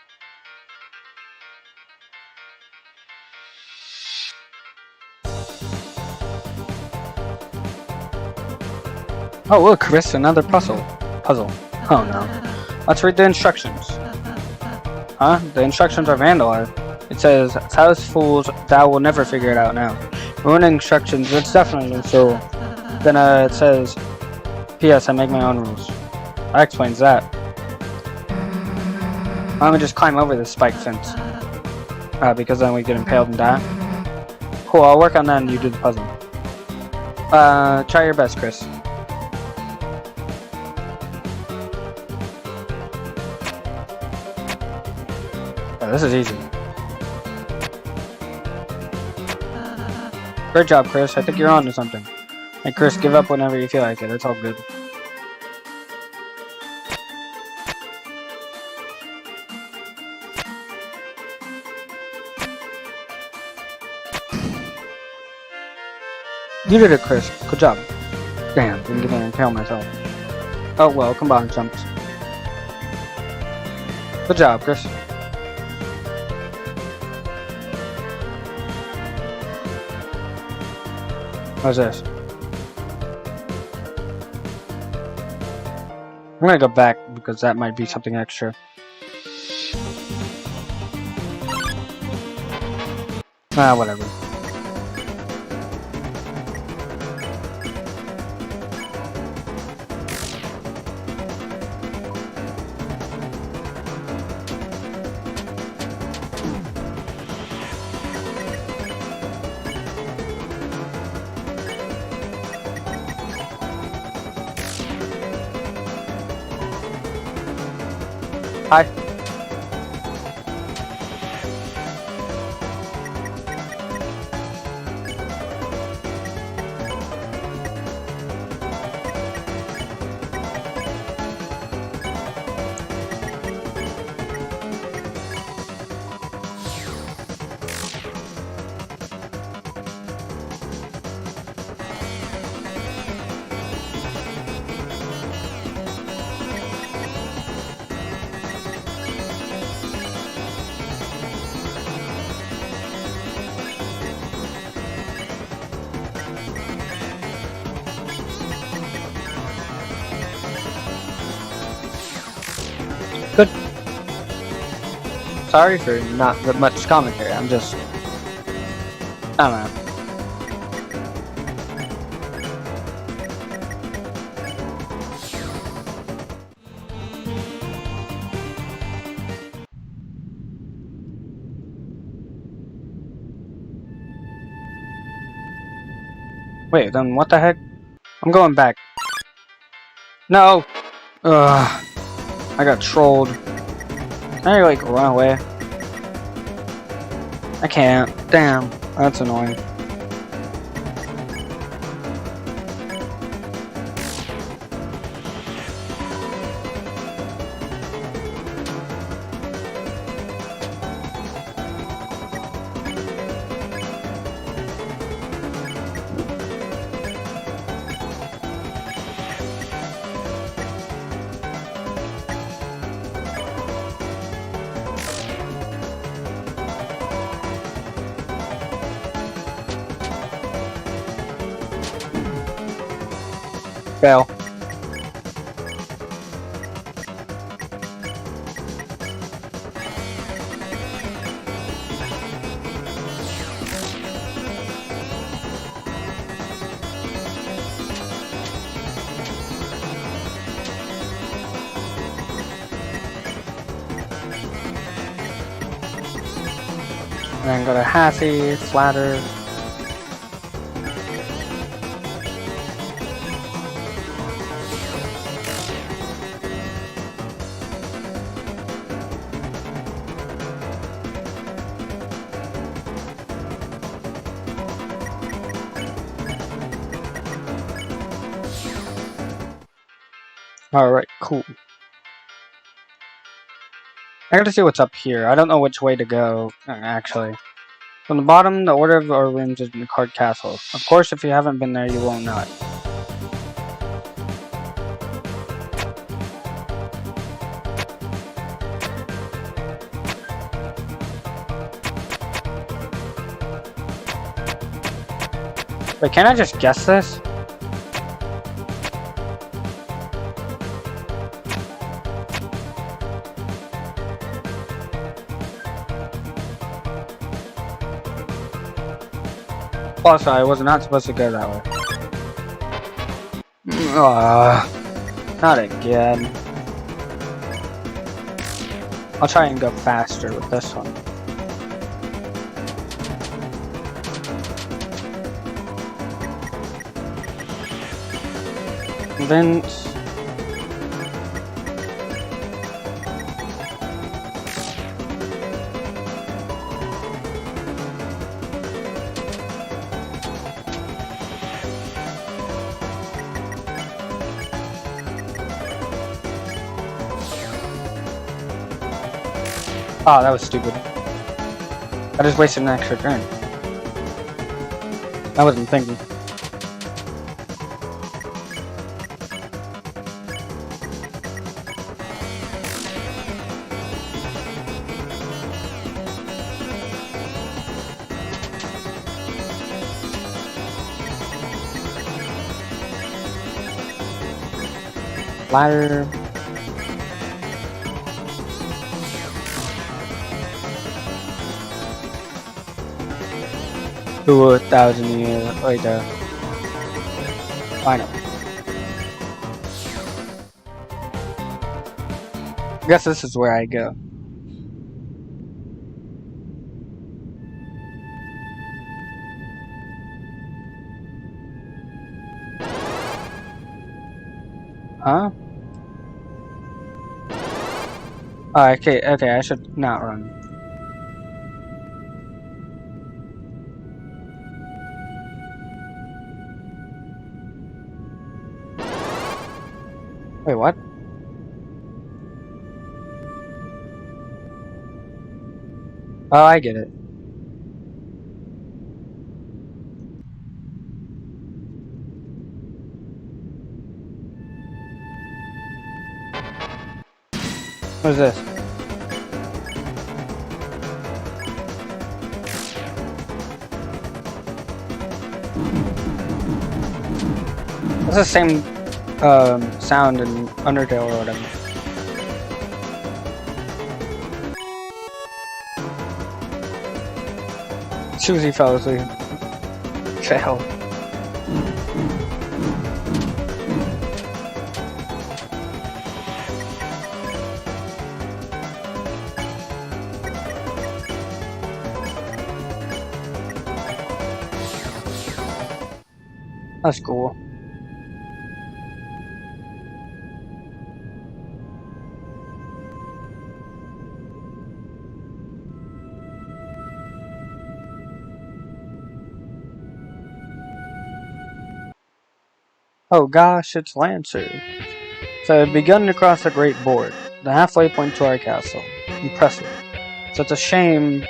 Oh look, Chris, another puzzle. Oh no. Let's read the instructions. Huh? The instructions are vandalized. It says, "Thou fools, thou will never figure it out now." Ruining instructions, it's definitely so. Then it says, "P.S. I make my own rules." That explains that. I'm gonna just climb over this spike fence. Because then we get impaled and die. Cool, I'll work on that and you do the puzzle. Try your best, Chris. Oh, this is easy. Great job, Chris. I think you're on to something. Hey, Chris, give up whenever you feel like it. It's all good. You did it, Chris. Good job. Damn, didn't get to impale myself. Oh well, combined jumps. Good job, Chris. How's this? I'm gonna go back because that might be something extra. Whatever. Hi. Good. Sorry for not that much commentary. I'm just... I don't know. Wait, then what the heck? I'm going back. No! Ugh. I got trolled. Can I, like, run away? I can't. Damn. That's annoying. Fail. And then go to Hassy, Flatter. Alright, cool. I gotta see what's up here. I don't know which way to go, actually. From the bottom, the order of our rooms is in the card castle. Of course, if you haven't been there, you won't know it. Wait, can't I just guess this? Also, I was not supposed to go that way. Not again. I'll try and go faster with this one. Vince. Oh, that was stupid. I just wasted an extra turn. I wasn't thinking. Ladder. To 1,000 years later. Final. I guess this is where I go. Huh? Oh, okay, I should not run. Wait, what? Oh, I get it. What is this? It's the same sound in Undertale or whatever. Susie fell asleep. Fail. That's cool. Oh gosh, it's Lancer. So I've begun to cross the Great Board, the halfway point to our castle. Impressive. So it's a shame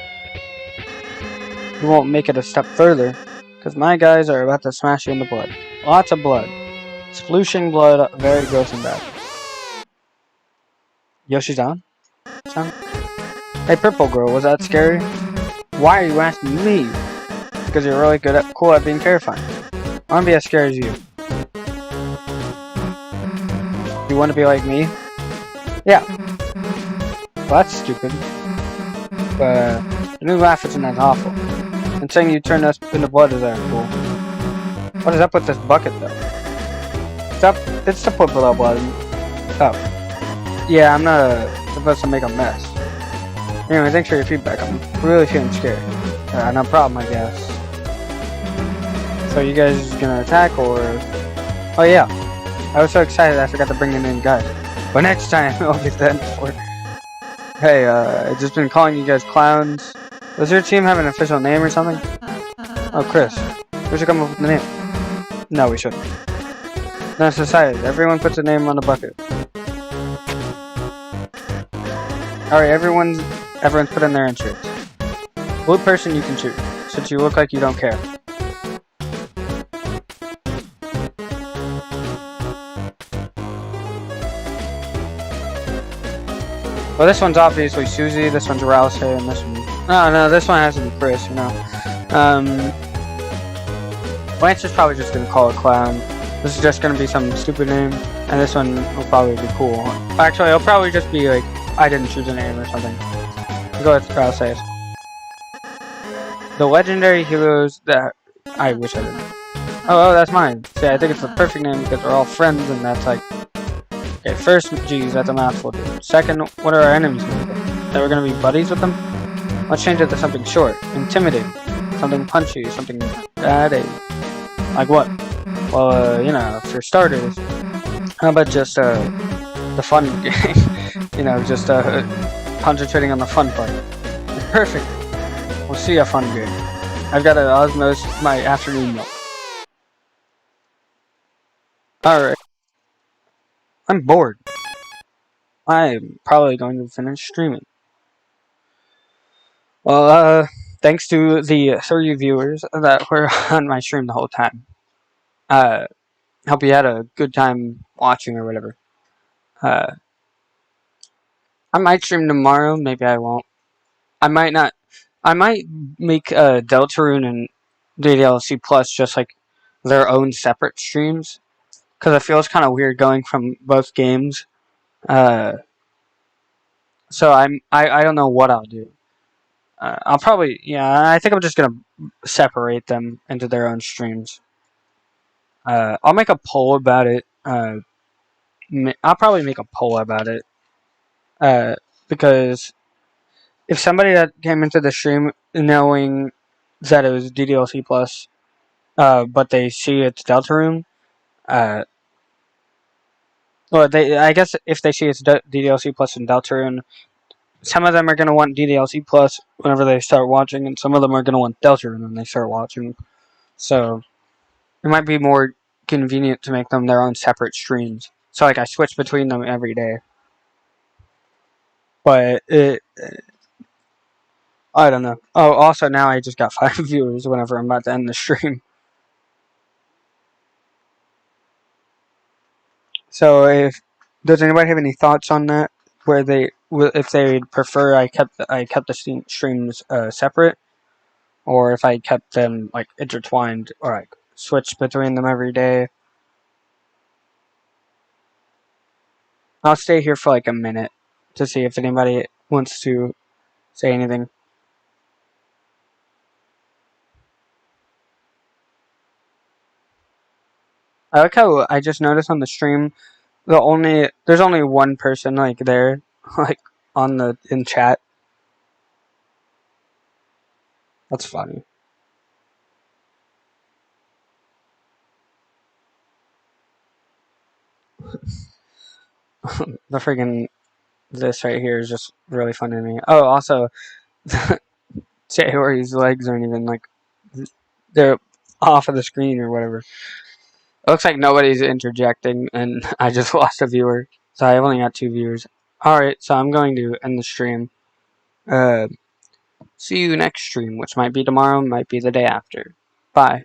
we won't make it a step further, because my guys are about to smash you in the blood. Lots of blood. Splooshing blood, very gross and bad. Yoshi's on? Hey Purple Girl, was that scary? Why are you asking me? Because you're really cool at being terrifying. I want to be as scary as you. You want to be like me? Yeah. Well, that's stupid. But the new laugh isn't as awful. And saying you turned us into blood is that cool. What is up with this bucket though? It's to put below blood. Oh. Yeah, I'm not supposed to make a mess. Anyway, thanks for your feedback. I'm really feeling scared. No problem, I guess. So you guys gonna attack or... Oh yeah. I was so excited I forgot to bring in any guys. But next time, I'll get that for. Hey, I've just been calling you guys clowns. Does your team have an official name or something? Oh, Chris. We should come up with the name. No, we shouldn't. No, society. Everyone puts a name on the bucket. Alright, everyone's put in their insurance. Blue person you can choose, since you look like you don't care. Well, this one's obviously Susie, this one's Rouse, and this one... No, this one has to be Chris, you know. Lance is probably just gonna call it Clown. This is just gonna be some stupid name, and this one will probably be cool. Actually, it'll probably just be like, I didn't choose a name or something. Go with Rouse. The legendary heroes that... I wish I didn't. Oh, that's mine. See, I think it's the perfect name because we're all friends, and that's like... Okay, first, geez, that's a mouthful, dude. Second, what are our enemies going to be? That we're going to be buddies with them? Let's change it to something short, intimidating, something punchy, something batty. Like what? Well, you know, for starters, how about just the fun game? You know, just concentrating on the fun part. Perfect. We'll see a fun game. I've got to osmose my afternoon milk. Alright. I'm bored. I'm probably going to finish streaming. Well, thanks to the 30 viewers that were on my stream the whole time. Hope you had a good time watching or whatever. I might stream tomorrow, maybe I won't. I might not. I might make Deltarune and DDLC Plus just like their own separate streams. Because it feels kind of weird going from both games. So I don't know what I'll do. I'll probably, yeah, I think I'm just going to separate them into their own streams. I'll make a poll about it. I'll probably make a poll about it. Because if somebody that came into the stream knowing that it was DDLC Plus, but they see it's Deltarune, well, I guess if they see it's DDLC Plus and Deltarune, some of them are going to want DDLC Plus whenever they start watching, and some of them are going to want Deltarune when they start watching. So, it might be more convenient to make them their own separate streams. So, like, I switch between them every day. But, I don't know. Oh, also, now I just got 5 viewers whenever I'm about to end the stream. So, does anybody have any thoughts on that? Where if they prefer I kept the streams separate, or if I kept them like intertwined, or like switched between them every day. I'll stay here for like a minute to see if anybody wants to say anything. I like how I just noticed on the stream there's only one person like there, like in chat. That's funny. The friggin' this right here is just really funny to me. Oh, also, Sayori's legs aren't even like they're off of the screen or whatever. It looks like nobody's interjecting, and I just lost a viewer. So I only got 2 viewers. Alright, so I'm going to end the stream. See you next stream, which might be tomorrow, might be the day after. Bye.